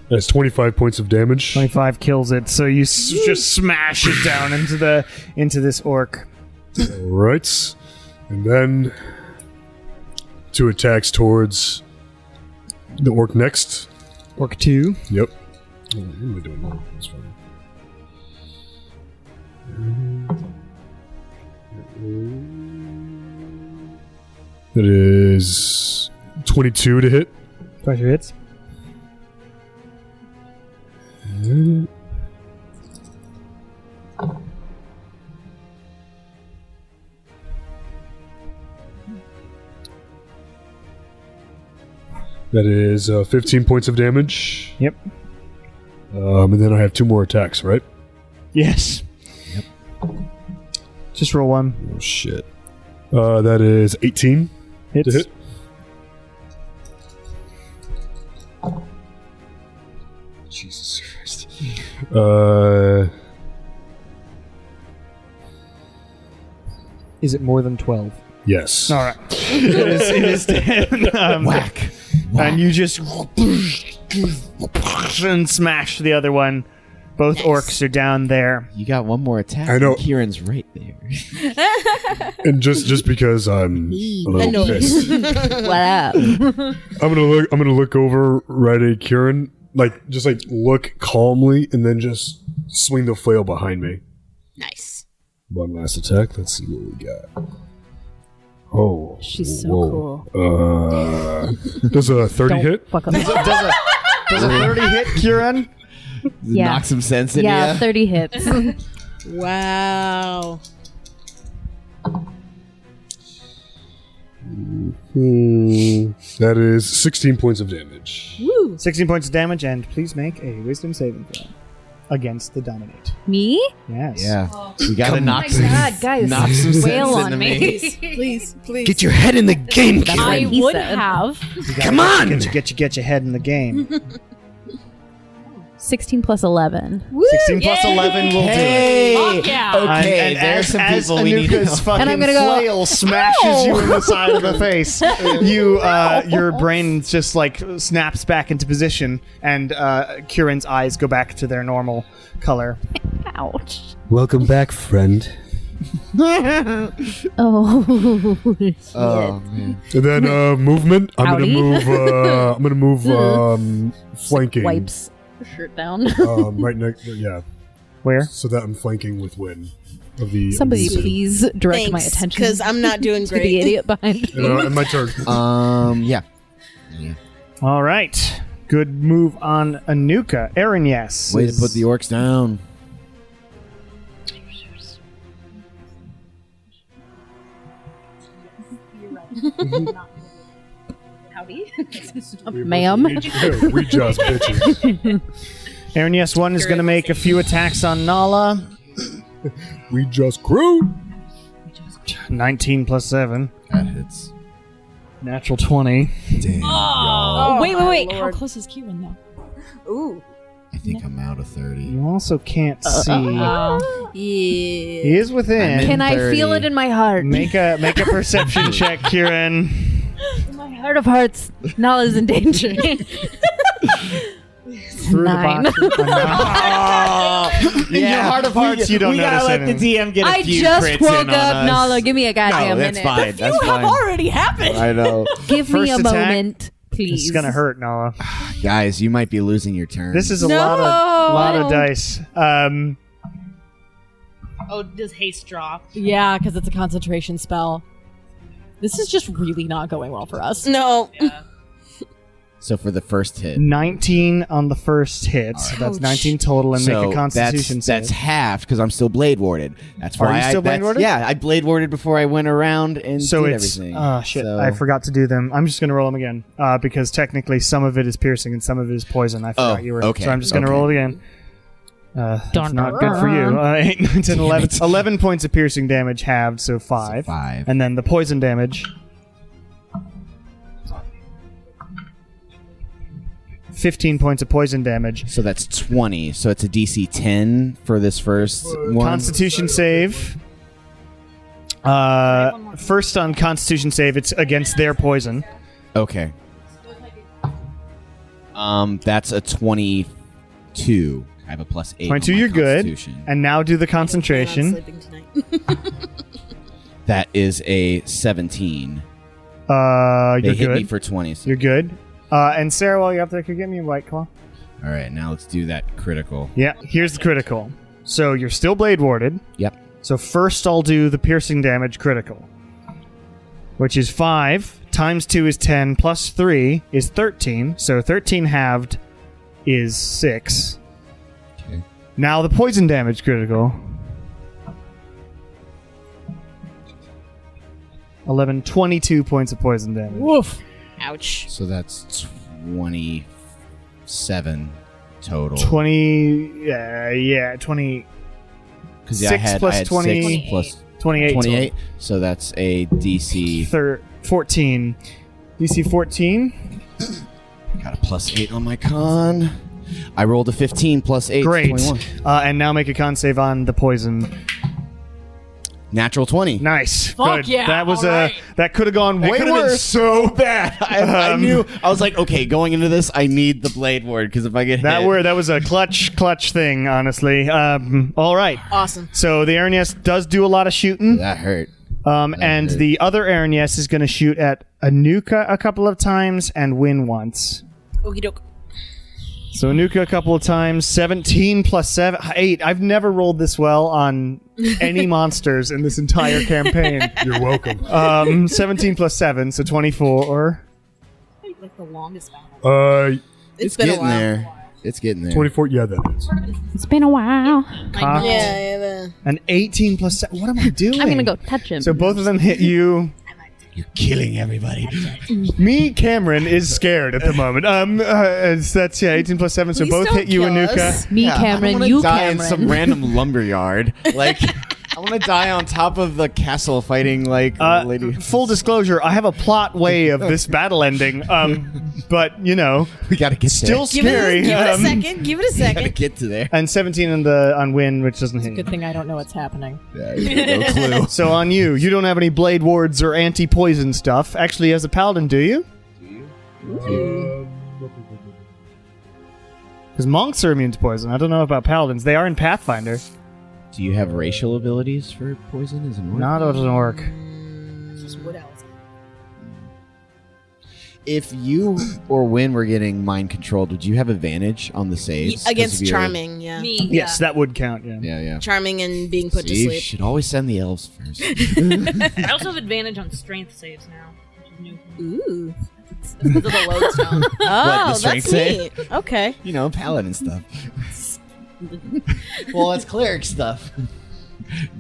That's 25 points of damage. 25 kills it, so you just smash it down into this orc. Alright. And then 2 attacks towards the orc next. Orc 2. Yep. What am I doing now? That's fine. That is 22 to hit. 22 hits. That is 15 points of damage. Yep. And then I have 2 more attacks, right? Yes. Yep. Just roll one. Oh, shit. That is 18 Hits. to hit. Jesus Christ. Is it more than 12? Yes. All right. It is 10. Whack. And you just and smash the other one. Both orcs are down there. You got one more attack. I know. And Kieran's right there. And just because I'm a little Annoyed. pissed, What up? I'm gonna look over right at Kieran, just look calmly, and then just swing the flail behind me. Nice. One last attack. Let's see what we got. Oh, She's so whoa. cool. Does a 30 Don't hit? fuck up. Does a 30 hit, Kieran? Yeah. Knock some sense in Yeah, ya. 30 hits. Wow. That is 16 points of damage. Woo. 16 points of damage, and please make a wisdom saving throw against the dominate. Me? Yes. Yeah. We gotta knock Oh my God, guys. knock some Wail sense on into me. Please, please. Get your head in the game, That's kid. what I he would said. have. You gotta Come on! Get your head in the game. 16 plus 11. 16 plus 11 will do it. Hey! Fuck yeah. Okay, and there's some as people we need to Anuka's know. fucking And I'm gonna go, flail smashes you in the side of the face, your brain just snaps back into position, and Kieran's eyes go back to their normal color. Ouch. Welcome back, friend. Oh. Oh man. And then movement. I'm Howdy. gonna move flanking. Wipes shirt down. Right next. Yeah. Where? So that I'm flanking with Win. Of the Somebody of the- please direct my Thanks, attention because I'm not doing to the great. idiot behind me. And my turn. Yeah. Yeah. All right. Good move on Anuka. Aaron, yes. Way to put the orcs down. Howdy. We Ma'am. We just bitches. Aaron, yes, one is going to make a few attacks on Nala. We just crew. 19 plus 7. That hits. Natural 20. Damn. Oh, wait. How Lord. close is Kieran, though? Ooh. I think I'm out of 30. You also can't see. Yeah. He is within. I'm Can I 30. feel it in my heart? Make a perception check, Kieran. My heart of hearts. Nala's in danger. through Nine. the box. In your heart of hearts, you don't we notice gotta let anything. the DM get a I few just crits woke in on up. us. Nala, give me a goddamn No, that's minute. fine. That's fine. already happened. I know. Give me First a attack. moment, please. This is gonna hurt, Nala. Guys, you might be losing your turn. This is a No, lot I of dice. Oh, does haste drop? Yeah, because it's a concentration spell. This is just really not going well for us. No. so for the first hit. 19 on the first hit. So that's 19 total, and So make a Constitution that's save. halved because I'm still blade warded. That's Are why you still blade that's- warded? Yeah, I blade warded before I went around and So did it's everything. shit. So- I forgot to do them. I'm just gonna roll them again because technically some of it is piercing and some of it is poison. I forgot you were. okay, So I'm just gonna okay. roll it again. It's Dun, not dun, good for you. 8, 9, 10, 11. 11 points of piercing damage halved, so 5. So 5. And then the poison damage. 15 points of poison damage. So that's 20. So it's a DC 10 for this first one. Constitution save. First on Constitution save, it's against their poison. Okay. That's a 22. I have a plus 8. 22, on my you're good. Constitution. And now do the I'm concentration. sleeping tonight. That is a 17. You're They hit me good. for 20. So. You're good. And Sarah, while you're up there, could you get me a White Claw? All right, now let's do that critical. Yeah, here's the critical. So you're still blade warded. Yep. So first I'll do the piercing damage critical, which is 5 times 2 is 10 plus 3 is 13. So 13 halved is 6. Okay. Now the poison damage critical. 11, 22 points of poison damage. Woof. Ouch. So that's 27 total. 20, yeah, 20, Because 6 plus 20 6 plus 28. 28. So that's a DC. 14. DC 14. Got a plus 8 on my con. I rolled a 15 plus 8. Great. 21. And now make a con save on the poison. Natural 20. Nice. Fuck Good. yeah, That was all right. that could have gone That way could've been worse. so bad. I knew. I was like, okay, going into this, I need the blade ward because if I get That hit, that was a clutch thing, honestly. All right. Awesome. So the Aranyes does do a lot of shooting. that hurt. And hurt. the other Aranyes is going to shoot at Anuka a couple of times and win once. Okie doke. So Anuka a couple of times. 17 plus 7. 8. I've never rolled this well on any monsters in this entire campaign. You're welcome. 17 plus 7, so 24. Like the longest battle. It's been a getting while. there. It's getting there. 24. Yeah, that is. It's been a while. Cocked. Yeah. An 18 plus 7. What am I doing? I'm gonna go touch him. So both of them hit you. You're killing everybody. Me, Cameron, is scared at the moment. That's 18 plus 7, so Please both don't hit you, kill Anuka. us. Me, Yeah, I don't Cameron, wanna you, die Cameron. in some random lumberyard. Like, I want to die on top of the castle fighting like lady. Full disclosure, I have a plot way of this battle ending, but you know, We gotta get still Give it, scary. give it a second. Give it a there. Gotta second. get to there. And 17 on win, which doesn't hit. Good thing I don't know what's happening. Yeah, you got no clue. So on you don't have any blade wards or anti-poison stuff. Actually, as a paladin, do you? Because monks are immune to poison. I don't know about paladins. They are in Pathfinder. Do you have racial abilities for poison as an orc? Not as an orc. What else? If you or Win were getting mind controlled, would you have advantage on the saves? 'Cause Against of your- charming, yeah. Me. Yes, that would count. Yeah. Yeah. Charming and being put See, to you sleep. should always send the elves first. I also have advantage on strength saves now, which is new. Ooh. Because of the lodestone. Oh, the strength that's save? neat. Okay. You know, paladin stuff. Well, that's cleric stuff.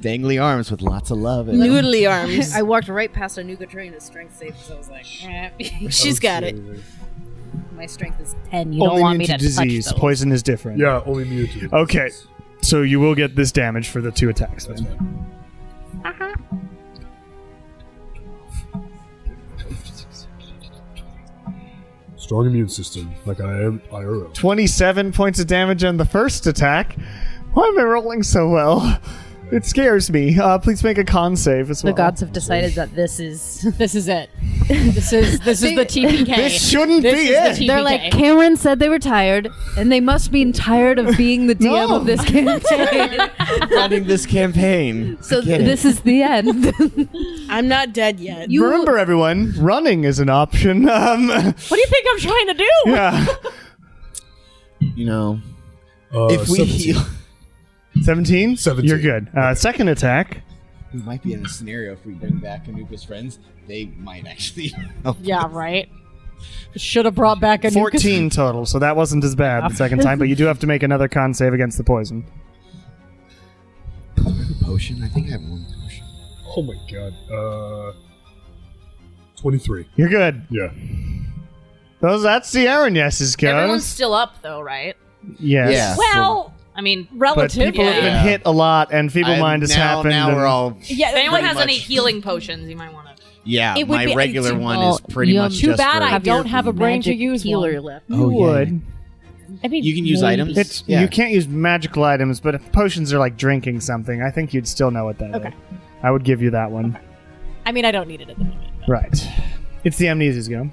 Dangly arms with lots of love. And Noodly arms. I walked right past Anuka train as strength save, so I was like, She's got it. my strength is 10. You don't Only want immune me to to touch disease. those. Poison is different. Yeah, only muted. Okay. So you will get this damage for the 2 attacks then. Strong immune system, like I am IRL. 27 points of damage on the first attack. Why am I rolling so well? It scares me. Please make a con save as well. The gods have decided that this is. This is it. This is the TPK. This shouldn't This be is the it. They're like, Cameron said they were tired, and they must be tired of being the DM No. of this campaign. Running this campaign. So Get it. this is the end. I'm not dead yet. Remember, everyone, running is an option. What do you think I'm trying to do? Yeah. You know, if we 17. heal, 17? 17. You're good. Second attack. we might be in a scenario if we bring back Anuka's friends. They might actually help. Yeah, right. Should have brought back a 14 total, so that wasn't as bad the second time, but you do have to make another con save against the poison. Potion? I think I have one potion. Oh my god. 23. You're good. Yeah. That's the Aaron yeses, guys. Everyone's still up, though, right? Yes. Yeah. Well, I mean, But relative. people have been Yeah. hit a lot, and feeble mind has happened. Now and- we're all. Yeah, if anyone pretty has any much. healing potions, you might want to. Yeah, It would my be- regular one well, is pretty you much have- Too just bad for, I don't have a brain to Magic use healer one. left. You would. I mean, You can use maybe. items. It's Yeah. You can't use magical items, but if potions are like drinking something, I think you'd still know what that is. Okay. I would give you that one. I mean, I don't need it at the moment. but- Right. It's the Amnezu's go.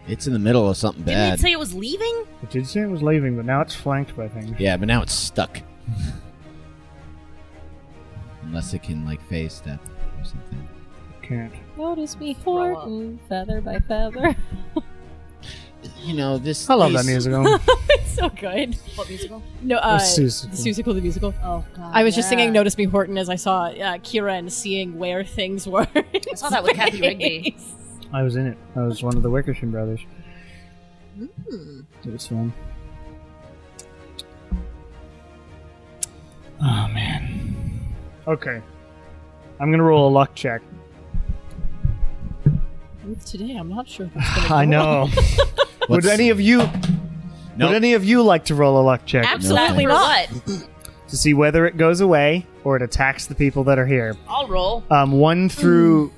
It's in the middle of something Didn't bad. it say it was leaving? It did say it was leaving, but now it's flanked by things. Yeah, but now it's stuck. Unless it can like phase step or something. Can't. Notice me Horton, feather by feather. You know this. I love that these- musical. It's so good. What musical? No, Susical. Susical the musical. Oh God! I was just singing "Notice Me, Horton" as I saw Kira and seeing where things were. I saw that with Kathy Rigby. I was in it. I was one of the Wickersham brothers. It was fun. Oh, man. Okay. I'm going to roll a luck check. With today, I'm not sure. If that's gonna I go know. Would What's- any of you Nope. would any of you like to roll a luck check Absolutely No. not. to see whether it goes away or it attacks the people that are here? I'll roll. 1 through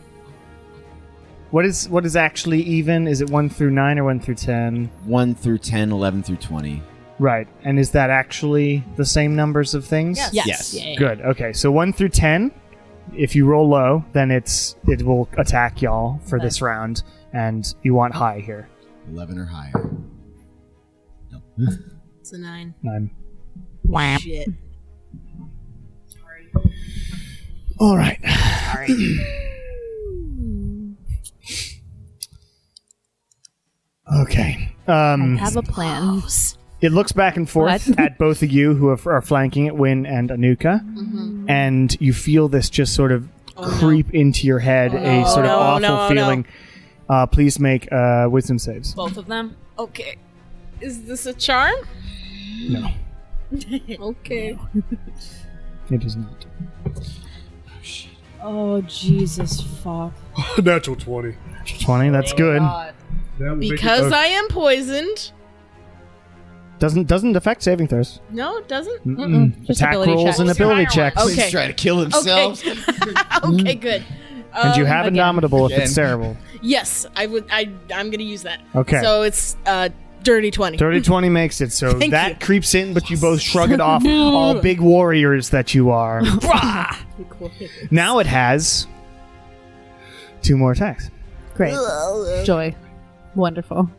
What is actually even? Is it 1 through 9 or 1 through 10? 1 through 10, 11 through 20. Right. And is that actually the same numbers of things? Yes. Yes. Yes. Yeah. Good. Okay. So 1 through 10. If you roll low, then it will attack y'all for this round, and you want high here. 11 or higher. No. It's a 9. 9. Shit. All right. Okay. I have a plan. It looks back and forth What? at both of you who are flanking it, Win and Anuka, and you feel this just sort of creep into your head, a sort of awful feeling. Please make wisdom saves. Both of them. Okay. Is this a charm? No, Okay. it is not. Oh Jesus, fuck! Natural 20. 20. That's good. That will make it Because a- I am poisoned. Doesn't affect saving throws. No, it doesn't. Just Attack ability rolls checks. and ability Fire checks. ones. Okay. Please try to kill themselves. Okay, good. And you have again. Indomitable if it's Again. terrible. Yes, I would. I'm gonna use that. Okay. So it's dirty 20. Dirty 20 makes it. So Thank that you. creeps in, but you both shrug it off. All big warriors that you are. Now it has 2 more attacks. Great. Joy. Wonderful.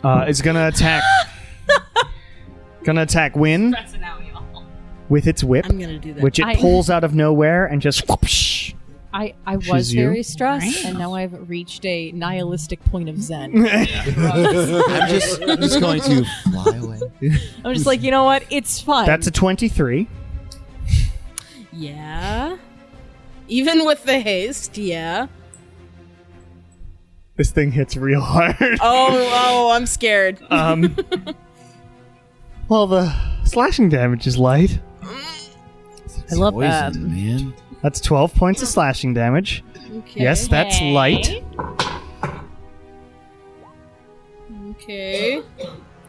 It's gonna attack. Win Stressing out, y'all. with its whip, I'm gonna do that. which it pulls out of nowhere and just whoopsh. I was She's you. very stressed, and now I've reached a nihilistic point of zen. I'm just going to fly away. I'm just like, you know what? It's fine. That's a 23. Yeah. Even with the haste, yeah. This thing hits real hard. Oh, I'm scared. Well, the slashing damage is light. I love that. Poison, man. That's 12 points of slashing damage. Okay. Yes, that's light. Okay.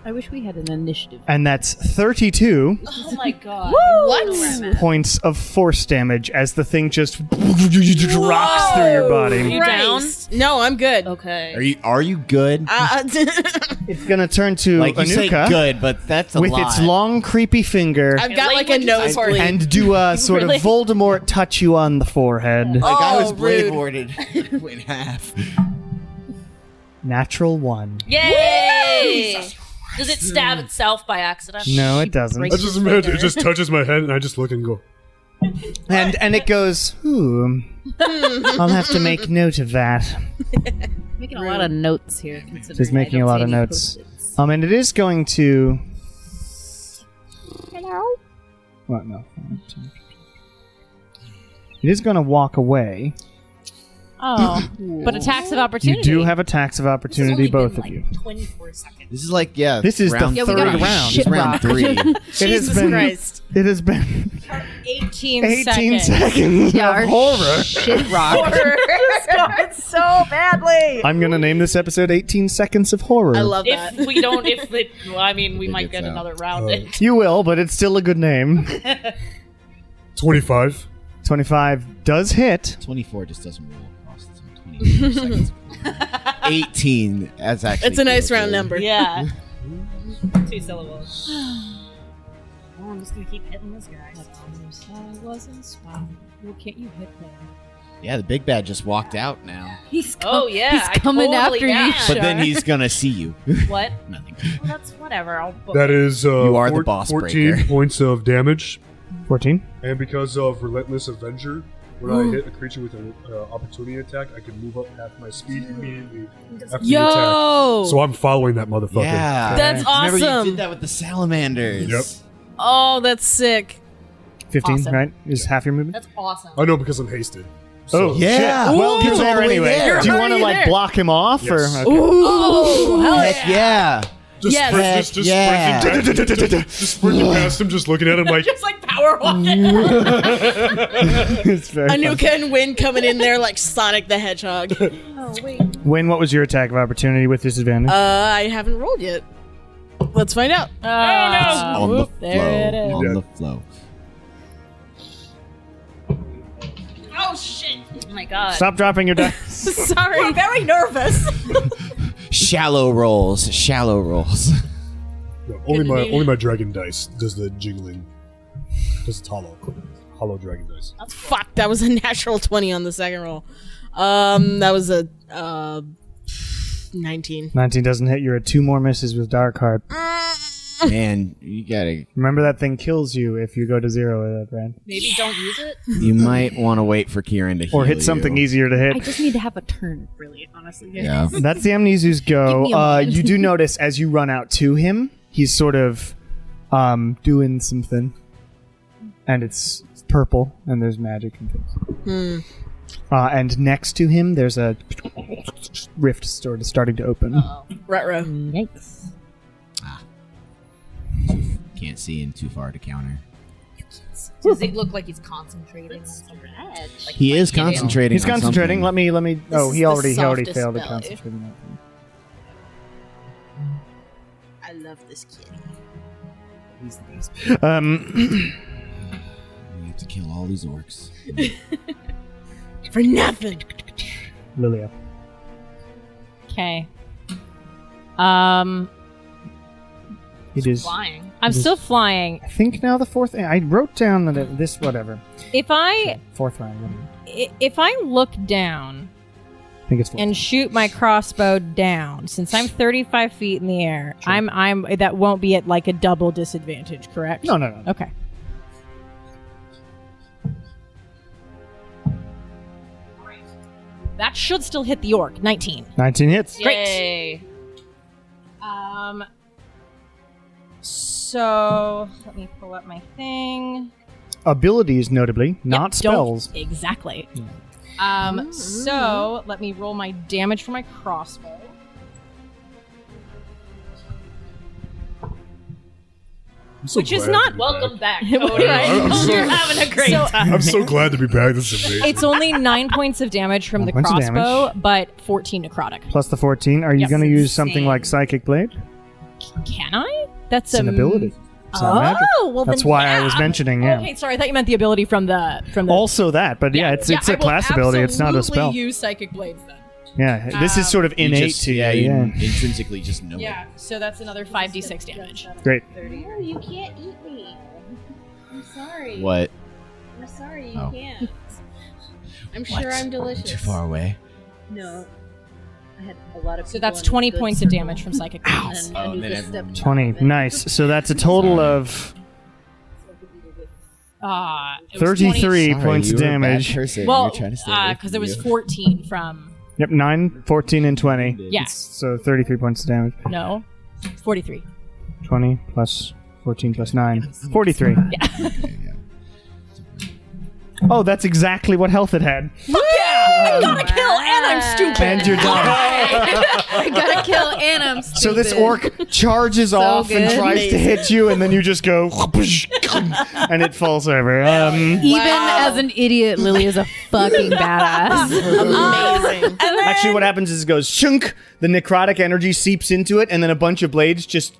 I wish we had an initiative. And that's 32 Oh my god. What? points of force damage as the thing just rocks through your body. You down? Christ. No, I'm good. Okay. Are you good? It's gonna turn to like you say Anuka good, but that's a with lot. its long, creepy finger I've got like a nosebleed. and do a sort Really? of Voldemort touch you on the forehead. Like I was Oh, blade rude. warded in half. Natural 1. Yay! Does it stab itself by accident? No, it doesn't. I just imagine it just touches my head and I just look and go. And it goes, I'll have to make note of that. Making a lot of notes here. Just making a lot of notes. And it is going to... Hello? What? No. It is going to walk away. Oh, but attacks of opportunity. You do have attacks of opportunity, both of you. 24 seconds. This is like This is round the three. third round. This is round 3. Jesus Christ. It has been 18 18 seconds. seconds Yeah, of horror. Shit rock. so badly. I'm going to name this episode 18 Seconds of Horror. I love that. If we don't, well, I mean, we might gets get out. another round. You will, but it's still a good name. 25. 25 does hit. 24 just doesn't roll across. So 24 seconds. 18. That's actually. It's a nice closer. round number. Yeah. 2 syllables. Oh, I'm just gonna keep hitting this guy. I was inspired. Well, can't you hit them? Yeah, the big bad just walked out now. He's Oh yeah, he's coming I after totally you. can. But then he's gonna see you. What? Nothing. Well, that's whatever. I'll book That it. is You are the boss 14 breaker. points of damage. 14. And because of Relentless Avenger, when I hit a creature with an opportunity attack, I can move up half my speed immediately after the attack. So I'm following that motherfucker. Yeah. That's Remember you awesome. did that with the salamanders. Yep. Oh, that's sick. 15, Awesome. right? Is half your movement? That's awesome. I know because I'm hasted. Oh, Yeah. shit. Well, Ooh, you're there all the way anyway. there. Do you want to, Already like, there. block him off? Yes. Or, okay. Oh, hell Heck yeah. Just Yes. sprint, just Yeah. sprinting just sprinting past him, just looking at him like, Just like power walking. It's very fun. Anuka and Win coming in there like Sonic the Hedgehog. Wayne, what was your attack of opportunity with disadvantage? I haven't rolled yet. Let's find out. On the there it flow. is. On Yeah. the flow. Oh shit! Oh my god. Stop dropping your dice. Sorry. I'm very nervous. Shallow rolls. Shallow rolls. no, only my dragon dice does the jiggling. Does it's hollow dragon dice. Fuck, that was a natural 20 on the second roll. That was a 19. 19 doesn't hit. You're at 2 more misses with Dark Heart. Man, you gotta. Remember that thing kills you if you go to 0 with it, Brad. Maybe don't use it. You might want to wait for Kieran to heal Or hit something you. easier to I hit. just need to have a turn, really, honestly. Yeah. That's the Amnizu's Give me a go. moment. You do notice as you run out to him, he's sort of doing something. And it's purple, and there's magic and things. And next to him, there's a rift sort of starting to open. Retro. Yikes. Can't see in too far to counter. Does it look like he's concentrating? Like He is concentrating. He's on concentrating. something. Let me. Oh, is he the already softest failed to spell, concentrate. on I love this kid. that. We have to kill all these orcs. For nothing. Lilia. Okay. It is. flying. I'm still flying. I think now the fourth. I wrote down that this whatever. If I Fourth round. Whatever. if I look down I think it's fourth. and shoot my crossbow down, since I'm 35 feet in the air, I'm that won't be at like a double disadvantage, correct? No. Okay. That should still hit the orc. 19. 19 hits. Yay. So let me pull up my thing. Abilities, notably, not Yep, spells. don't- Exactly. So let me roll my damage for my crossbow. I'm so Which is glad not- to be Welcome back. back, Cody. I'm so- You're having a great So- time. I'm so glad to be back. This is amazing. It's only 9 points of damage from 9 the points of crossbow, but 14 necrotic. Plus the 14. Are you Yes. going to use something Insane. like Psychic Blade? Can I? That's It's an ability. It's not magic. well That's then, why yeah. I was mentioning. Yeah. Okay, sorry. I thought you meant the ability from the. Also that, but yeah, it's I a will class ability. It's not a absolutely spell. Use psychic blades then. Yeah, this is sort of You innate just- to you. yeah, you Yeah. intrinsically just know Yeah, so that's another 5d6 damage. Great. No, you can't eat me. I'm sorry. it. What? I'm sorry, you Oh. can't. I'm What? sure I'm delicious. Too far away. No. I had a lot of So that's 20 points of damage from psychic blades. Oh, and then everyone- 20. Nice. So that's a total of It was 33 Sorry, points you of were a bad damage. person. Well, You're trying to stay away because from it was you. 14 from. Yep, 9, 14, and 20. Yeah. So 33 points of damage. No. 43. 20 plus 14 plus 9. 43. Oh, that's exactly what health it had. I gotta kill, and I'm stupid. And you're done. I gotta kill and I'm stupid. So this orc charges off and good. tries to hit you, and then you just go, and it falls over. Even as an idiot, Lily is a fucking badass. Amazing. Actually, what happens is it goes shunk, the necrotic energy seeps into it, and then a bunch of blades just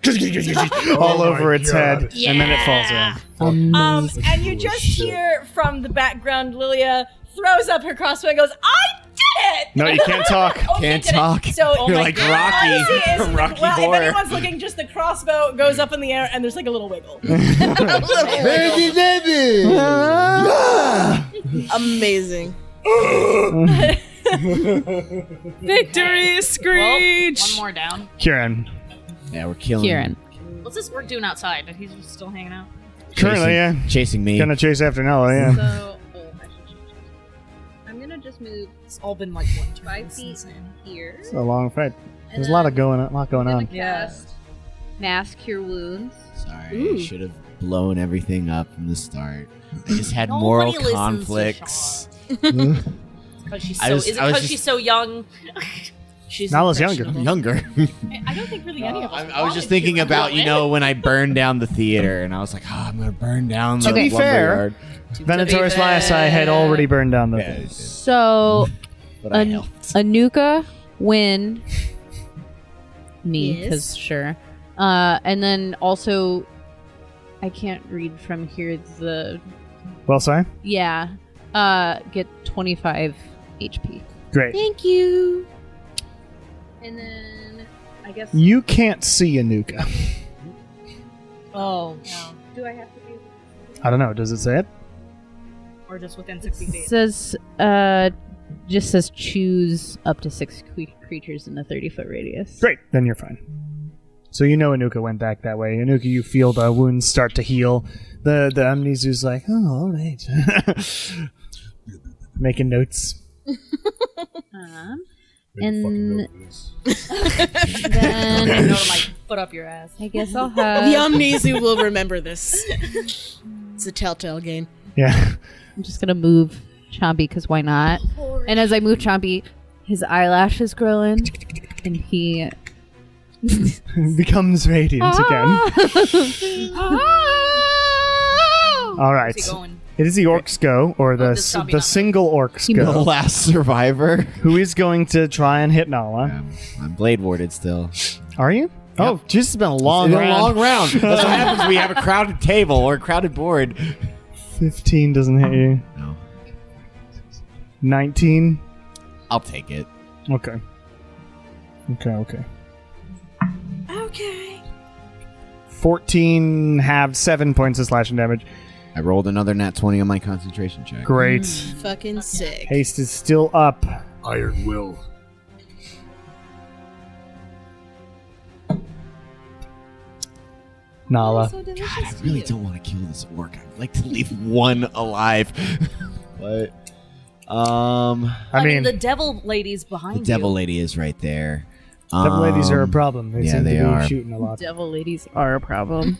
all over its head, and then it falls in. And you just hear from the background, Lilia throws up her crossbow and goes, I did it! No, you can't talk. Oh, Can't did it. talk. So, You're like Rocky honestly, from Rocky well, Horror. if anyone's looking, just the crossbow goes up in the air and there's like a little wiggle. Amazing. Victory screech! One more down. Kieran. Yeah, we're killing. Kieran. What's this orc doing outside? He's just still hanging out. Currently, yeah. Chasing me. Gonna chase after Nella, yeah. So, I should change it. I'm gonna just move It's all been like 1 turn. 5 It's feet insane. here. It's a long fight. and There's a lot then going I'm on. gonna cast Mass Cure Wounds. Sorry, I should have blown everything up from the start. I just had Nobody moral listens to conflicts. Because she's I so. was- Is it I was because just- she's so young? She's Nalla's younger. impressionable. Younger. I don't think really any of us. I was just thinking about, when I burned down the theater, and I was like, I'm gonna burn down the To be fair, lumberyard. Venator's Lyasai had already burned down the thing. So, But I helped. Anuka, Win, me, Yes. because sure. And then also, I can't read from here. Well, sorry. Yeah. Get 25 HP. Great. Thank you. And then I guess You can't see Anuka. Oh. do I have to do I don't know. Does it say it? Or just within 60 feet. Says, just says choose up to 6 creatures in a 30-foot radius. Great. Then you're fine. So you know Anuka went back that way. Anuka, you feel the wounds start to heal. The Amnizu's like, oh, all right. Making notes. And Fucking then Note on my foot up your ass. I guess I'll The have. Amnizu will remember this. It's a telltale game. Yeah. I'm just gonna move Chompy because why not? And as I move Chompy, his eyelashes grow in, and he Becomes radiant again. All right. Where's he going? It is the orcs go, or the this zombie the not single orcs The go, last survivor. who is going to try and hit Nala. I'm blade warded still. Are you? Oh, this has been a long It's been round. a long round. That's what happens when we have a crowded table or a crowded board. 15 doesn't hit you. No. 19. I'll take it. Okay. Okay. Okay. 14 have 7 points of slashing damage. I rolled another nat 20 on my concentration check. Great. Fucking sick. Haste is still up. Iron Will. Nala. So delicious God, I to really you. don't want to kill this orc. I'd like to leave one alive. What? I mean, the devil lady's behind The devil you. lady is right there. devil ladies are a problem. They yeah, seem they to be are. shooting a lot. devil ladies are a problem.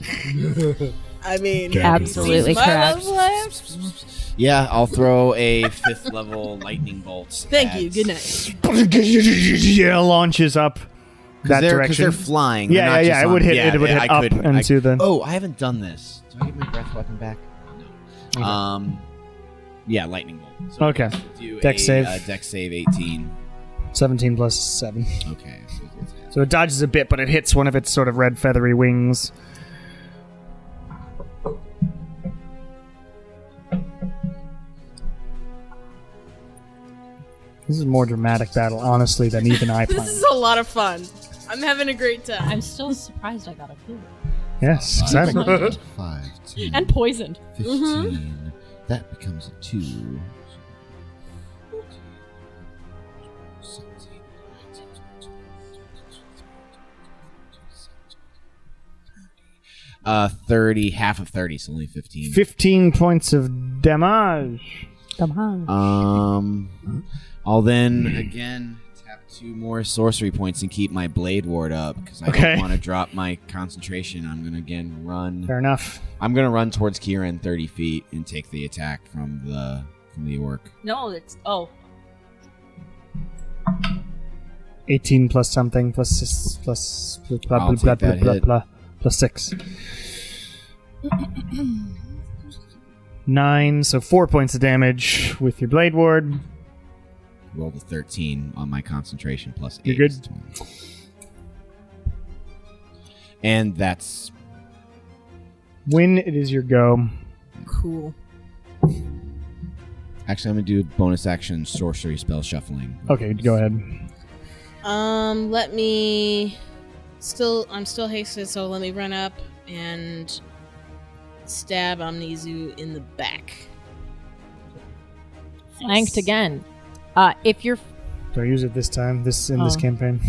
I mean, Absolutely my correct. love life. Yeah, I'll throw a 5th level lightning bolt. Thank you. Good night. Yeah, launches up that Because direction. they're flying. Yeah, They're not yeah, just it would on- hit. yeah, it would hit I up couldn't- into the. Oh, I haven't done this. Do I get my breath weapon back? No. Yeah, lightning bolt. So Okay. do Dex a, save. Dex save 18. 17 plus 7. Okay. So it dodges a bit, but it hits one of its sort of red feathery wings. This is a more dramatic battle, honestly, than even I planned. This is a lot of fun. I'm having a great time. I'm still surprised I got a clue. Yes, exciting. 5, 10, And poisoned. 15. That becomes a 2. 30, half of 30, so only 15. 15 points of damage. I'll then again tap 2 more sorcery points and keep my blade ward up because I don't want to drop my concentration. I'm gonna again run. Fair enough. I'm gonna run towards Kieran 30 feet and take the attack from the orc. No, it's 18 plus something plus blah blah I'll blah take that blah hit. blah plus 6. 9, so 4 points of damage with your blade ward. Rolled a 13 on my concentration plus 8. You're good. is 20. And that's When it is your go. Cool. actually I'm gonna do bonus action sorcery spell shuffling. Okay, go ahead. Let me. I'm still hasted, so let me run up and stab Amnizu in the back. Flanked again. If you're... Do I use it this time? This campaign?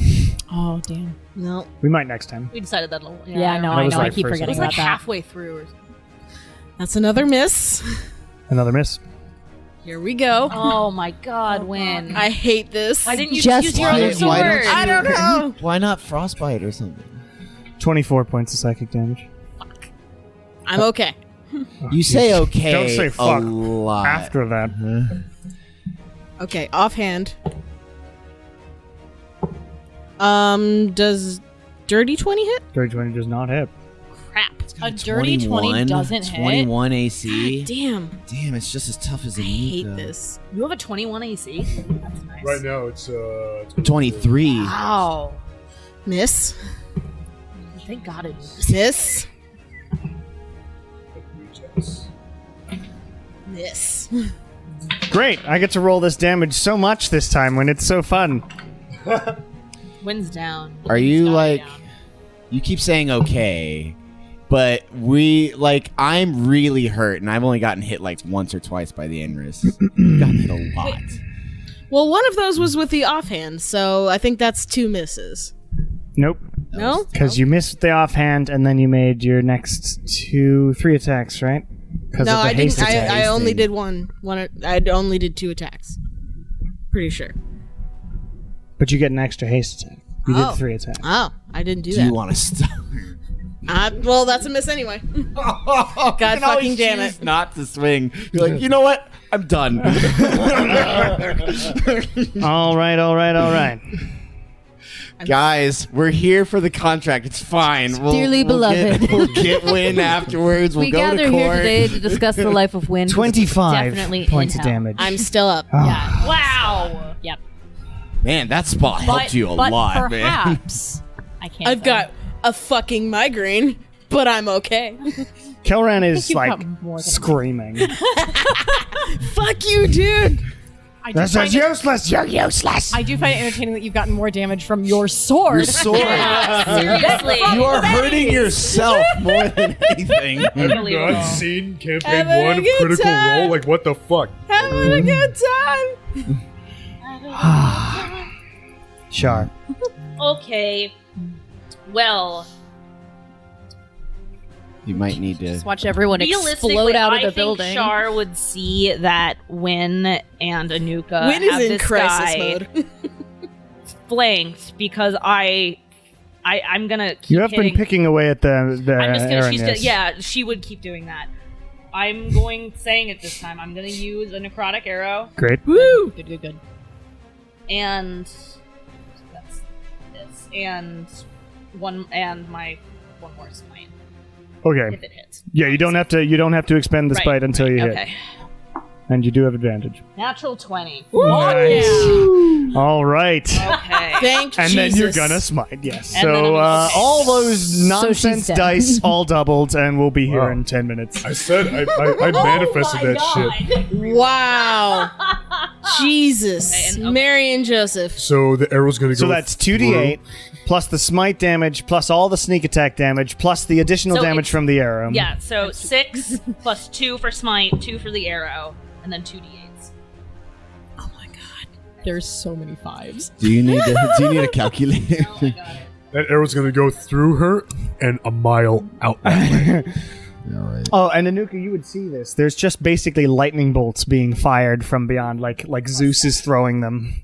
Oh, damn. No. We might next time. we decided that. Yeah, no, That I was know. I like keep first It forgetting was one. like about that. halfway through or something. That's another miss. Another miss. Here we go. Oh my god, Win. I hate this. Why didn't you Just use your other sword? I don't know. Why not frostbite or something? 24 points of psychic damage. I'm okay. You say okay. Don't say fuck a lot. after that. Okay, offhand. Does Dirty 20 hit? Dirty 20 does not hit. Crap. A dirty 20 doesn't hit. 21 AC. Damn. Damn, it's just as tough as I a hate Anuka. this. You have a 21 AC? That's nice. Right now, it's 23. Wow. Miss. Thank God it Miss. Miss. Great. I get to roll this damage so much this time when it's so fun. Win's down. Are Win's you dying like... down. You keep saying okay, but I'm really hurt, and I've only gotten hit like once or twice by the Enris. I've gotten hit a lot. Well, one of those was with the offhand, so I think that's 2 misses. Nope. No? Because you missed the offhand, and then you made your next 3 attacks, right? No, I didn't. Attack. I only did one. I only did 2 attacks. Pretty sure. But you get an extra haste attack. You Oh. did 3 attacks. Oh, I didn't do Do that. you want to stop? Well, that's a miss anyway. God fucking damn it. Not to swing. You're like, you know what? I'm done. All right. Guys, we're here for the contract. It's fine. Dearly beloved. We'll get Win afterwards. We'll We go gather to court. here today to discuss the life of Win. 25 Definitely points in of hell. damage. I'm still up. Yeah. Wow. Yep. Man, that spot helped you a but lot, man. perhaps, I can't I've say. got a fucking migraine, but I'm okay. Kelran is you've like got more than screaming. Fuck you, dude. I do This find is it- useless. You're useless. I do find it entertaining that you've gotten more damage from your sword. Your sword. Seriously. You are hurting yourself more than anything. Unbelievable. not seen campaign Having a 1 of good Critical time. Role. Like, what the fuck? Having a good time. Sure. Okay. Well, You might need to. Just watch everyone realistically, explode out of I the think building. Char would see that Win and Anuka Win have is in this crisis guy mode. flanked because I'm gonna keep You have hitting. been picking away at the I'm just gonna. She's gonna. Aranis. Yeah, she would keep doing that. I'm going saying it this time. I'm gonna use a necrotic arrow Great. Woo! Good. and that's this and my one more smite Okay. if it hits. Yeah, you don't have to expend the Right, spite until you hit, Okay. and you do have advantage. Natural 20. Nice. All right. Okay. Thank And Jesus. then you're gonna smite, yes. And then So I'm- okay. all those nonsense dead. dice all doubled, and we'll be here Wow. in 10 minutes. I said I manifested that shit. Wow. Jesus. Okay, and- Mary and Joseph. So the arrow's gonna go. So that's 2d8 plus the smite damage plus all the sneak attack damage plus the additional So damage it's- from the arrow. Yeah, so 6 plus 2 for smite, 2 for the arrow, and then 2d8s. There's so many 5s. Do you need a calculator? Oh my god. That arrow's gonna go through her and a mile out that way. All right. Oh, and Anuka, you would see this. There's just basically lightning bolts being fired from beyond, like Zeus is throwing them.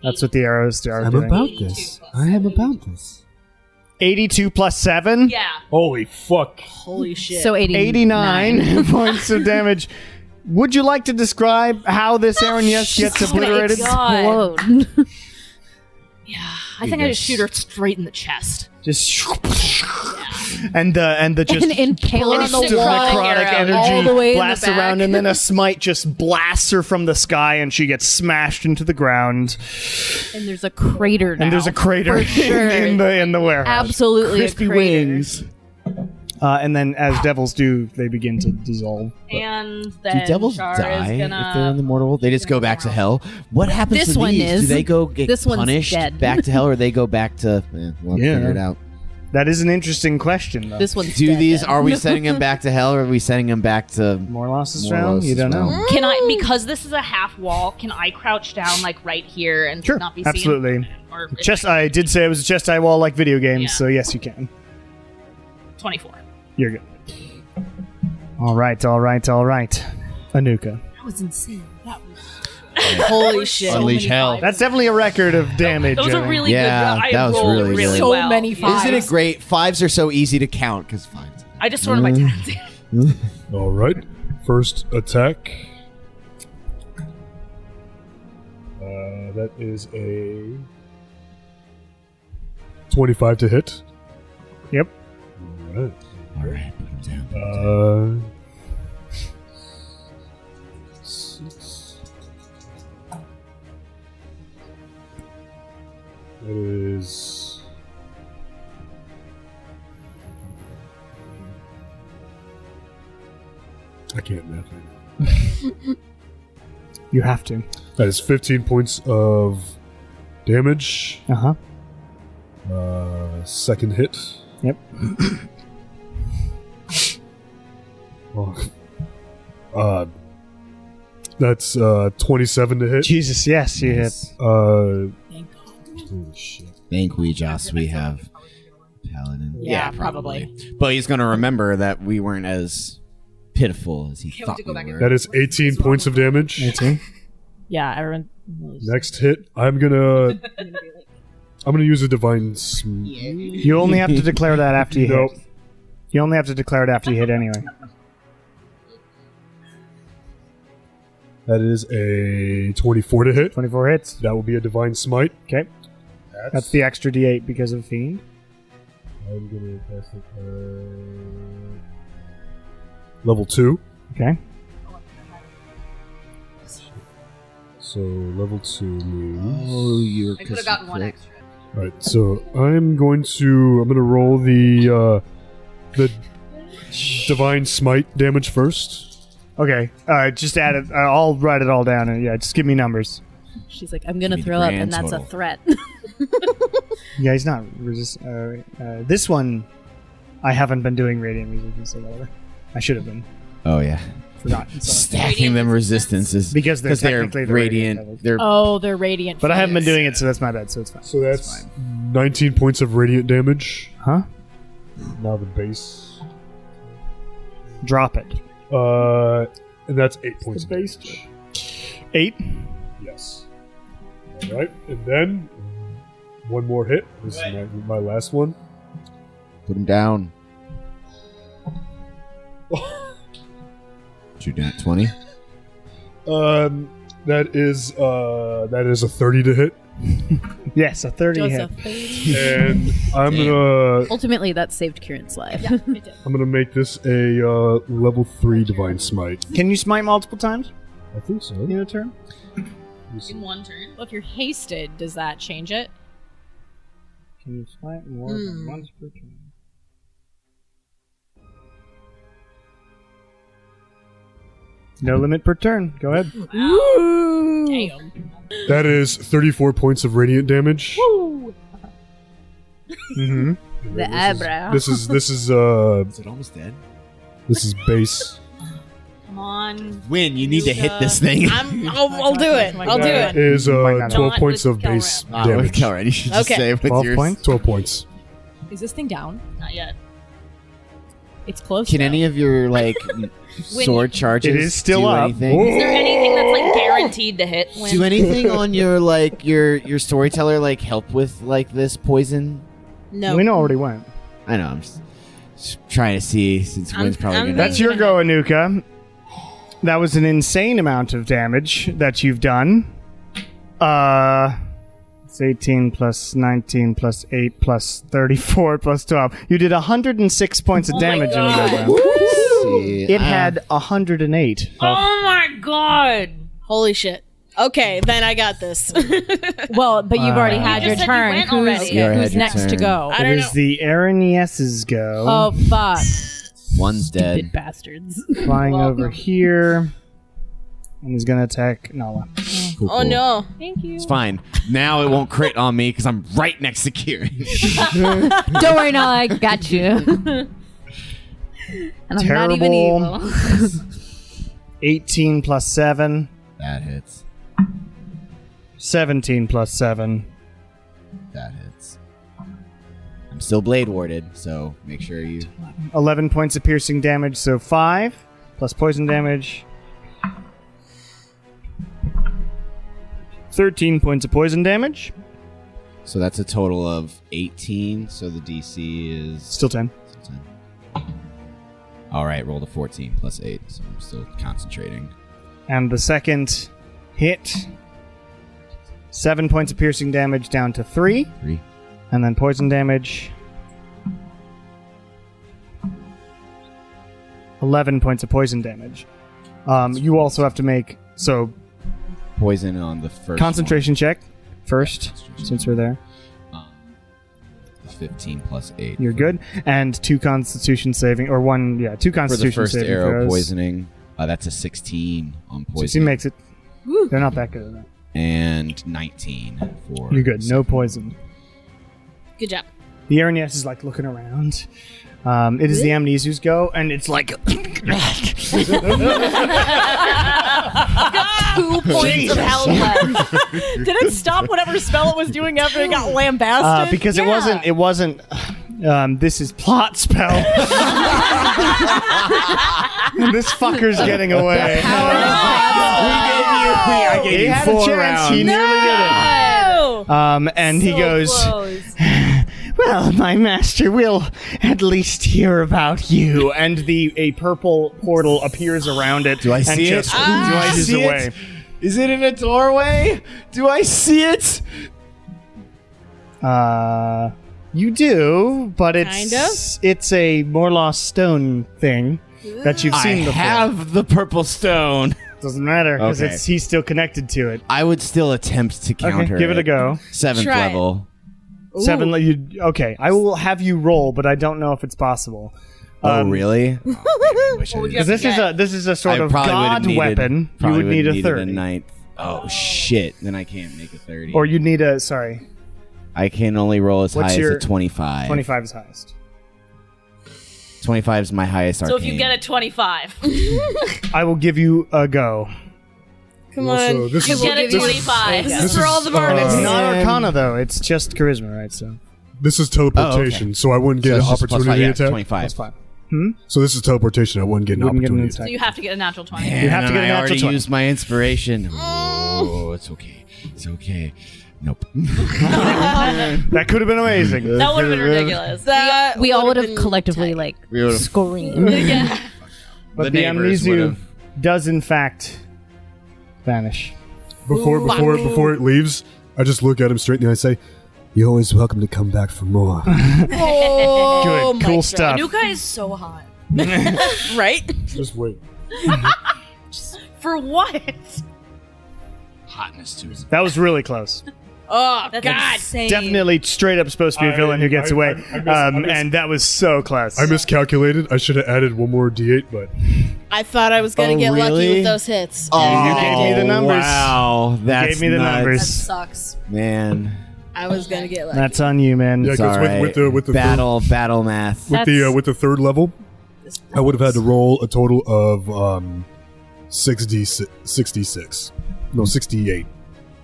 That's what the arrows are doing. this. I am about this. 82 plus 7? Yeah. Holy fuck! Holy shit. So 89 points of damage. Would you like to describe how this Aaron Yes gets obliterated? Explode. I think I just shoot her straight in the chest. Just and the just And impale her on the burst of wall. necrotic Arrow. energy All the way in the blasts back. around, and then a smite just blasts her from the sky, and she gets smashed into the ground. And there's a crater now. And there's a crater For sure. in the warehouse. Absolutely Crispy a crater. wings. And then, as devils do, they begin to dissolve. And Do then devils Char die is gonna... if they're in the mortal world? They just go back to hell. What happens This to one these? is. Do they go get This one's punished dead. back to hell, or they go back to? We'll Yeah. figure it out. That is an interesting question, though. This one's Do dead these? then. Are we sending them back to hell, or are we sending them back to? Morlos's Morlos's realm? You don't know. realm. Can I, because this is a half wall, can I crouch down like right here and Sure, not be seen? absolutely. Or Chest. I did say it was a chest eye wall like video games, Yeah. so yes, you can. 24. You're good. All right. Anuka. That was insane. That was... Holy shit. Unleash hell. That's definitely a record of damage. Those I are think. really Yeah, good. I that was rolled really, really So well. many Yeah. fives. Isn't it great? 5s are so easy to count because 5s. I just rolled my 10. All right, first attack. That is a 25 to hit. Yep. All right. All right, put them down. 6. That is. I can't math right now. You have to. That is 15 points of damage. Uh huh. Second hit. Yep. That's 27 to hit. Jesus, yes, you hit. Holy shit. Thank we, Joss. We have Paladin. Yeah, probably. But he's going to remember that we weren't as pitiful as he thought we were. That is 18 points of damage. 18. Yeah, everyone. Next hit, I'm gonna use a divine. You only have to declare that after you Nope. hit. You only have to declare it after you hit anyway. That is a 24 to hit. 24 hits. That will be a divine smite. Okay. That's the extra d8 because of Fiend. I'm gonna pass it. Level 2. Okay. So level 2 means. Oh, you're. I could have gotten 1 extra. Alright, so I'm gonna roll the divine smite damage first. Okay. Just add it. I'll write it all down. And yeah, just give me numbers. She's like, I'm gonna Give me throw the up, grand and that's total. a threat. Yeah, he's not resist. This one, I haven't been doing radiant resistance or whatever. I should have been. Oh yeah. Forgotten. Sorry. Stacking them resistances Because they're technically the radiant devils. They're Oh, they're radiant. But I haven't been fires. doing it, so that's my bad. So it's fine. So that's 19 points of radiant damage. Huh? Now the base. Drop it. And that's 8 points of base damage. 8. Yes. Alright, and then one more hit. This is my last one. put them down. Shoot down at 20. That is a 30 to hit. Yes, a 30 Does hit. a 30. And I'm gonna Ultimately, that saved Kieran's life. I'm gonna make this a level 3 divine smite. Can you smite multiple times I think so. in a turn? In one turn. Well, if you're hasted, does that change it? Can you smite more than once per turn? No limit per turn. Go ahead. Damn. That is 34 points of radiant damage. Mm-hmm. The eyebrow. This is Is it almost dead? this is base. Come on. Win. You need to hit this thing. I'll do it. I'll do That it. is Might not 12 Not points with of base Kelran. With damage. Kelran, you should just Okay. say it with 12 yours. points? 12 points. Is this thing down? Not yet. It's close. Can though. any of your like sword charges It is still do up. anything? Is there anything that's like guaranteed to hit? When Do anything on your like your storyteller like help with like this poison? No. We know already went. I know. I'm just trying to see since Win's probably I'm gonna. That's your go, Anuka. That was an insane amount of damage that you've done. It's 18 plus 19 plus 8 plus 34 plus 12. You did 106 points of damage in that round. see. It had 108. Oh my god! Holy shit. Okay, then I got this. Well, but you've already You had just your said you turn. went Who's, already. You already who's had your next to turn. go? I It don't is know. the Aranes's go. Oh, fuck. One's dead. Stupid bastards. Flying over here. And he's going to attack Nala. Cool, Oh cool. no. Thank you. It's fine. Now it won't crit on me because I'm right next to Kieran. Don't worry, no, I got you. And I'm not even Terrible. evil. 18 plus 7. That hits. 17 plus 7. That hits. I'm still blade warded, so make sure you. 11 points of piercing damage, so 5 plus poison damage. 13 points of poison damage. So that's a total of 18. So the DC is Still 10. 10. All right, roll the 14 plus 8. So I'm still concentrating. And the second hit, 7 points of piercing damage down to 3. 3. And then poison damage. 11 points of poison damage. You also have to make Poison on the first. concentration check first, Concentration. since we're there. One. 15 plus 8. You're good. And 2 constitution saving, or 2 For constitution the first saving arrow throws. poisoning. That's a 16 on So he poison. makes it. They're not that good at that. And 19 for. You're good. No poison. Good job. The Aranes is like looking around. It is the Amnizu's go, and it's like 2 points of health left. Did it stop whatever spell it was doing after it got lambasted? because it wasn't. This is plot spell. This fucker's getting away. I gave He you had 4 a chance. rounds. He nearly did it. And he goes. Well, my master will at least hear about you. And a purple portal appears around it. Do I and see it? just Do I oozes see away. it? Is it in a doorway? Do I see it? You do, but Kind it's a Morloss stone thing that you've seen I before. have the purple stone. Doesn't matter because Okay. he's still connected to it. I would still attempt to counter. Okay, give it a go. 7th Try it. level. 7. Okay, I will have you roll, but I don't know if it's possible. Oh, really? Because this is a sort I of probably god would've needed- weapon. You probably would need a would've 30, needed a 9th. Oh shit! Then I can't make a 30. or you'd need a sorry. I can only roll as What's high your- as a 25. 25 is highest. 25 is my highest So arcane. if you get a 25, I will give you a go. Come Also, on. this you is get a this is- 25. This is for all the bards. It's not Man. Arcana though; it's just charisma, right? So This is teleportation, so I wouldn't get So an it's just plus opportunity 5, yeah, attack. 25. plus 5. So this is teleportation. I wouldn't get an Wouldn't get an opportunity attack. So you have to get a natural 20. Man, You have to get a I natural already 20. used my inspiration. Oh, it's okay. It's okay. Nope. That could have been amazing. That would have been ridiculous. That We all would would've have been collectively, tight. like, We would've- screamed. Yeah. But The the neighbors Amnizu would've- does in fact vanish. Before it leaves, I just look at him straight in the eye and say, "You're always welcome to come back for more." Oh, Good, cool stuff. Anuka is so hot. Right? Just wait. For what? hotness to his. That was really close. Oh, That's God. insane. Definitely straight up supposed to be a villain who gets away. I missed- And that was so close. I miscalculated. I should have added one more D8, but I thought I was going to Oh, get lucky really? with those hits. Oh, You gave me the numbers. Wow, that's gave me the nuts. numbers. Sucks. Man. I was going to get lucky. That's on you, man. Yeah, It's 'cause all right. with the battle math. with the third level, I would have had to roll a total of 66. No, 68.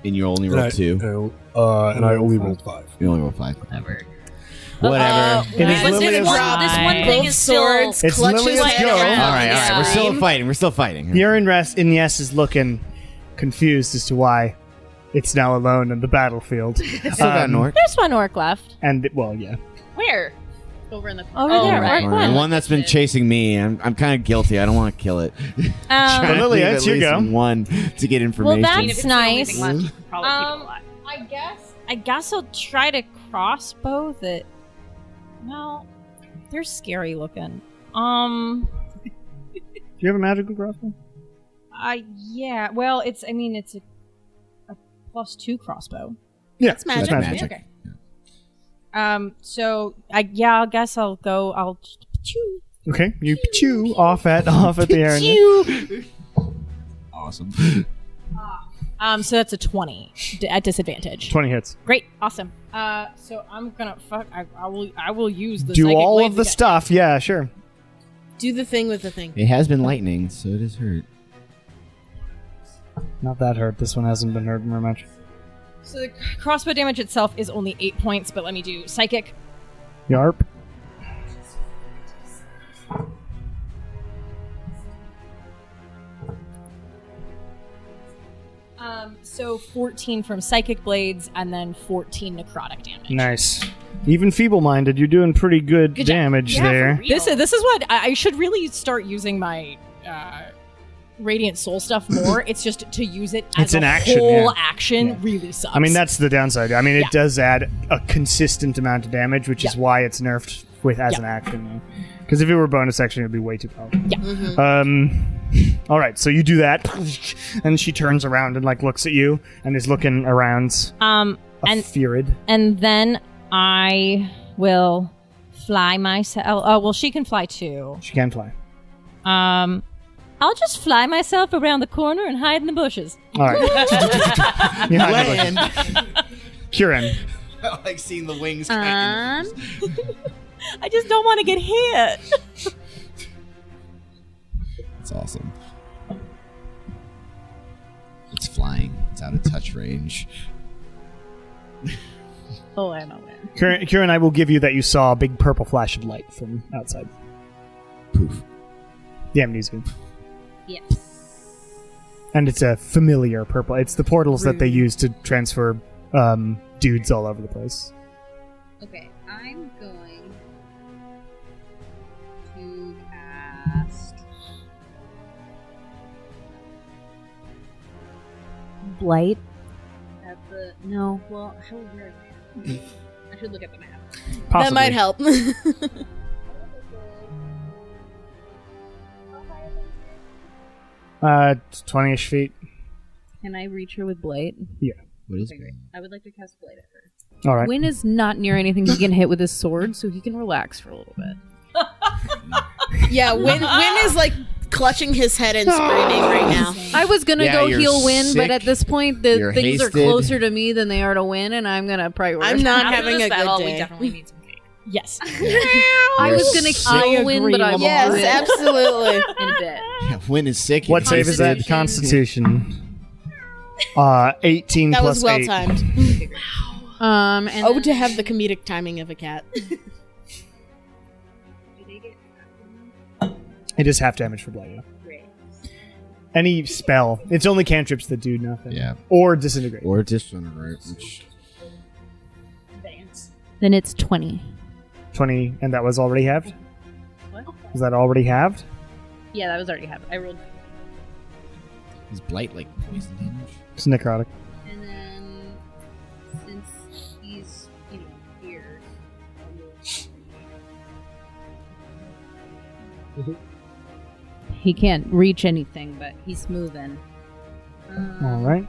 And you only rolled 2. And I only rolled 5. You only rolled 5. Whatever. Whatever. It is But Lilia's- this one thing is still. Swords, It's clutches Lilia's head go. around All right. the We're still screen. fighting. We're still fighting. You're in rest, and Yes is looking confused as to why it's now alone in the battlefield. Still got an orc. There's one orc left. And, well, yeah. Where? Over in the corner. Over there, right. orc The one. one that's been chasing me. I'm kind of guilty. I don't want to kill it. Trying to Lilia, leave it's at your least go. one to get information. that's I mean, if it's nice. The only thing left, you can probably keep it alive. I guess I'll try to crossbow that. Well, they're scary looking. Do you have a magical crossbow? Yeah. Well, it's a +2 crossbow. Yeah, It's magic. that's magic. Okay. So I guess I'll go. I'll. Okay, you chew off at the area. Awesome. So that's a 20 at disadvantage. 20 hits. Great, awesome. So I'm gonna I will use the Do psychic all blades of the again. stuff. Yeah, sure. Do the thing with the thing. It has been lightning, so it is hurt. Not that hurt. This one hasn't been hurt very much. So the crossbow damage itself is only 8 points, but let me do psychic. Yarp. So 14 from psychic blades, and then 14 necrotic damage. Nice. Even feeble-minded, you're doing pretty good Good job. damage Yeah, there. for real. This is what I should really start using my radiant soul stuff more. It's just to use it as It's an a action, whole yeah. action Yeah. really sucks. I mean, that's the downside. I mean, it Yeah. does add a consistent amount of damage, which is Yeah. why it's nerfed as Yeah. an action. Because if it were bonus action, it'd be way too powerful. Yeah. All right, so you do that, and she turns around and looks at you and is looking around. and Feared. and then I will fly myself. Oh, well, she can fly too. She can fly. I'll just fly myself around the corner and hide in the bushes. All right. You hide in the bushes. Kieran. I like seeing the wings. I just don't want to get hit. That's awesome. It's flying. It's out of touch range. Oh, I know that. Kieran, I will give you that you saw a big purple flash of light from outside. Poof. The Amnizu. Yes. And it's a familiar purple. It's the portals that they use to transfer dudes all over the place. Okay, I'm going to cast Blight. at the no. Well, how where am I? I should look at the map. Possibly. That might help. 20-ish feet. Can I reach her with Blight? What is Okay, great. I would like to cast Blade at her. All right. Wynn is not near anything he can hit with his sword, so he can relax for a little bit. Yeah, Win is clutching his head and screaming right now. I was gonna Yeah, go you're heal Wynn, but sick, at this point, the you're things are hasted. closer to me than they are to Wynn, and I'm gonna prioritize. I'm not After having this a battle, good we day. definitely need some cake. Yes. I was gonna kill Wynn, but I won't Yes, do it absolutely. in a bit. Yeah, Wynn is sick. What save is that? Constitution. Constitution. 18 That plus was well 8. timed. And Oh, then- to have the comedic timing of a cat. It is half damage for Blight. Any spell. It's only cantrips that do nothing. Yeah. Or disintegrate. Or disintegrate, which then it's 20. 20, and that was already halved? What? Was that already halved? Yeah, that was already happened. I rolled. is blight like poison damage? It's necrotic. And then since he's here, He can't reach anything, but he's moving. All right.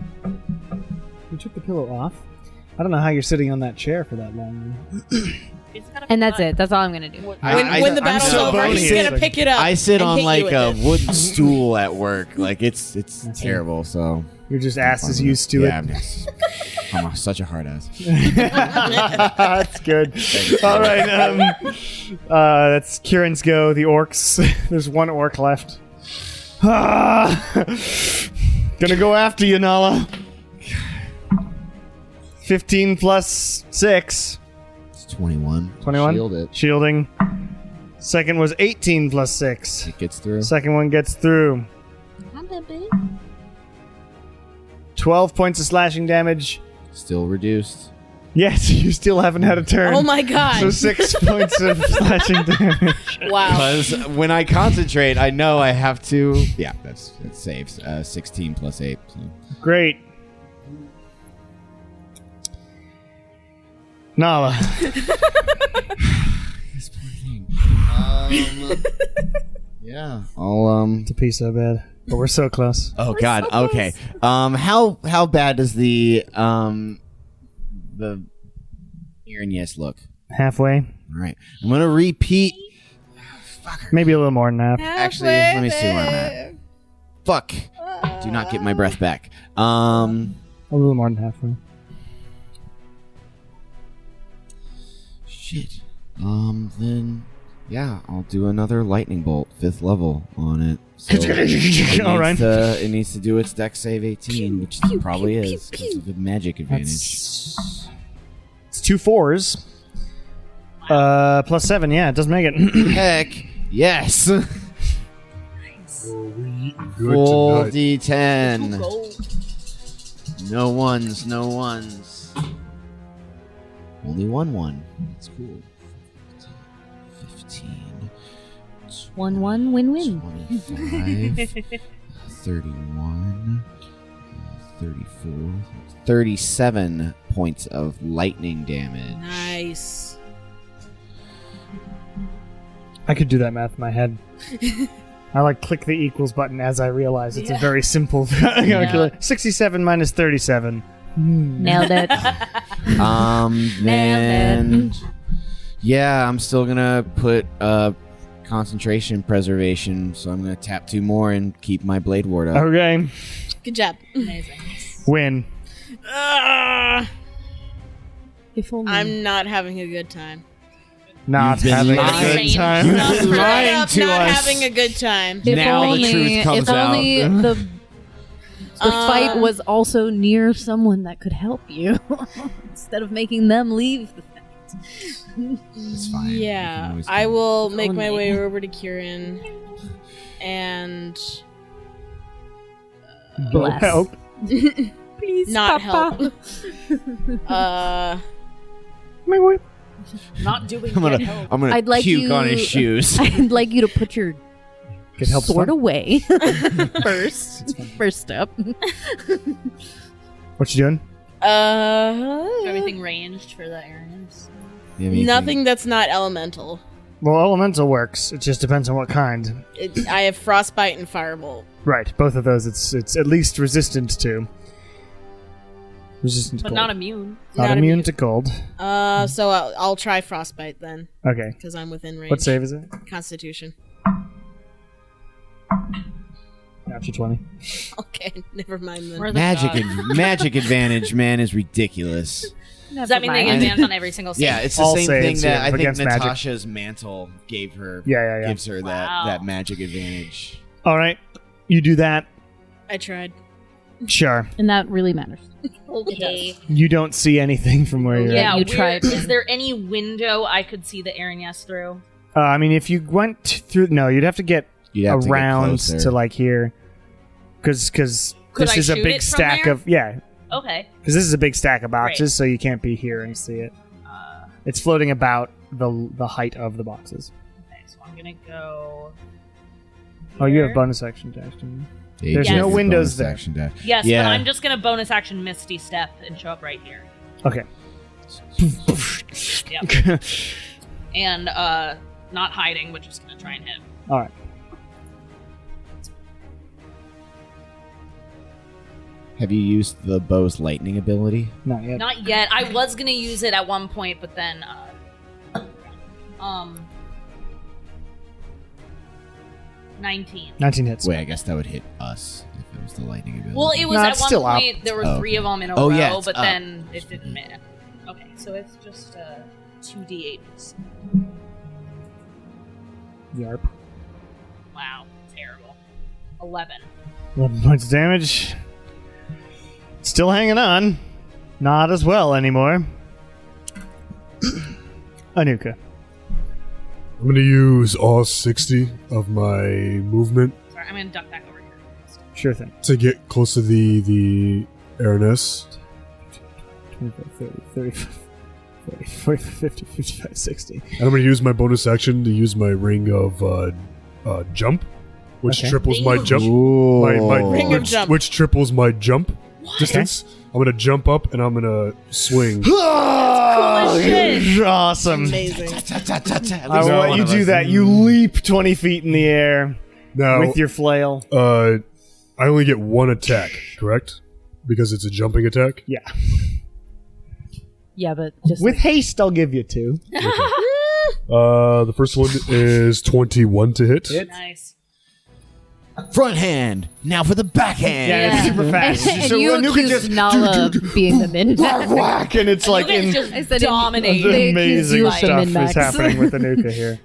You took the pillow off. I don't know how you're sitting on that chair for that long. And that's it. That's all I'm gonna do. When the battle's so over, bony. he's gonna pick it up. I sit and on hit like you with a it. wooden stool at work. Like it's terrible. So You're just ass is used to yeah, it. I'm such a hard ass. That's good. All right. That's Kieran's go. The orcs. There's one orc left. Gonna go after you, Nala. 15 plus 6. It's 21. 21. Shield it. Shielding. Second was 18 plus 6. It gets through. Second one gets through. Not that big. 12 points of slashing damage. Still reduced. Yes, you still haven't had a turn. Oh my god! So 6 points of slashing damage. Wow. Because when I concentrate, I know I have to. Yeah, that's saves. 16 plus 8. So. Great. Nala. Yeah. I'll To pee so bad. But we're so close. Oh God. Okay. How bad does the Yes look? Halfway. All right. I'm gonna repeat. Maybe a little more than half. Actually, let me see where I'm at. Fuck. Do not get my breath back. A little more than halfway. Shit. Then yeah, I'll do another lightning bolt, 5th level on it. So All right. It needs to do its dex save 18, which it probably is because of the magic advantage. It's 2 4s. Plus 7, yeah, it does make it. Heck yes. Good Full tonight. D10. No ones, no ones. Only 1. That's cool. 15. 1-1 win-win. 25. 31. 34. 37 points of lightning damage. Nice. I could do that math in my head. I click the equals button as I realize it's a very simple calculation. 67 minus 37. Nailed it. Then yeah, I'm still gonna put concentration preservation, so I'm gonna tap 2 more and keep my blade ward up. Okay. Good job. Amazing. Win. If only. I'm not having a good time. Not You've been having a lying. good time. You've Not been lying up, to not us. having a good time. If Now the only, truth comes if only out. the fight was also near someone that could help you instead of making them leave the fight. It's fine. You can Yeah, always I come. will make my Only. way over to Kieran and Bless. Help. Please, not Papa. help. Not doing I'm good help. gonna I'd like puke you- on his shoes. I'd like you to put your Get help. sword Fun. away first. First step. What you doing? Everything ranged for the areas. Nothing that's not elemental. Well, elemental works. It just depends on what kind. I have frostbite and firebolt. Right. Both of those. It's at least resistant to. Resistant to But cold. not immune. Not immune to cold. So I'll try frostbite then, Okay. because I'm within range. What save is it? Constitution. Natural 20. Okay, never mind then. Where the Magic god. magic advantage, man, is ridiculous. Does that mean they get advantage on every single save? Yeah, it's the All same thing saves, that yeah, I think against magic. Natasha's mantle gave her. Yeah. Gives her Wow. that magic advantage. All right. You do that. I tried. Sure. And that really matters. Okay. You don't see anything from where you're Yeah, You where- tried. Is there any window I could see the Arian through? at. I mean, if you went through. No, you'd have to get You'd have around to, get to like here. Because Could this I is a shoot big it from stack there? of. Yeah. Okay. Because this is a big stack of boxes, Great. so you can't be here and see it. It's floating about the height of the boxes. Okay, so I'm gonna go. Oh, you have here. bonus action dash, don't you? Yeah, There's you no get windows bonus there. action dash. Yes, Yeah. but I'm just gonna bonus action Misty Step and show up right here. Okay. Yep. And not hiding, but just gonna try and hit. All right. Have you used the bow's lightning ability? Not yet. Not yet. I was gonna use it at one point, but then 19. 19 hits. Wait, I guess that would hit us if it was the lightning ability. Well, it was No, at it's one still point up. there were Oh, 3 of them in a Oh, row, yeah, it's but up. then it didn't matter. Okay, so it's just 2d8s. Yarp. Wow, terrible. 11. 11 points of damage. Still hanging on. Not as well anymore. Anuka. I'm going to use all 60 of my movement Sorry, I'm gonna duck back over here. Sure thing. to get close to the Araness. 25, 30, 40, 50, 55, 60. And I'm going to use my bonus action to use my ring of jump, which Okay. triples my jump. Ooh. Ring of jump. Which triples my jump distance. I'm going to jump up and I'm going to swing. Oh, shit. awesome. Amazing. I will let you do that. You leap 20 feet in the air Now, with your flail. I only get one attack, correct? Because it's a jumping attack. Yeah. Yeah, but just With haste, I'll give you 2. The first one is 21 to hit. Nice. Front hand. Now for the backhand. Yeah, it's super fast. and So you Anuka accused Nala of being the min whack, whack, and it's like You in guys just I said dominate. They accuse amazing you of the stuff is min-max. happening with Anuka here.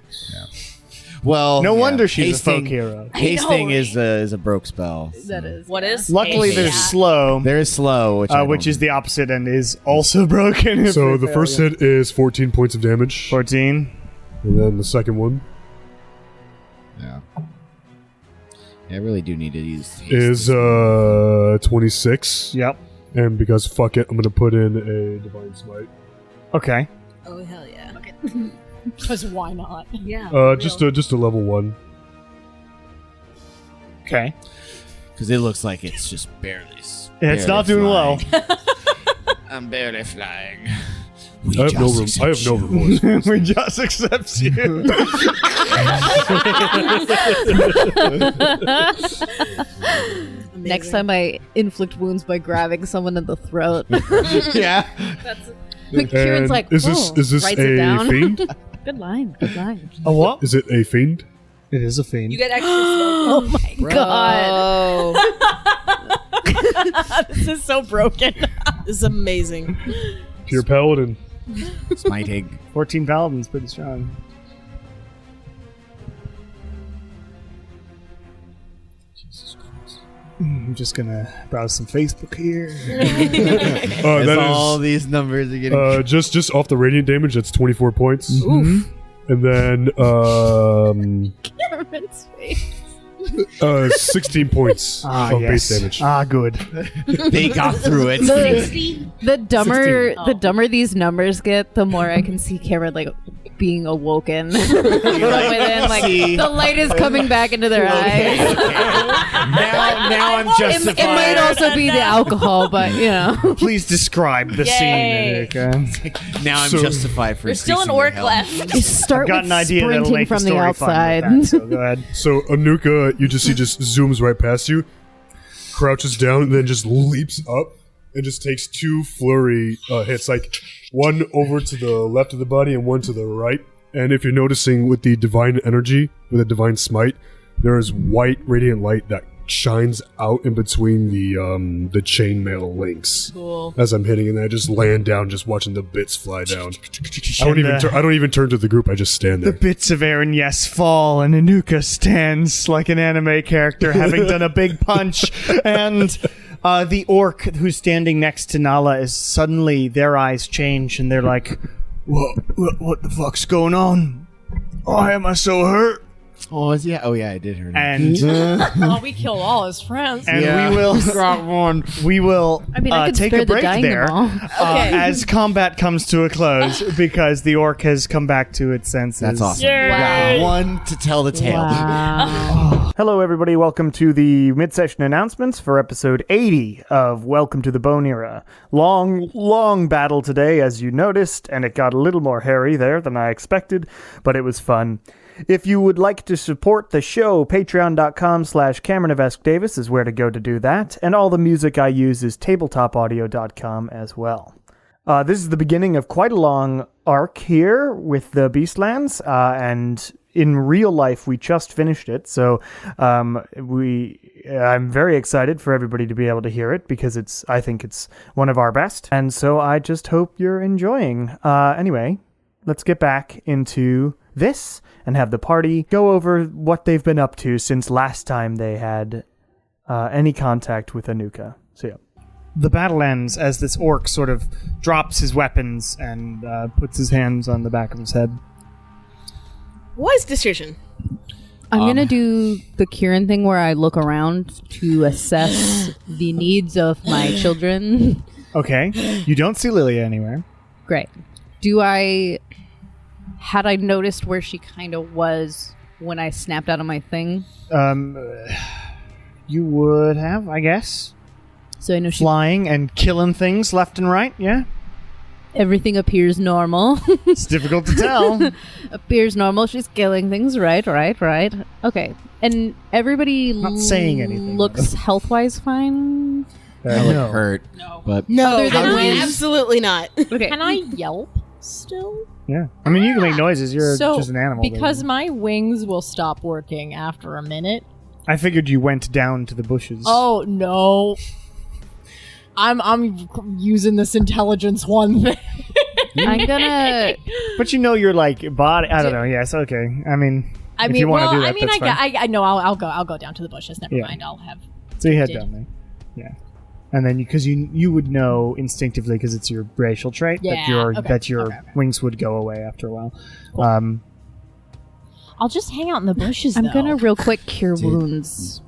Well, No yeah. wonder she's a folk Hasting- hero. Hasting right? is a broke spell. That is. What is? Luckily, Haste? there's slow, There is slow, which is the opposite and is also broken. if So they the fail first you. hit is 14 points of damage. 14. And then the second one Yeah. I really do need to use haste. is 26. Yep. And because fuck it, I'm going to put in a Divine Smite. Okay. Oh, hell yeah. Because why not? Yeah. Just a level 1. Okay. Because it looks like it's just barely. It's not doing well. I'm barely flying. I have no remorse. we just accept you. Next time I inflict wounds by grabbing someone in the throat. Yeah. Like, Kieran's And like, is this writes it a down. fiend? Good line. Good line. A what? Is it a fiend? It is a fiend. You get extra smoke. Oh my god. This is so broken. This is amazing. Pure paladin. Smiting. 14 paladins, pretty strong. I'm just gonna browse some Facebook here. That all is these numbers are getting. just off the radiant damage. That's 24 points. Oof. And then Kieran's face. 16 points of base damage. Good. They got through it. The dumber these numbers get, the more I can see Cameron like being awoken from within. Like See. the light is coming back into their eyes. Now I'm It, justified. it might also be the alcohol, but you know. Please describe the Yay. scene, Anuka. Now I'm So- justified for There's still an increasing orc their health. left. Start I've got with an idea that'll sprinting make from the the story outside. fun with that, so go ahead. So Anuka, you just zooms right past you, crouches down, and then just leaps up and just takes 2 flurry hits, like one over to the left of the body and one to the right. And if you're noticing with the divine energy, with a divine smite, there is white radiant light that shines out in between the chainmail links. Cool. As I'm hitting, and I just land down, just watching the bits fly down. I don't And, even turn to the group. I just stand The there. bits of Aaron, yes, fall, and Anuka stands like an anime character having done a big punch. And the orc who's standing next to Nala is suddenly, their eyes change, and they're like, what the fuck's going on? Why am I so hurt? Oh yeah, I did hear. And Oh, we killed all his friends. we will I mean, I could take spare a the break dying there them all. as combat comes to a close because the orc has come back to its senses. That's awesome. Yay. Got one to tell the tale. Wow. Hello, everybody. Welcome to the mid-session announcements for episode 80 of Welcome to the Bone Era. Long battle today, as you noticed, and it got a little more hairy there than I expected, but it was fun. if you would like to support the show, patreon.com/CameronOfEskDavis is where to go to do that. And all the music I use is tabletopaudio.com as well. This is the beginning of quite a long arc here with the Beastlands, and in real life, we just finished it, so I'm very excited for everybody to be able to hear it because I think it's one of our best, and so I just hope you're enjoying. Anyway, let's get back into this and have the party go over what they've been up to since last time they had any contact with Anuka. So yeah. The battle ends as this orc sort of drops his weapons and puts his hands on the back of his head. Wise decision. I'm going to do the Kieran thing where I look around to assess the needs of my children. Okay. You don't see Lilia anywhere. Great. Had I noticed where she kind of was when I snapped out of my thing? You would have, I guess. So I know she... Flying and killing things left and right, yeah? Everything appears normal. It's difficult to tell. Appears normal. She's killing things. Right. Okay. And everybody not saying anything, looks health-wise fine? I look hurt. No. But No, wings? absolutely not. Okay. Can I yelp still? Yeah. I mean, you can make noises. You're So, just an animal. because baby. my wings will stop working after a minute. I figured you went down to the bushes. Oh, no. I'm using this intelligence one thing. I'm gonna... But you know your, body... I don't know. Yes, okay. I mean, if you want to do that, that's fine. I know. I'll go down to the bushes. Never mind. I'll have... So you head down there. Yeah. And then, because you would know instinctively, because it's your racial trait, that your wings would go away after a while. Cool. I'll just hang out in the bushes, I'm gonna real quick cure wounds.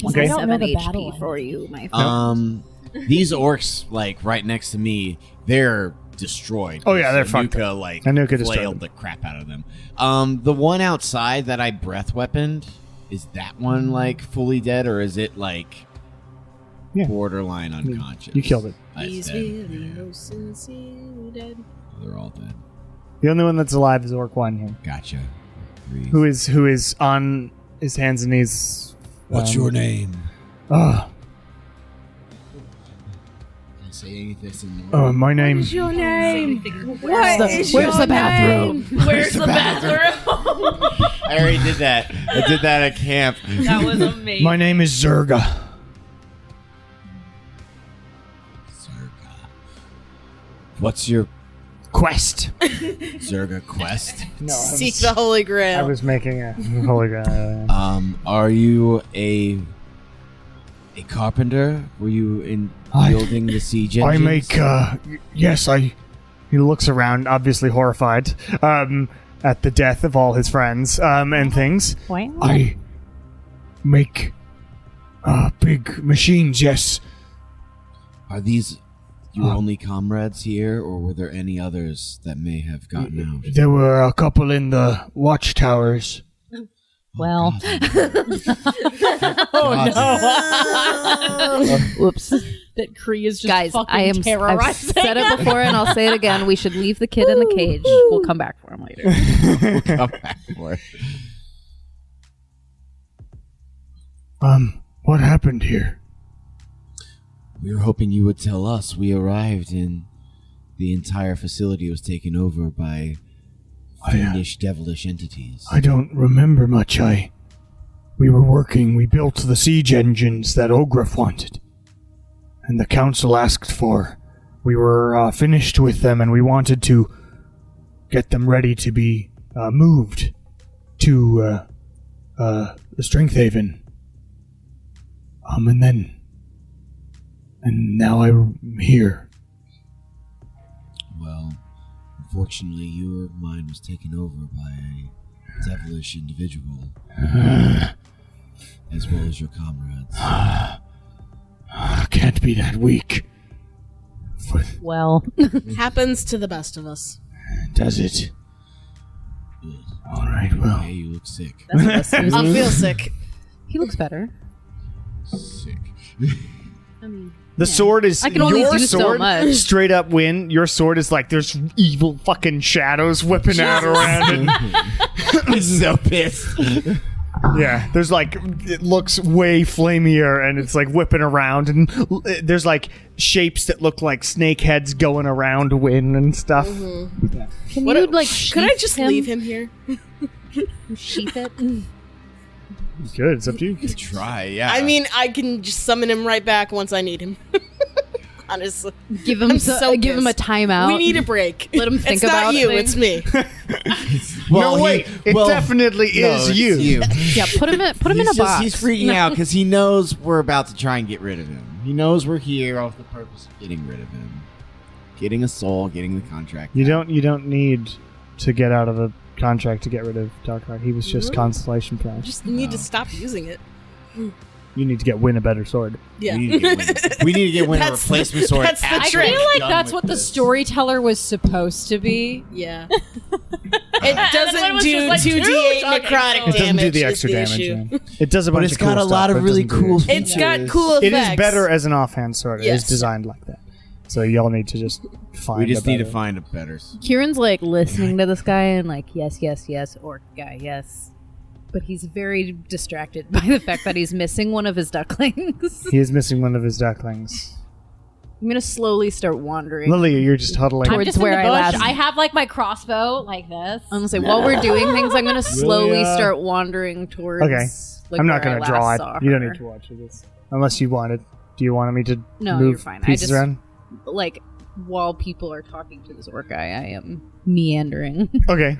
Okay. I don't know 7 the HP battle for you, my friend. These orcs, right next to me, they're destroyed. Oh yeah, they're fucked. Anuka flailed the crap out of them. The one outside that I breath weaponed, is that one fully dead, or is it borderline unconscious? You killed it. He's really no sincere dead. They're all dead. The only one that's alive is Orc 1 here. Gotcha. Who is on his hands and knees. What's your name? Can I say anything? My name. What's your name? Where's the bathroom? Where's the bathroom? I already did that. I did that at camp. That was amazing. My name is Zerga. Zerga. What's your quest? Zerga quest? No, Seek the Holy Grail. I was making a Holy Grail. Are you a carpenter? Were you in building the siege engines? I make, yes, he looks around, obviously horrified, at the death of all his friends, and things. Wow. I make, big machines, yes. Are these your only comrades here, or were there any others that may have gotten out? There were a couple in the watchtowers. Well. Oh, no. Whoops. That Kree is just Guys, fucking terrorizing. I've said it before and I'll say it again. We should leave the kid in the cage. We'll come back for him later. We'll come back for it. What happened here? We were hoping you would tell us. We arrived and the entire facility was taken over by fiendish, devilish entities. I don't remember much. We were working, we built the siege engines that Ogrif wanted. And the council asked for. We were finished with them and we wanted to get them ready to be moved to the Strength Haven. And now I'm here. Well, unfortunately, your mind was taken over by a devilish individual, as well as your comrades. Can't be that weak. Well. Happens to the best of us. Does it? All right, well. Hey, you look sick. I feel sick. He looks better. Sick. I mean, The sword is I can only your do so sword. much. Straight up win. Your sword is like there's evil fucking shadows whipping out around it. I'm so pissed. Yeah, there's like it looks way flamier, and it's like whipping around, and there's like shapes that look like snake heads going around Win and stuff. Mm-hmm. Can you like? Could I just leave him here? Sheath it. Good, it's up to you. Try, yeah. I mean, I can just summon him right back once I need him. Honestly, Give him give him a pissed. timeout. We need a break. Let him think it's about not you, things. it's me. No, wait, it definitely is it's you. Yeah, put him in a box. He's freaking out because he knows we're about to try and get rid of him. He knows we're here off the purpose of getting rid of him. Getting a soul, getting the contract. You don't need to get out of a contract to get rid of Darkheart. He was just constellation prize. Just need to stop using it. You need to get Win a better sword. Yeah. We need to get Win a That's- replacement sword. that's the I trick. feel like Done that's with what the this. storyteller was supposed to be. Yeah. It It doesn't was do just like 2d8 two necrotic It doesn't do damage. the is extra the damage. issue. Yeah. It does a bunch But it's of cool got a stuff, lot but of it really doesn't do cool the extra- It's got cool It effects. is better as an offhand sword. It is Yes. designed like that. So y'all need to just find. We just a need to better- find a better. Kieran's like listening to this guy and like yes, orc guy, yes. But he's very distracted by the fact that he's missing one of his ducklings. He is missing one of his ducklings. I'm gonna slowly start wandering. Lilia, you're just huddling. I'm Towards just where in the I bush. last- I have like my crossbow like this. I'm gonna say while we're doing things, I'm gonna slowly Lilia. start wandering towards. Okay. like, I'm not where going I to draw last it. saw You don't her. need to watch this. Unless you wanted. Do you want me to No, move you're fine. I pieces just- around? Like while people are talking to this orc guy, I am meandering. Okay.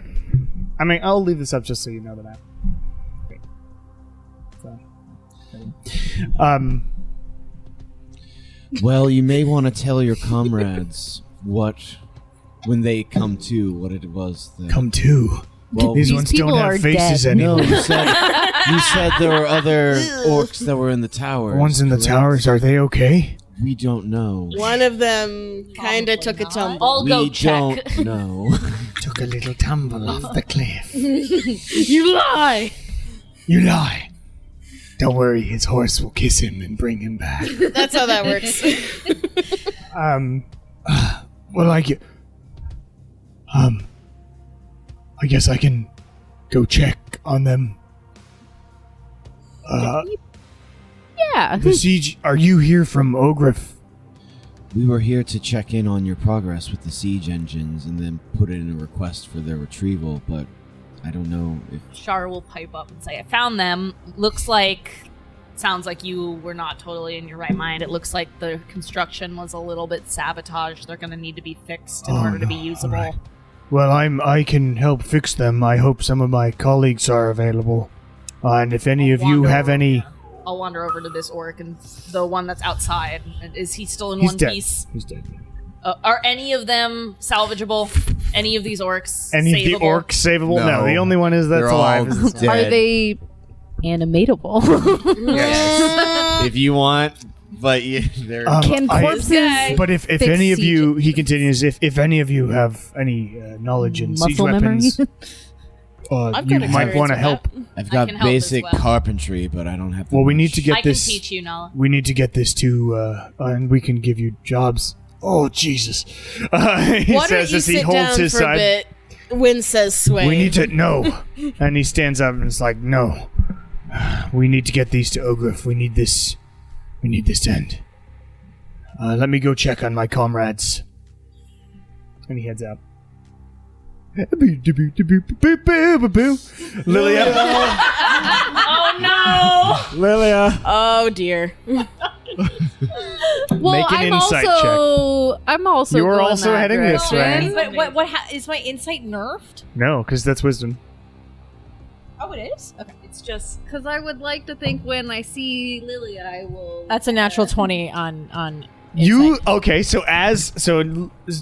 I mean, I'll leave this up just so you know the map. Okay. So, Well, you may want to tell your comrades when they come to, what it was. come to. Well, These These ones don't people have are faces dead. no, anymore. you said there were other orcs that were in the towers. The ones in the correct? towers, are they okay? We don't know. One of them kind of took a tumble. I'll We go check. don't know. Took a little tumble off the cliff. You lie! You lie. Don't worry, his horse will kiss him and bring him back. That's how that works. Well, I guess I can go check on them. Yeah. The siege. Are you here from Ogrif? We were here to check in on your progress with the siege engines and then put in a request for their retrieval, but I don't know if... Shar will pipe up and say, I found them. Sounds like you were not totally in your right mind. It looks like the construction was a little bit sabotaged. They're going to need to be fixed in order to be usable. Right. Well, I can help fix them. I hope some of my colleagues are available. And if any of you have any... I'll wander over to this orc and the one that's outside. Is he still in He's one dead. piece? He's dead. Are any of them salvageable? Any of these orcs Any savable? of the orcs savable? No, No. the only one is that's They're alive. all is dead. Are they animatable? Yes. If you want, but they're... Can corpses But if fix any of siege you, he engines? continues, if any of you have any knowledge in siege Muscle memory? weapons, I've you got might want to experience with help. that. I've I got can help as basic well. carpentry, but I don't have... Well, we much. need to get I can this. teach you, Nala. We need to get this to, and we can give you jobs. Oh Jesus! He Why don't says you as he sit holds down his for side. a bit? Win says sway. We need to no, and he stands up and is like, "No, we need to get these to Ogrif. We need this. We need this to end. Let me go check on my comrades." And he heads out. Lilia, Oh no! Lilia. Oh dear. Well, Make an I'm insight also, I'm also. You're going also that heading this direction. way. But what is my insight nerfed? No, because that's wisdom. Oh, it is. Okay. It's just because I would like to think when I see Lily, I will. That's a natural 20 on. You insight. okay? So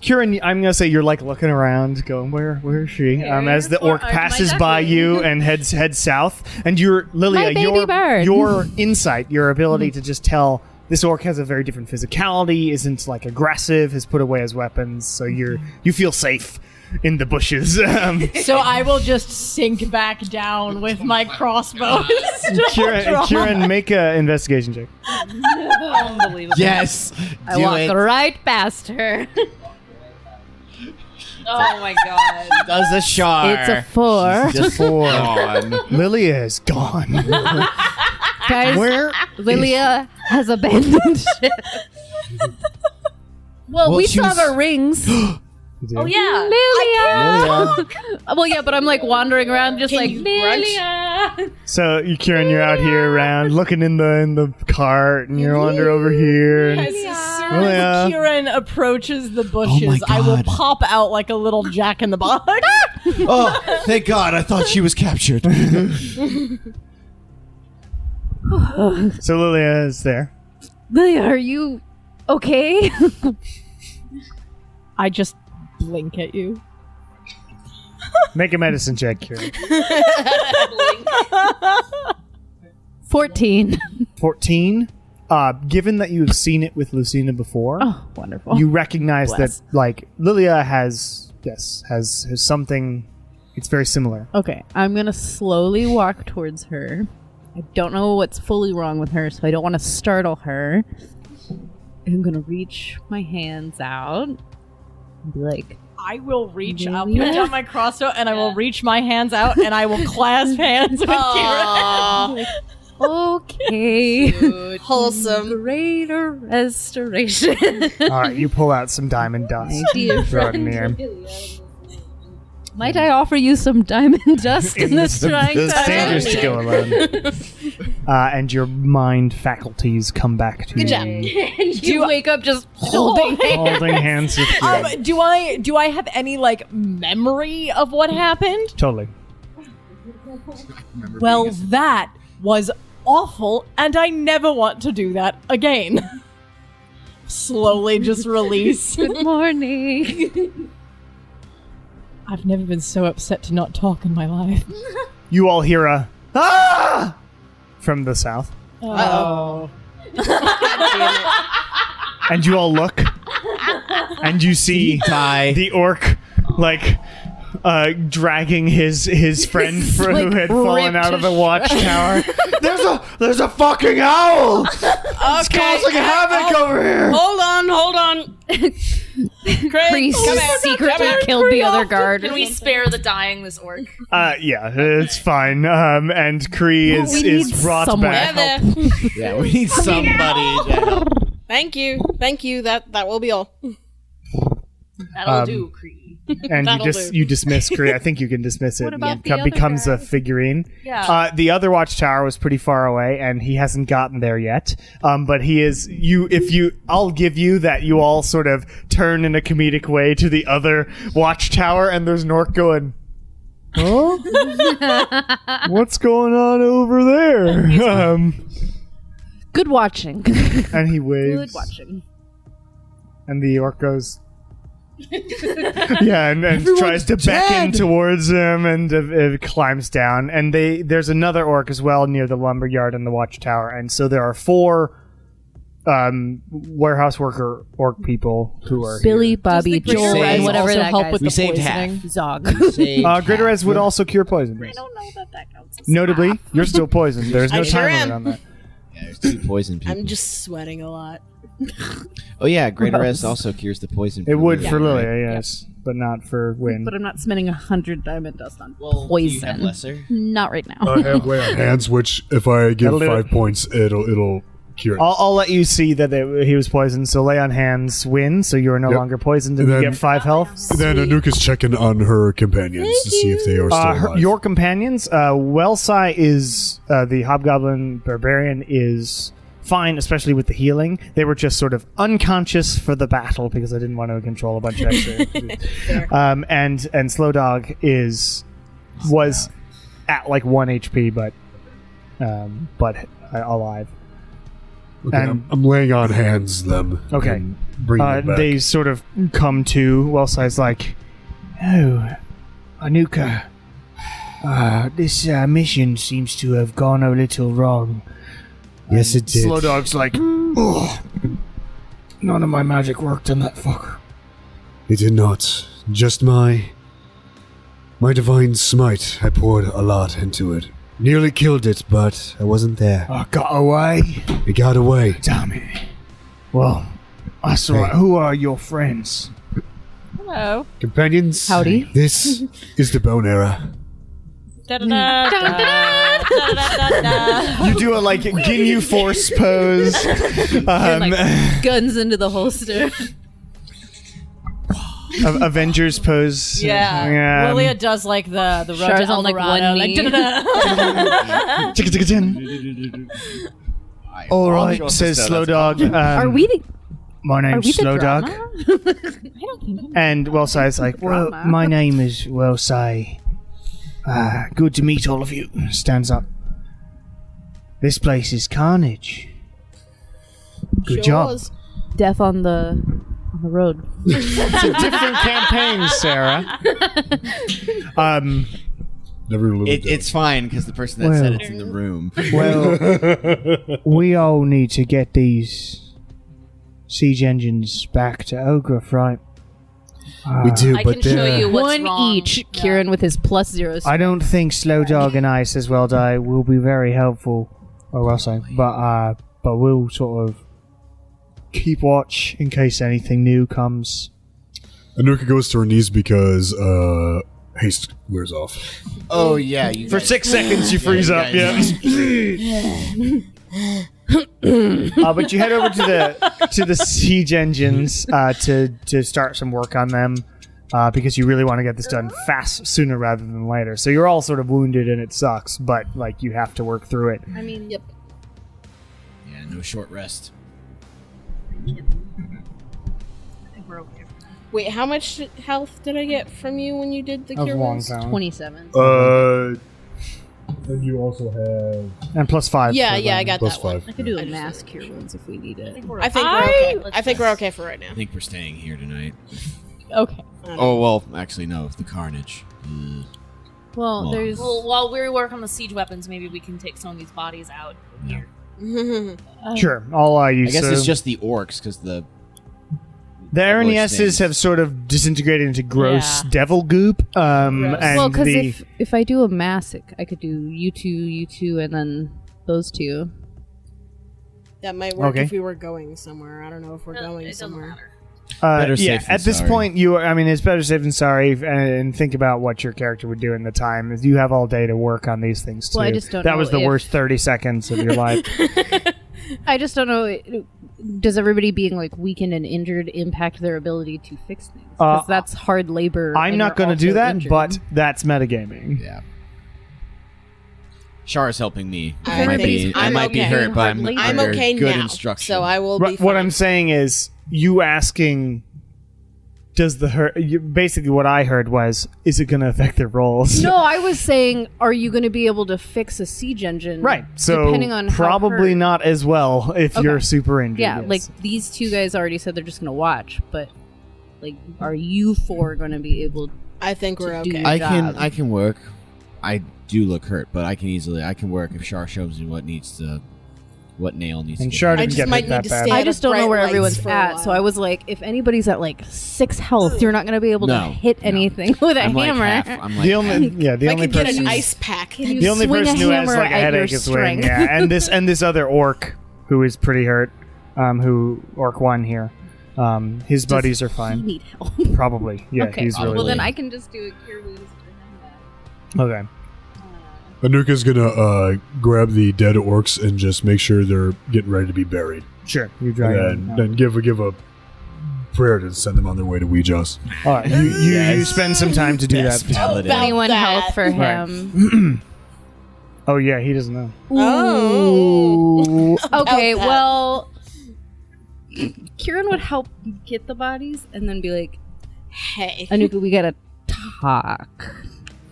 Kieran, I'm gonna say you're like looking around, going, "Where is she?" As the orc my passes by duckling. you and heads south, and you're Lilia, My baby bird. your insight, your ability to just tell this orc has a very different physicality, isn't like aggressive, has put away his weapons, so you feel safe in the bushes. So I will just sink back down with my crossbow. Kieran, make an investigation check. Unbelievable. Yes. I walk right past her. Oh my god. Does a shard. It's a 4. Just 4. Lilia is gone. Guys, Where? Lilia has abandoned ship. Well, we she still was- have our rings. Oh yeah. Lilia! Well, yeah, but I'm like wandering around just like, you grunt? Lilia! So, Kieran, you're out here around looking in the cart, and you wander over here. And, As soon Lilia. as Kieran approaches the bushes, I will God. pop out like a little Jack in the Box. Oh, thank God! I thought she was captured. So Lilia is there. Lilia, are you okay? I just blink at you. Make a medicine check, Kieran. 14. 14. Given that you have seen it with Lucina before, Oh, wonderful. you recognize Bless. that, like, Lilia has something. It's very similar. Okay, I'm gonna slowly walk towards her. I don't know what's fully wrong with her, so I don't want to startle her. I'm gonna reach my hands out and be like, I will reach Yeah. out, put down my crossbow, and I will reach my hands out, and I will clasp hands with Kieran. okay. Wholesome. Greater restoration. All right, you pull out some diamond dust. My dear Throw it in friend. the air. Might I offer you some diamond dust in this trying It's time? dangerous to go alone. And your mind faculties come back to Good you. job. You wake up just holding Holding hands with Kieran. Do I have any like memory of what happened? Totally. Well, that was awful, and I never want to do that again. Slowly just release. Good morning. I've never been so upset to not talk in my life. You all hear a "Ah!" from the south. Oh. And you all look, and you see the orc, like, dragging his friend who like had fallen ripped out of the to watchtower. There's a fucking owl. It's causing havoc over here. Hold on. Priest come here, secretly come here. killed the other guard. Can we spare the dying this orc? Yeah, it's fine. And Kree We is need brought someone. back. There. Yeah, we need somebody to help. Thank you. That will be all. That'll do, Cree. And That'll do. you dismiss Kree. I think you can dismiss it. What about and the other becomes a guy? figurine. Yeah. The other watchtower was pretty far away, and he hasn't gotten there yet. But he is. I'll give you that. You all sort of turn in a comedic way to the other watchtower, and there's an orc going, "Huh? What's going on over there?" Good watching. And he waves. Good watching. And the orc goes, yeah, and tries to beckon towards him, and climbs down. And there's another orc as well near the lumberyard and the watchtower. And so there are 4 warehouse worker orc people who are Billy, here. Bobby, Does the Joel, Greater and Res whatever also that help guy's with We the saved poisoning? half. Zog. Greater Res would also cure poison. I don't know that that counts as Notably, half. you're still poisoned. There's no I sure time limit am. on that. Yeah, there's 2 poison people. I'm just sweating a lot. Oh yeah, Greater Gross. Rest also cures the poison. It would for Lilia, Lilia, right? yes, but not for Win. But I'm not spending 100 diamond dust on Well, poison. do you have lesser? Not right now. I have lay on hands, which if I give That'll do 5 it. points, it'll cure it. I'll let you see that he was poisoned. So lay on hands, Win. So you are no Yep. longer poisoned, and And you then- get 5 health. Then Anuka's checking on her companions to see if they are still alive. Your companions, Wellsai is the Hobgoblin Barbarian is fine, especially with the healing. They were just sort of unconscious for the battle because I didn't want to control a bunch of extra. And Slow Dog was at like 1 HP, but alive. Okay, and- I'm laying on hands them. Okay. and bringing them back. They sort of come to. Wellsai's like, "Oh, Anuka, this mission seems to have gone a little wrong." Yes, it did. Slow Dog's like, Oh, none of my magic worked on that fucker. It did not. Just my divine smite. I poured a lot into it. Nearly killed it, but I wasn't there. I got away. It got away. Damn it. Well, that's all right. Who are your friends? Hello. Companions. Howdy. This is the Bone Era. You do a like Ginyu Force pose. Guns into the holster. Avengers pose. Yeah. Lilia does like the road Char's to on, like, Eldorado, one knee. All right, says Slow Dog. Are we the? My Are name's we the Slow Dog. drama? I don't think I'm And Wellside's like, well, Drama. my name is Wellside. Good to meet all of you. Stands up. This place is carnage. Good job. Death on the road. It's a different campaign, Sarah. Never lived It's fine because the person that said it's in the room. Well, we all need to get these siege engines back to Ograf, right? We do, I but can show you what's One wrong. each. Kieran with his +0. I don't think Slow Dog and I, says Well Die, will be very helpful. Or well say, but we'll sort of keep watch in case anything new comes. Anuka goes to her knees because haste wears off. Oh yeah, you For guys- 6 seconds, you freeze up. Yeah. But you head over to the siege engines to start some work on them because you really want to get this done fast, sooner rather than later. So you're all sort of wounded and it sucks, but like you have to work through it. I mean, yep. Yeah, no short rest. Wait, how much health did I get from you when you did the cure wounds? 27. And you also have And +5. Yeah, for yeah, them. I got plus that one. 5. I could do a mass cure wounds if we need it. I think we're okay. I think we're okay for right now. I think we're staying here tonight. okay. Oh well, actually no. The carnage. Well, Well, there's. Well, while we work on the siege weapons, maybe we can take some of these bodies out. No. Sure. I'll use. I guess it's just the orcs because the RNESs things. have sort of disintegrated into gross Yeah. devil goop. And Well, because the if I do a mass, I could do you two, and then those two. That might work Okay. if we were going somewhere. I don't know if we're going It doesn't somewhere. matter. Better yeah, safe than at this sorry. point, it's better safe than sorry, and think about what your character would do in the time. You have all day to work on these things too. Well, I just don't that know was the if- worst 30 seconds of your life. I just don't know. Does everybody being like weakened and injured impact their ability to fix things? Because that's hard labor. I'm and not you're going to do also that, injured. but that's metagaming. Yeah. Char is helping me. I I might think be. I I'm might be okay. hurt, but I'm I'm under okay good now, instruction. so I will be What fine. I'm saying is, you asking, does the hurt? Basically, what I heard was, is it going to affect their rolls? No, I was saying, are you going to be able to fix a siege engine? Right. So depending on how probably hurt- not as well if Okay. you're super injured. Yeah, yes. like these two guys already said they're just going to watch, but like, are you four going to be able? I think we're to do okay. your job? I can work. I do look hurt, but I can work if Char shows me what nail needs And to Char get I didn't just get might hit need that to bad. stay I out just of don't know bright where lights everyone's for a at, while. so I was like, if anybody's at like 6 health, you're not going to be able to No, hit no. anything with a I'm like hammer. half- I'm like The only the If I only could get person an ice pack. You the only swing a person who has hammer like a at your headache is Wing, strength. yeah, and this other orc who is pretty hurt, orc 1 here, his buddies are He fine, need help. probably, yeah, okay, he's really well then Probably. I can just do a cure wounds for him. okay. Anuka's gonna grab the dead orcs and just make sure they're getting ready to be buried. Sure, you drag And it. then give a prayer to send them on their way to Ouija's. All right, you spend some time to do that. paladin. About 21 that. health for Right. him. Oh yeah, he doesn't know. Oh. Okay, About that. well, Kieran would help get the bodies and then be like, Hey. Anuka, we gotta talk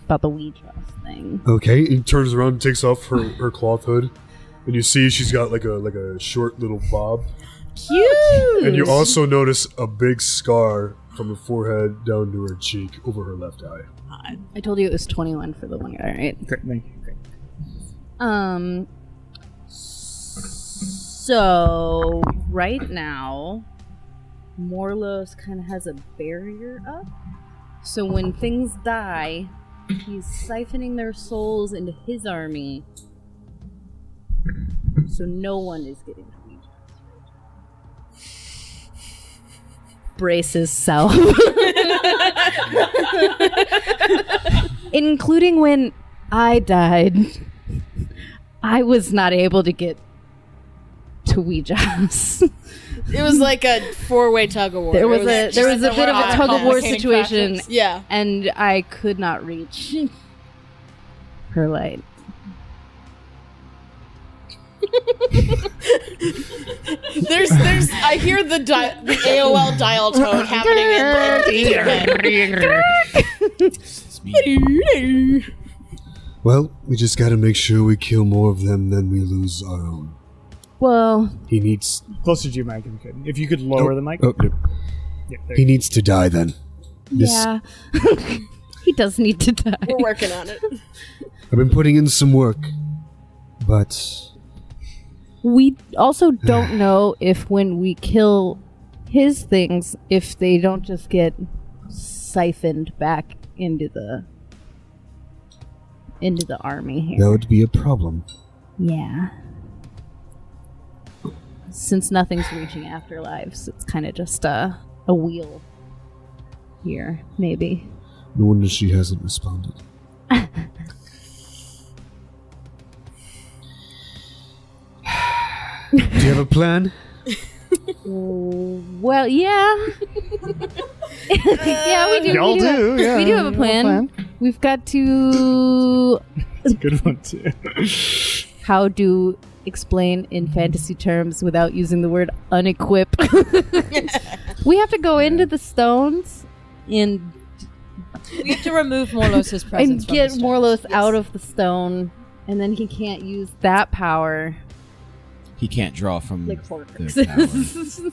about the Ouija thing. Okay, he turns around and takes off her cloth hood, and you see she's got like a short little bob. Cute! And you also notice a big scar from her forehead down to her cheek over her left eye. I told you it was 21 for the one guy, right? Great, thank you. Um. So, right now, Morlos kind of has a barrier up. So when things die, he's siphoning their souls into his army. So no one is getting to reach us. Brace himself. Including when I died. I was not able to get to Ouija's. It was like a 4-way tug of war. There was a bit of a tug of war complicating situation, factors. Yeah. and I could not reach her light. There's I hear the AOL dial tone happening in your head. It's me. Well, we just gotta make sure we kill more of them than we lose our own. Well, He needs. Closer to your mic if you could. If you could lower the mic. Oh, no. Yeah, there He you needs to die then. This- yeah. He does need to die. We're working on it. I've been putting in some work, but We also don't know if when we kill his things, if they don't just get siphoned back into the army here. that would be a problem. Yeah. Since nothing's reaching afterlives, it's kind of just a wheel here, maybe. No wonder she hasn't responded. Do you have a plan? Well, yeah. Yeah, we do. Y'all do, yeah, we do have a you plan. We've got to It's a good one too. how to explain in fantasy terms without using the word unequip. We have to go into the stones and We have to remove Morlos's presence from get the stones. Morlos out of the stone, and then he can't use that power He can't draw from like their power. Horcruxes.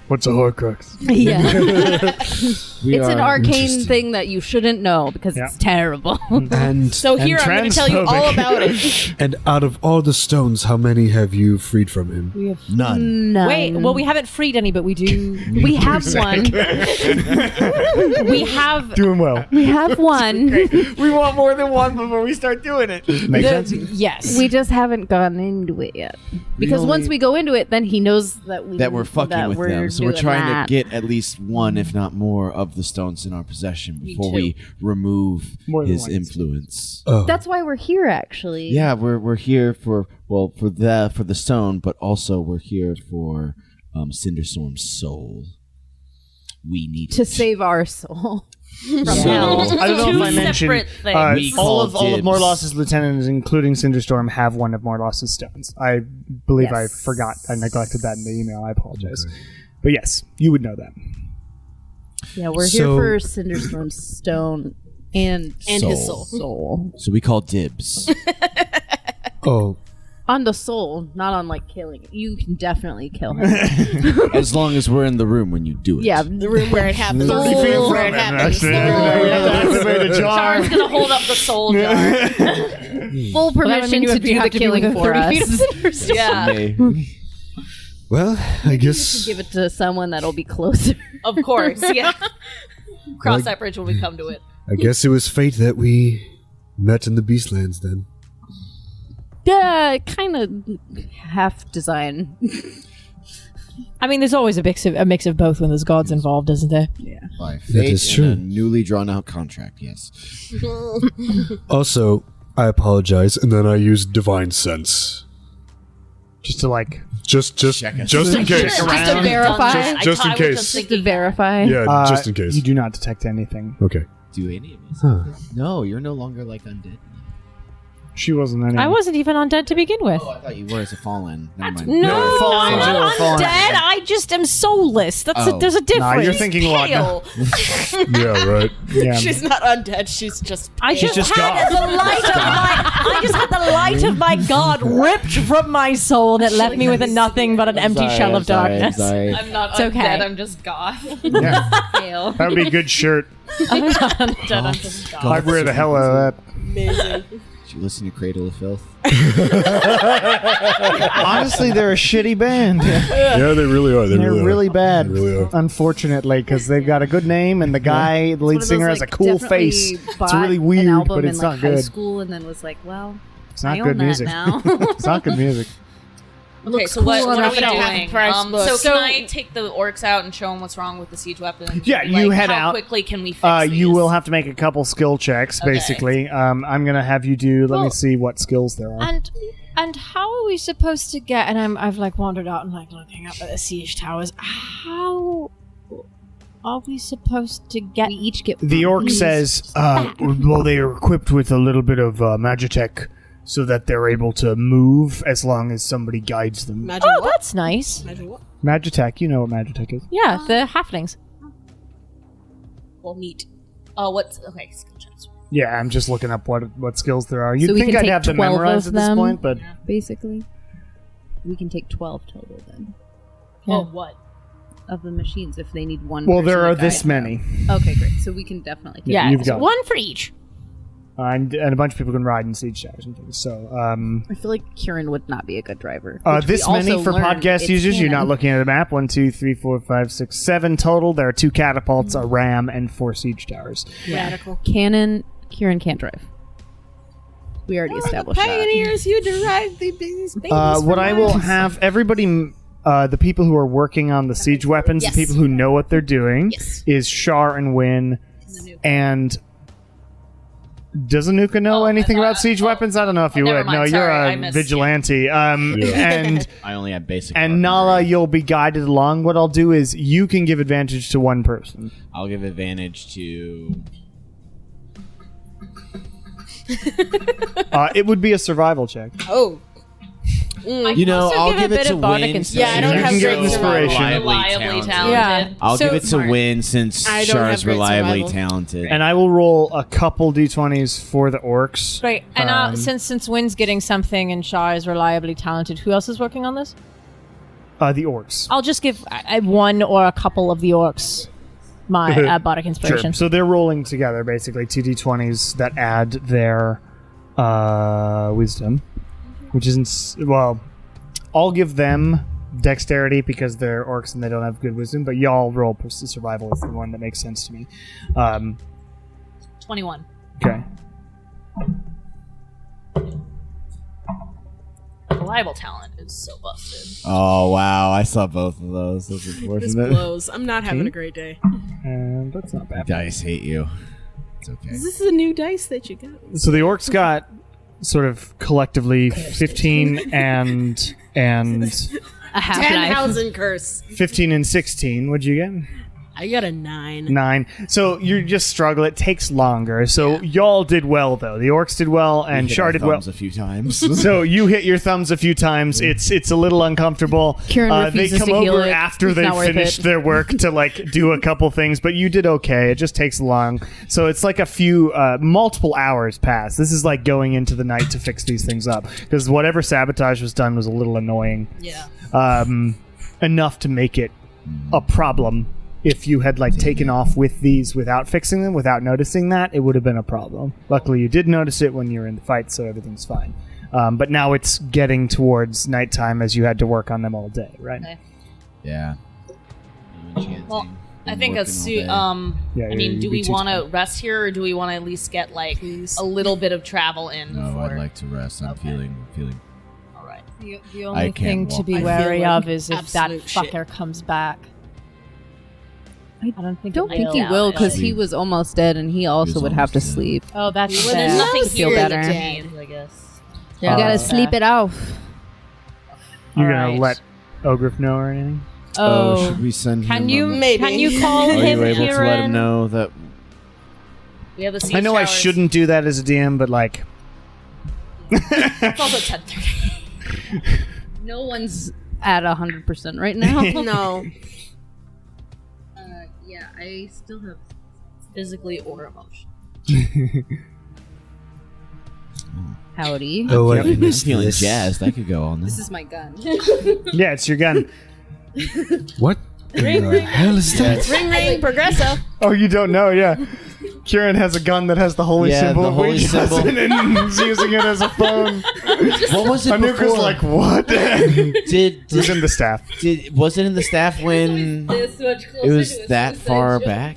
What's a Horcrux? Yeah. We It's an are- arcane Interesting. thing that you shouldn't know because Yeah. it's terrible. And So here I'm going to tell you all about it. and out of all the stones, how many have you freed from him? We have None. None. Wait, well, we haven't freed any, but we do. We have one. We have. Doing well. We have one. We want more than one before we start doing it. Makes sense. Yes. We just haven't gone into it yet. Because only- once we go into it, then he knows that That we're fucking with them. So we're doing trying that. to get at least one, if not more, of the stones in our possession before too. we remove More than his one. influence. Oh, That's why we're here, actually. Yeah, we're here for the stone, but also we're here for Cinderstorm's soul. We need To it. save our soul. So- I don't know if Two I mentioned separate things. We all of call dibs. Morlos's lieutenants, including Cinderstorm, have one of Morlos's stones. I believe I Yes. forgot. I neglected that in the email. I apologize. But yes, you would know that. Yeah, we're So- here for Cinderstorm's stone and his soul. So we call dibs. oh, On the soul, not on like killing. You can definitely kill him. As long as we're in the room when you do it. Yeah, The room where it happens. Soul. Where it happens. Char's gonna hold up the soul jar. full permission you to have do the to be killing within for 30 us. feet of Cinderstorm. Yeah, May- well, I guess. Give it to someone that'll be closer. of course. Yeah. Cross that bridge when we come to it. I guess it was fate that we met in the Beastlands then. Yeah, kind of half design. I mean, there's always a mix of both when there's gods involved, isn't there? By fate is and true. a newly drawn out contract, yes. Also, I apologize, and then I used divine sense. Just to like, Just Check us. in case. Just to verify. Just in I was case. just Just to thinking, verify. Yeah, just in case. you do not detect anything. Okay. Do any of us? Huh. No, you're no longer like undead. She wasn't anyway. I wasn't even undead to begin with. Oh, I thought you were as a fallen. Never mind. No, fallen angel, I'm fallen undead. I just am soulless. Oh. There's a difference. Nah, you're thinking what? pale. Yeah, right. Yeah. She's not undead. She's just. I just, just had God. the light of my. I just had the light of my God ripped from my soul that left me with a nothing but an empty shell of darkness. I'm not It's undead. okay. I'm just goth. Yeah. Pale. That would be a good shirt. I'm not undead. I'm just God. I'd wear the hell out of that. Amazing. Did you listen to Cradle of Filth? Honestly, they're a shitty band. Yeah, they really are. They're really bad, They really are. unfortunately, because they've got a good name and the guy, the lead singer, has a cool face. It's really weird, but it's not High good. school and then was like, well, It's not I good own that music. now. It's not good music. Okay, so cool what are we enough to doing? have price books. So can I take the orcs out and show them what's wrong with the siege weapon? Yeah, you head how out. quickly can we fix these? You will have to make a couple skill checks, Okay. basically. I'm going to have you do, let me Well, see what skills there are. And how are we supposed to get? And I've like wandered out and like looking up at the siege towers. How are we supposed to get? We each get The one. orc says, well, they are equipped with a little bit of magitech so that they're able to move as long as somebody guides them. Imagine Oh, what? that's nice. Imagine what? Magitech, you know what magitech is. Yeah, the halflings. Well, neat. Okay, skill checks. Yeah, I'm just looking up what skills there are. You'd So we think can I'd take have them 12 memorized of at this them? point, but Basically, we can take 12 total then Oh, what? of the machines if they need one. well, person there to are guide this them. many, Okay, great. So we can definitely take Yeah, you've got it. one for each. and a bunch of people can ride in siege towers and things. So, I feel like Kieran would not be a good driver. this many for podcast users. You're not looking at a map. 1, 2, 3, 4, 5, 6, 7 total. There are 2 catapults, a ram, and 4 siege towers. Radical. Cannon. Kieran can't drive. We already established that. Pioneers, you derived these babies. What I will have everybody, the people who are working on the siege weapons, Yes. the people who know what they're doing, Yes. is Shar and Win, and. Does Anuka know anything about siege weapons? I don't know if you never would. mind, No, sorry, I you're a missed vigilante. And I only have basic. and Nala, you'll be guided along. What I'll do is you can give advantage to one person. I'll give advantage to. It would be a survival check. Oh. You know, also I'll give a give bit it to of bardic Win. inspiration. Yeah, I don't You have can give great inspiration. Reliably talented. Yeah. I'll So- give it to Win since I don't have Char's great reliably survival. talented. And I will roll a couple d20s for the orcs. Great. And Um, since Wynn's getting something and Shar is reliably talented, who else is working on this? The orcs. I'll just give one or a couple of the orcs my bardic inspiration. Sure. So they're rolling together, basically, 2d20s that add their wisdom, which isn't... Well, I'll give them dexterity because they're orcs and they don't have good wisdom, but y'all roll survival is the one that makes sense to me. 21. Okay. Reliable talent is so busted. Oh wow, I saw both of those. That's This unfortunate. blows. I'm not having a great day. And that's not bad. Dice hate you. It's okay. This is a new dice that you got. So the orcs got sort of collectively 15 and A half knife. 10,000 curse. 15 and 16. What'd you get? I got a 9. 9. So you just struggle. It takes longer. So y'all did well, though. The orcs did well, and We hit Shar our did well. thumbs a few times. So you hit your thumbs a few times. It's a little uncomfortable. Kieran They refuses come to heal over it. after It's they not worth finished it. their work to like do a couple things, but you did okay. It just takes long. So it's like a few multiple hours pass. This is like going into the night to fix these things up because whatever sabotage was done was a little annoying. Yeah. Enough to make it a problem. If you had like taken off with these without fixing them, without noticing that, it would have been a problem. Luckily, you did notice it when you were in the fight, so everything's fine. But now it's getting towards nighttime as you had to work on them all day, right? Okay. yeah. Well, I think Been as working soon. all day. Yeah, I mean, you'd do be we too want to tired. rest here, or do we want to at least get like a little bit of travel in? No, before? I'd like to rest. I'm feeling. All right. The I only can't thing to walk. be I feel wary like of is if that absolute shit. fucker comes back. I don't think. Don't it think will. he Yeah, will yeah. because he was almost dead and he also was would have to almost dead. sleep. Oh, that's Well, fair. there's Nothing feel here better. that gains, I guess. You gotta Uh, sleep it off. You're All gonna right. let Ogrif know or anything? Oh, should we send him? can you Maybe. can you call Are him you able to let him Kieran? know that? We have the siege I know I towers. shouldn't do that as a DM, but like, It's also 10:30. No one's at 100% right now. No. Yeah, I still have. Physically or emotionally. Howdy. Oh, Yep. I I'm missed feeling this. jazzed. I could go all night. This is my gun. yeah, it's your gun. What in the hell is that? Ring ring, progresso. Oh, you don't know? Yeah. Kieran has a gun that has the holy Yeah, symbol the of holy Ouija symbol. and he's using it as a phone. What was it Anuka's before? like, what? Did Who's in the staff? was it in the staff when This much it closer was to a that suicide far joke. back?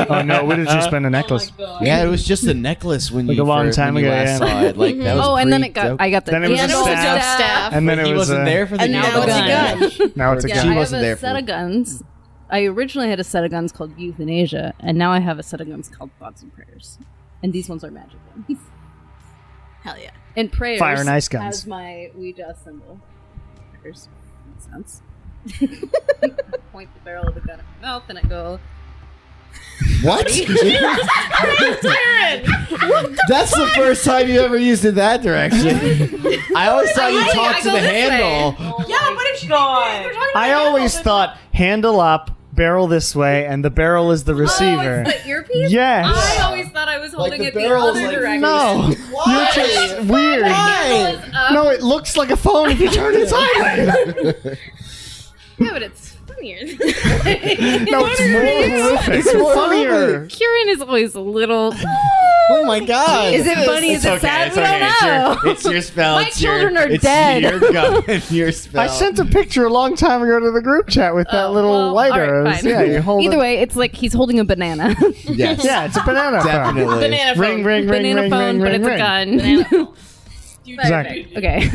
Oh no, it would have just been a necklace. Yeah, it was just a necklace when Like you a long first- time when you ago, last yeah. saw it. Like that was Oh, and then pre-dope. I got the Then it was a handle staff. And then But it he was wasn't there for the and now handle. it's a gun. Now it's a Yeah, gun. I have wasn't there a for set the- of guns. I originally had a set of guns called Euthanasia, and now I have a set of guns called Thoughts and Prayers. And these ones are magic ones. Hell yeah. And Prayers Fire and ice guns. has my Ouija symbol. Prayers makes sense. Point the barrel of the gun at my mouth, and I go, What? That's the first time you ever used it that direction. I always thought you talked to go the this way. handle. Yeah, what if she gone? I always thought handle up, barrel this way, and the barrel is the receiver. Oh, it's the earpiece? Yes. I always thought I was holding the it the barrel's other like- direction. No. You're just weird. Why? No, it looks like a phone if you turn it sideways. Yeah, but it's funnier. No, it's more horrific. It's funnier. Kieran is always a little. Oh my god. Is it funny? Is it sad? We don't know. It's your spell. My it's your- children are it's dead. Your gun and your spell. I sent a picture a long time ago to the group chat with that little Well, lighter. all right, It was- fine. yeah, you hold Either it. way, it's like he's holding a banana. Yes. Yeah, it's a banana phone. Definitely. Banana phone. Ring, ring, ring, banana ring, phone, ring, but ring, it's ring. a gun. Banana phone. Exactly. Okay.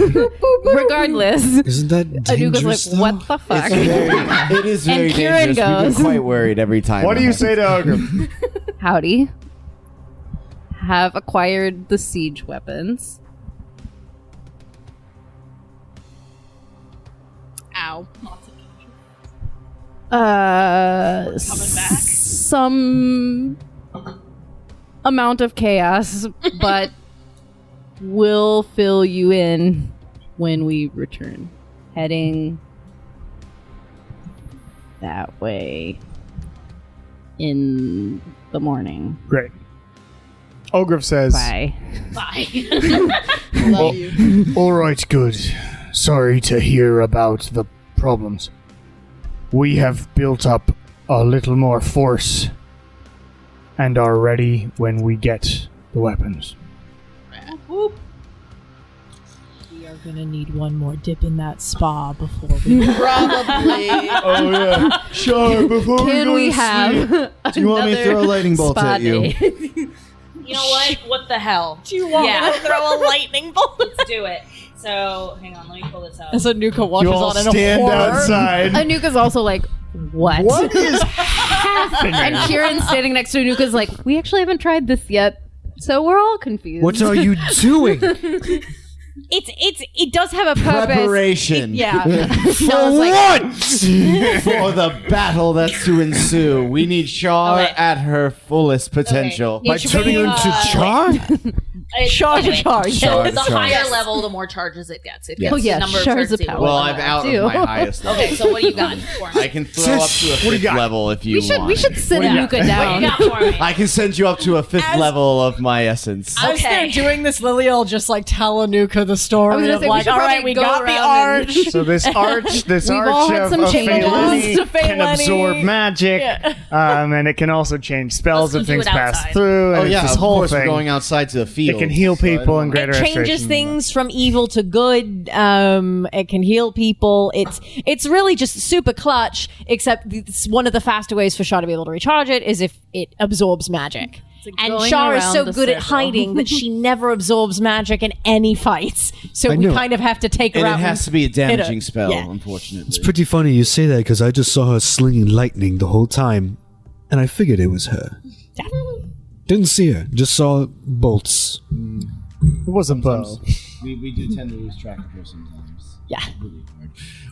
Regardless, Isn't that Anuka's dangerous? like, "What the fuck?" It is very And Kieran dangerous. We've goes- been quite worried every time. What do it you happens. say to Ogre? Howdy. Have acquired the siege weapons. Ow. Some amount of chaos, but will fill you in when we return. Heading that way in the morning. Great. Ogre says, Bye. Love you. all right, good. Sorry to hear about the problems. We have built up a little more force and are ready when we get the weapons. We are gonna need one more dip in that spa before we. Probably. Oh yeah. Sure. Before Can we have? Do you want me to throw a lightning bolt spa at you? day? You know what? What the hell? Do you want Yeah. me to throw a lightning bolt? Let's do it. So, hang on, let me pull this up. As Anuka watches You all on in a stand horror. outside. Anuka's also like, what? What is happening? And Kieran's standing next to Anuka's like, we actually haven't tried this yet, so we're all confused. What are you doing? It does have a purpose. Preparation. Yeah. For the battle that's to ensue, we need Char Okay. at her fullest potential. By turning into char? Charge. Char, The char. higher level, the more charges it gets. It Yes. gets Oh, yeah, the number of Char's charges a that you power roll. Well, I'm out too. of my highest level. Okay, so what do you got for me? I can throw up to a do you fifth got? level if you want. We should send What do you Anuka What do you down. got for me? I can send you up to a fifth level of my essence. As they're Okay. doing this, Lily will just like tell Anuka the story I was gonna of say, we like, should all right, probably we go got the around and- arch. So this arch We've all had of some changes. Feyleni To can Feyleni. absorb magic, and it can also change spells Let's if go do things it pass outside. through. And Oh it's yeah, this of whole course thing. we're going outside to the field. It can heal so I people don't and know. greater It changes restoration. things from evil to good. It can heal people. It's really just super clutch. Except one of the faster ways for Char to be able to recharge it is if it absorbs magic. And going Char is around so the good at circle. hiding that she never absorbs magic in any fights. So I we know. kind of have to take her And out. it has to be a damaging it- spell, yeah. unfortunately. It's pretty funny you say that because I just saw her slinging lightning the whole time, and I figured it was her. Didn't see her, just saw bolts. It was a bow. We do tend to lose track of her sometimes. Yeah. Really hard.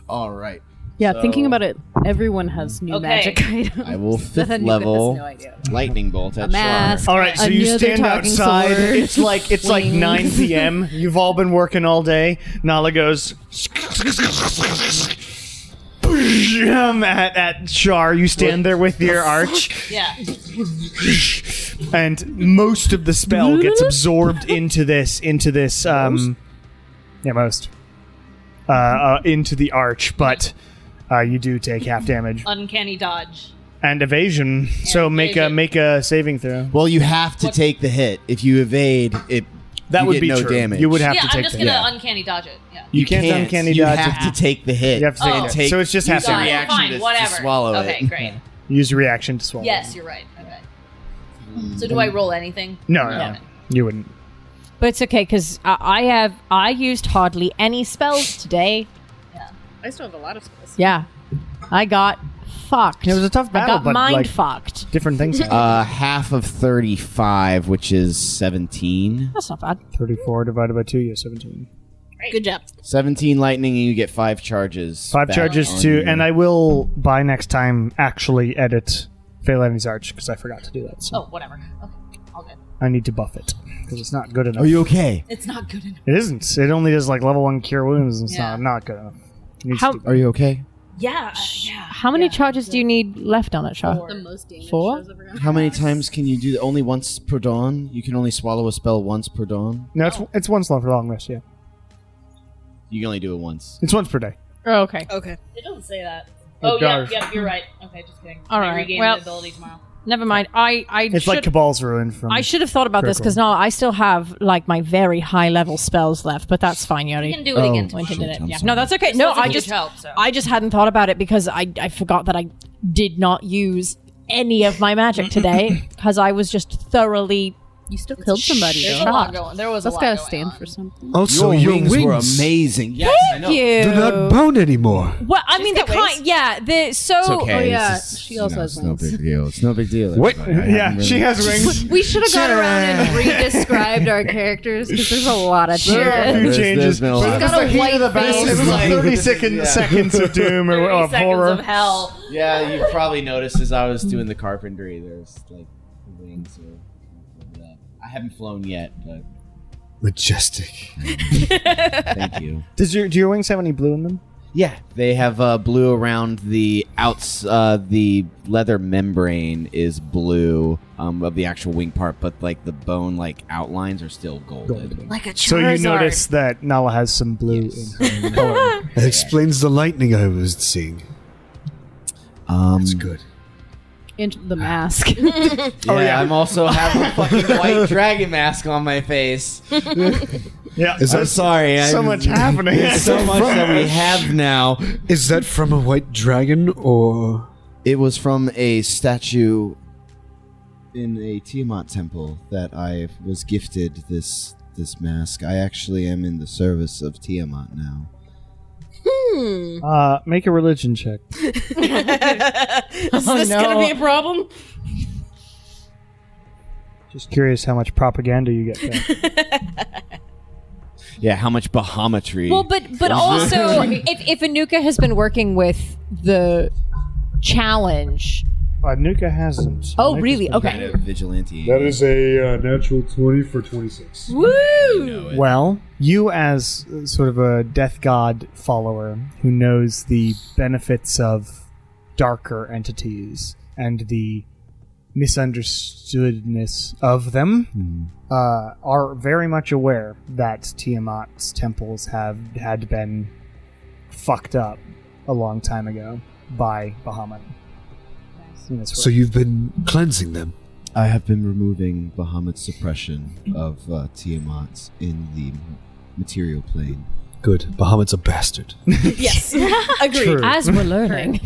All right. Yeah, So- thinking about it, everyone has new Okay. magic items. I will that fifth Anuka level has no idea. lightning bolt at A mask. All right, so you Another stand talking outside. sword. It's like Wings. 9 p.m. You've all been working all day. Nala goes at Char. You stand there with your arch, Yeah. and most of the spell gets absorbed into this. Yeah, most. Into the arch, but you do take half damage. Uncanny dodge. And evasion. So make a saving throw. Well, you have to take the hit. If you evade, That you would get be no true. damage. You would have to I'm take just the gonna hit. uncanny dodge it. Yeah. You can't uncanny You dodge. have to take the hit. You have to take Oh. the hit. So it's just use half a damage. reaction Fine, to whatever. swallow it. Okay, great. Use a reaction to swallow. Yes, you're right. Okay. So do I roll anything? No. You wouldn't. But it's okay because I used hardly any spells today. I still have a lot of spells. Yeah, I got fucked. It was a tough battle, I got but mind like, fucked. different things. Half of 35, which is 17. That's not bad. 34 divided by 2, yeah, 17. Good job. 17 lightning, and you get 5 charges. 5 back charges on to, you. and I will by next time actually edit Phalanx Arch because I forgot to do that. So Oh, whatever. Okay, all good. I need to buff it because it's not good enough. Are you okay? It's not good enough. It isn't. It only does like level 1 cure wounds. And it's Yeah. not good enough. It needs How- to be- Are you okay? Yeah. How many charges do you need left on it, Char? The most damage 4? Shaw's ever gotten. How many times can you do? Only once per dawn? You can only swallow a spell once per dawn? No, it's once for long rest. Yeah, You can only do it once. it's once per day. Oh, okay. Okay. It doesn't say that. Oh, Oh, yeah, gosh. yep, you're right. Okay, just kidding. All I right, regain well- the ability tomorrow. Never mind. I It's like should Cabal's Ruin from. I should have thought about this because Critical. now I still have like my very high level spells left, but that's fine. You You already can do it again went tomorrow. and did it. I'm Yeah. sorry. No, that's okay. This No, was a I huge just help, so. I just hadn't thought about it because I forgot that I did not use any of my magic today because I was just thoroughly. You still killed somebody, There's though. a lot going. There was That's a lot gotta going stand on. for something. Also, your wings, were amazing. Yes, I know. Thank you. do not bone anymore. Well, I mean, the got wings. kind, yeah, the so. It's okay. Oh, yeah, It's just, she also has it's no wings. big deal. It's no big deal. What? everybody. I Yeah, haven't she really- has wings. We should have gone around and re-described our characters because there's a lot of There are a changes. few There's changes. been a lot. It was She's got the a heat white of the battle. face. It was like 30 Yeah. seconds of doom or 30 of seconds horror. of hell. Yeah, you probably noticed as I was doing the carpentry, there's like wings. I haven't flown yet, but Majestic. thank you. Do your wings have any blue in them? Yeah, they have blue around the outs. The leather membrane is blue of the actual wing part, but like the bone like outlines are still golden. Like a Charizard. So you notice that Nala has some blue in her color. That explains the lightning I was seeing. That's good. Into the mask. Yeah, I'm also have a fucking white dragon mask on my face. Yeah, Is I'm sorry. so I'm- much happening. There's so much that we have now. Is that from a white dragon or? It was from a statue in a Tiamat temple that I was gifted this mask. I actually am in the service of Tiamat now. Make a religion check. Is this gonna be a problem? Just curious how much propaganda you get there. Yeah, how much bahometry? Well, but also, if Anuka has been working with the challenge. Anuka hasn't. Oh, Anuka's really? been- Okay. kind of vigilante. That is a natural 20 for 26. Woo! Well, you as sort of a death god follower who knows the benefits of darker entities and the misunderstoodness of them, are very much aware that Tiamat's temples had been fucked up a long time ago by Bahamut. in this So world. you've been cleansing them. I have been removing Bahamut's suppression of Tiamat in the material plane. Good. Bahamut's a bastard. Yes. Agreed. True. As we're learning.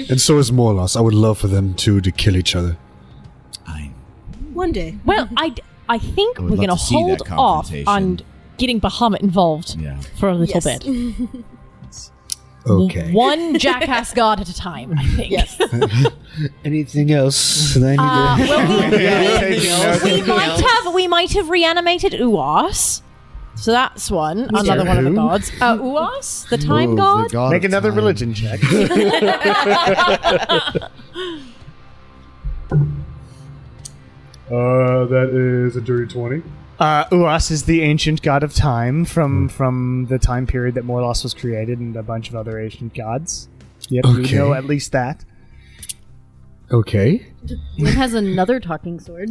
And so is Morlos. I would love for them two to kill each other. One day. Well, I think I would we're love going to see hold that off confrontation. on getting Bahamut involved Yeah. for a little Yes. bit. Okay. One jackass god at a time, I think. Yes. Anything else that I need to... Well, we might have reanimated Uas. So that's one. Another one of the who? gods. Uas, the time god. Make another religion check. That is a dirty 20. Uas is the ancient god of time from the time period that Morlos was created, and a bunch of other ancient gods. Yep, Okay. you know at least that. Okay. Lynn has another talking sword.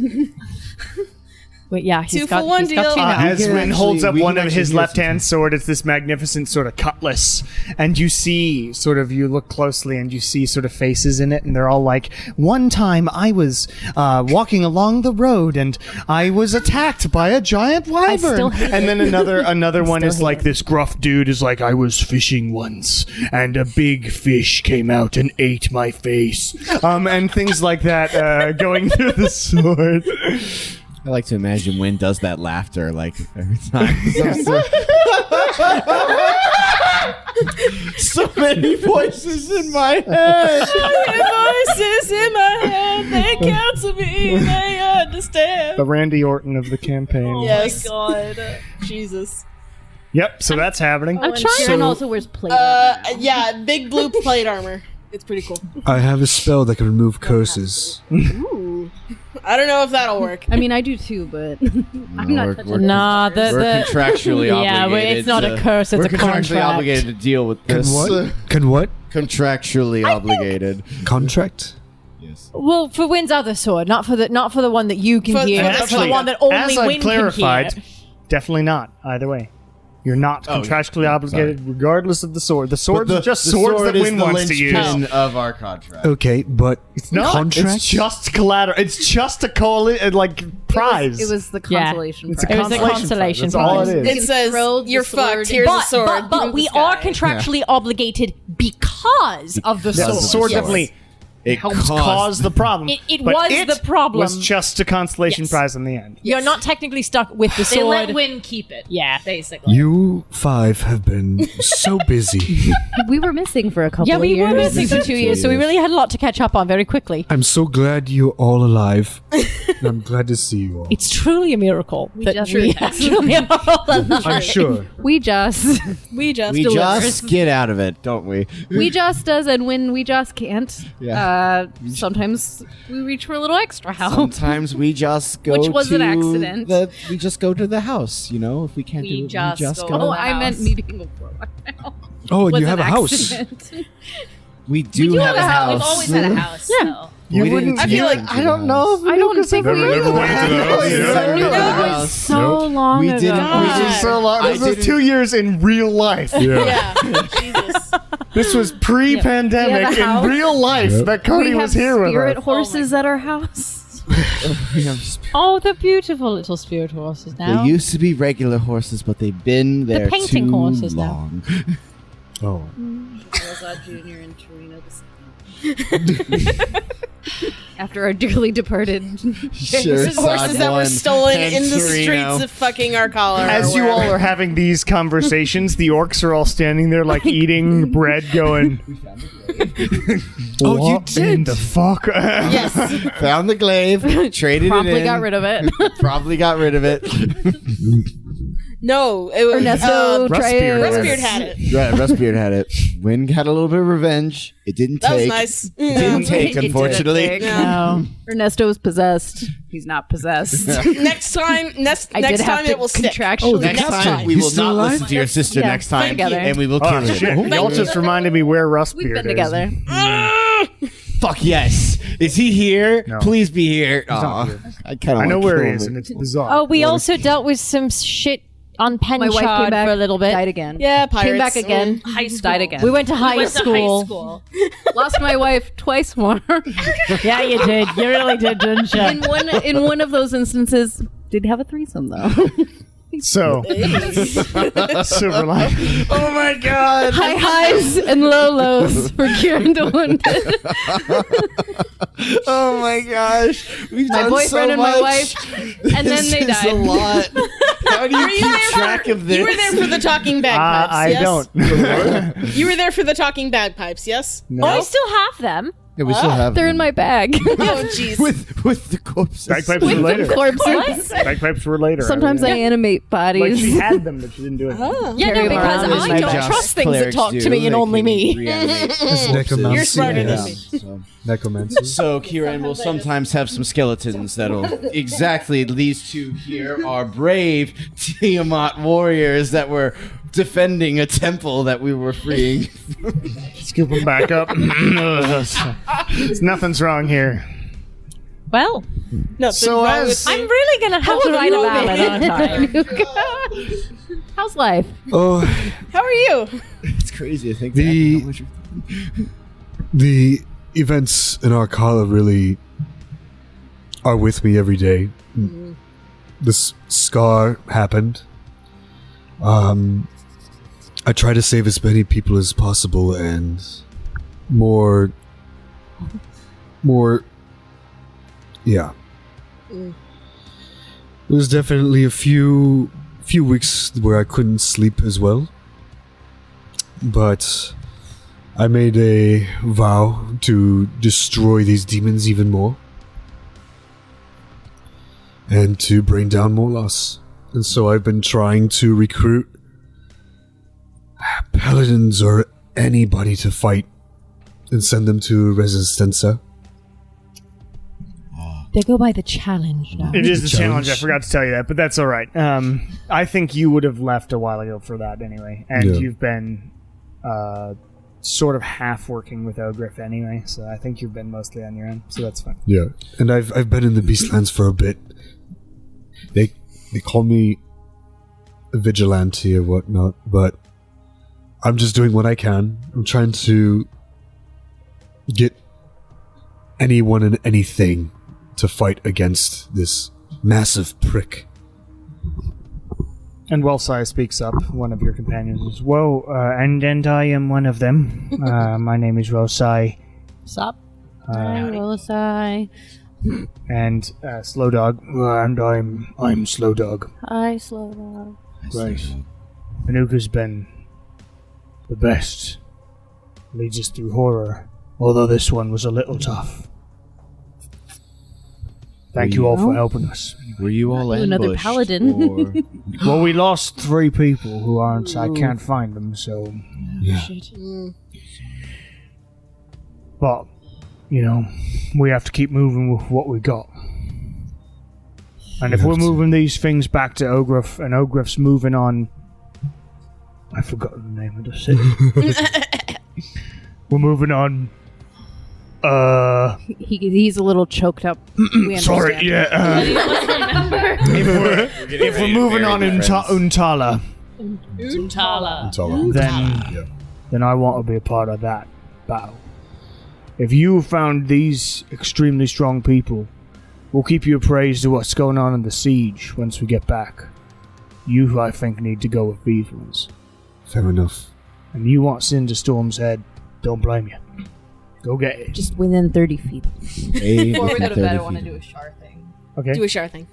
Wait, yeah, Two for one he's got deal. two now. As Rin holds up we one can of his actually hear left-hand sword, it's this magnificent sort of cutlass, and you see you look closely and you see sort of faces in it, and they're all like, one time I was walking along the road and I was attacked by a giant still wyvern. hate And then another one still is hate like, this gruff dude is like, I was fishing once and a big fish came out and ate my face. And things like that going through the sword. I like to imagine Wynn does that laughter like every time. So many voices in my head. Voices in my head, they counsel me, they understand. The Randy Orton of the campaign. Yes. God. Jesus. Yep, so that's happening. I'm trying. Kieran also wears plate. Yeah, big blue plate armor. It's pretty cool. I have a spell that can remove curses. Ooh. I don't know if that'll work. I mean, I do too, but I'm not touching Nah, We're contractually yeah, obligated. but it's not a curse, it's we're a contractually contract. obligated to deal with Can this. what? Can what? Contractually obligated. Contract? Yes. Well, for Wynn's other sword, not for the one that you can hear, but for the one that only as I've Wynn clarified, can hear. definitely not. Either way. You're not contractually obligated regardless of the sword. The sword's just swords that Wynn wants to use. Of our contract. Okay, but It's not. contract? It's just collateral. It's just a prize. It was the Yeah. consolation It's a prize. It was a consolation That's all prize. it is. It says, throw the you're sword. fucked, here's the sword. But we are contractually obligated because of the Yeah, the sword. sword Yes. definitely It helps cause the problem. It But was the problem. was just a consolation Yes. prize in the end. You're not technically stuck with the They sword. let Wynn keep it. Yeah. Basically. you five have been so busy. We were missing for a couple Yeah, of we years. were missing for 2 years, so we really had a lot to catch up on very quickly. I'm so glad you're all alive. And I'm glad to see you all. It's truly a miracle that just- we actually are all alive. I'm sure. We just We just We delivered. just get out of it, don't we? we just does, and when we just can't, Yeah. sometimes we reach for a little extra help. Sometimes we just go Which was to an accident. we just go to the house, you know? If we can't do it, we just go. Oh, the I meant house. me being before. Oh, and Was you have an a house. accident. We do have a house. We've always had a house. Yeah. You We wouldn't. didn't I feel get like into I the don't know. house. If I don't think we Never went into the house. Never Yeah. knew That the was house. so long We ago. didn't. We didn't. So long. I This was didn't- 2 years in real life. Yeah. Yeah. Jesus. This was pre-pandemic We have a house. in real life Yep. that Cody we was have here with spirit us. horses at our house. Oh, the beautiful little spirit horses now. They used to be regular horses, but they've been there painting too horses now. long. Oh. Junior and Torino after our dearly departed. Sure, Horses that were stolen in the streets of fucking Arcala. As you all are having these conversations, the orcs are all standing there like eating bread, going. Oh, you "What in did? the fuck?" Yes. Found the glaive, traded Promptly it in. got rid of it. Probably got rid of it. No, it was Ernesto Rustbeard. Rustbeard had it. Right, Rustbeard had it. Wynn had a little bit of revenge. It didn't That was take. nice. Didn't take, It unfortunately. didn't take. No. Ernesto is possessed. He's not possessed. Next time, next I did have time to it will stick. contractually. Next time, we He's will still not alive? listen to your sister Yeah, next time, together. and we will kill Oh her. shit! Y'all just reminded me where Rustbeard We've been is. together. Fuck yes. Is he here? No. Please be here. not Aw, here. I kind of I know where he is, and it's bizarre. Oh, we also dealt with some shit on My wife came Penchard back for a little bit. Died again. Yeah, pirates. Came back again. High school. Died again. We went to high Went to school. high school. Lost my wife twice more. Yeah, you did. You really did, didn't you? in one of those instances, did have a threesome though. So, silver line. Oh my god. High highs and low lows for Kieran to Wounded. Oh my gosh. We've My done boyfriend so and much. my wife, and then they This is a died. lot. How do you keep track of this? You were there for the talking bagpipes. I yes? don't. You were there for the talking bagpipes. Yes. No. Oh, I still have them. Yeah, we still have They're them. in my bag. Oh jeez. with the corpses. Bagpipes were later. Corpses. Bagpipes were later. Sometimes I animate Like bodies. she had them, but she didn't do it. Yeah, Carry no, them because around in I my don't bag. trust things that talk to me and only me. Necromancy. You're smarter than yeah. me. So. Necromancy. So Kieran will sometimes have some skeletons that'll exactly these two here are brave Tiamat warriors that were defending a temple that we were freeing. Scoop them back up. Nothing's wrong here. Well, So as I'm really gonna have to write a ballad, aren't I? How's life? Oh, How are you? It's crazy to think the events in Arcala really are with me every day. This scar happened. I try to save as many people as possible, and more. Yeah. There was definitely a few weeks where I couldn't sleep as well. But I made a vow to destroy these demons even more. And to bring down more loss. And so I've been trying to recruit paladins or anybody to fight and send them to Resistenza. They go by the challenge now. it is the challenge. I Challenge. forgot to tell you that, but that's all right. I think you would have left a while ago for that anyway, and Yeah. you've been sort of half working with Ogriff anyway, so I think you've been mostly on your own, so that's fine. Yeah, and I've been in the Beastlands for a bit. They call me a vigilante or whatnot, but I'm just doing what I can. I'm trying to get anyone and anything to fight against this massive prick. And Wellsire speaks up, one of your companions. Well, and I am one of them. My name is Wellsire. Sup? Hi, Willisai. And Slow Dog. And I'm Slow Dog. Hi, Slow Dog. Right. Anuka's been the best. Leads us through horror. Although this one was a little tough. Thank you all for helping us. Were you all Another ambushed? paladin. or- Well, we lost 3 people who aren't. I can't find them, so. Yeah. But, you know, we have to keep moving with what we got. And if We we're have to. moving these things back to Ogriff, and Ogriff's moving on. I forgot the name of the city. We're moving on. He's a little choked up. We Sorry, understand. yeah. If we're moving on Untala, Untala. then I want to be a part of that battle. If you found these extremely strong people, we'll keep you appraised of what's going on in the siege once we get back. You, I think, need to go with these ones. Fair enough. And you want Sin to Storm's head, don't blame you. Go get it. Just within 30 feet. Before we go to bed, I want to do a Shar thing. Okay. Do a Shar thing.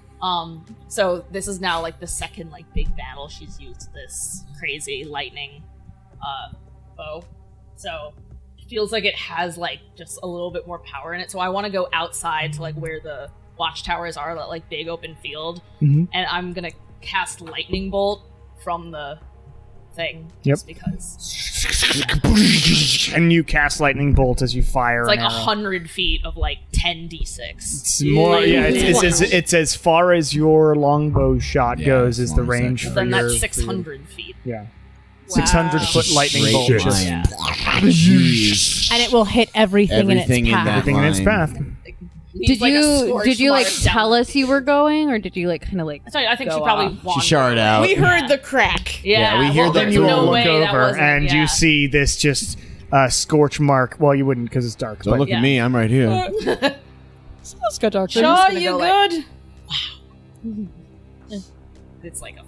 So this is now like the second like big battle she's used this crazy lightning bow. So it feels like it has like just a little bit more power in it. So I want to go outside to like where the watchtowers are, that like big open field, Mhm. and I'm gonna cast lightning bolt from the thing. Yep. Just because And you cast lightning bolt as you fire. it's like an arrow. 100 feet of like 10d6. It's more, yeah. It's as far as your longbow shot goes is the range for Then your. that's for your- 600 feet. Yeah. 600-foot lightning Straight bolt. Just line. And it will hit everything, Everything in its in path. that everything in its line. path. Did you like tell tell us you were going, or did you like kind of like? I think she go probably off? wandered. She sharded out. We heard the crack. Yeah, we hear well, the- Then there's you no all look way that over wasn't- and yeah. you see this just scorch mark. Well, you wouldn't because it's dark. Don't But look at me. I'm right here. Let's go dark. Shaw, gonna you go, like- good? It's like a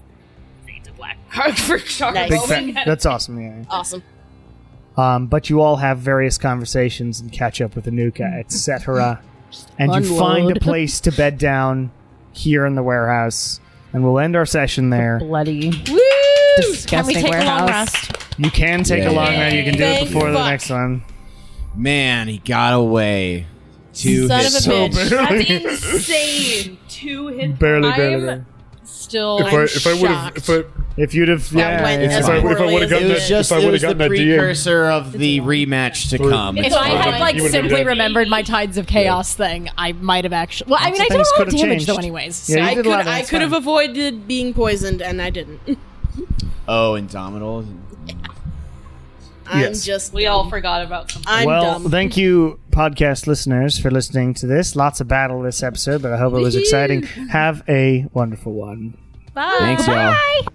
fainted black card for Shar. Nice. big Rolling fan. at- That's awesome. Yeah. Awesome. But you all have various conversations and catch up with Anuka, etc. And you find a unload. place to bed down here in the warehouse. And we'll end our session there. Bloody Can disgusting we take a long warehouse. rest? You can take a long night. You can do it Thank before the fuck. next one. Man, he got away. 2 Son hits. of a bitch. That's insane. 2 hit. Barely, I'm barely. still If I would have, shocked. If you'd have, yeah, went it's as fine. poorly if I would've as gotten It it was did. just If I it would've was the gotten that DM. precursor of the rematch to come. If It's I fine. had like You would've been simply dead. remembered my Tides of Chaos thing, I might have actually. Well, I mean, I did a things lot of could've damage changed. though, anyways. Yeah, So you I did could a lot of I that's could have fine. avoided being poisoned, and I didn't. Oh, Indomitable. We all forgot about something. I'm well, dumb. thank you, podcast listeners, for listening to this. Lots of battle this episode, but I hope it was exciting. Have a wonderful one. Bye. Thanks, y'all.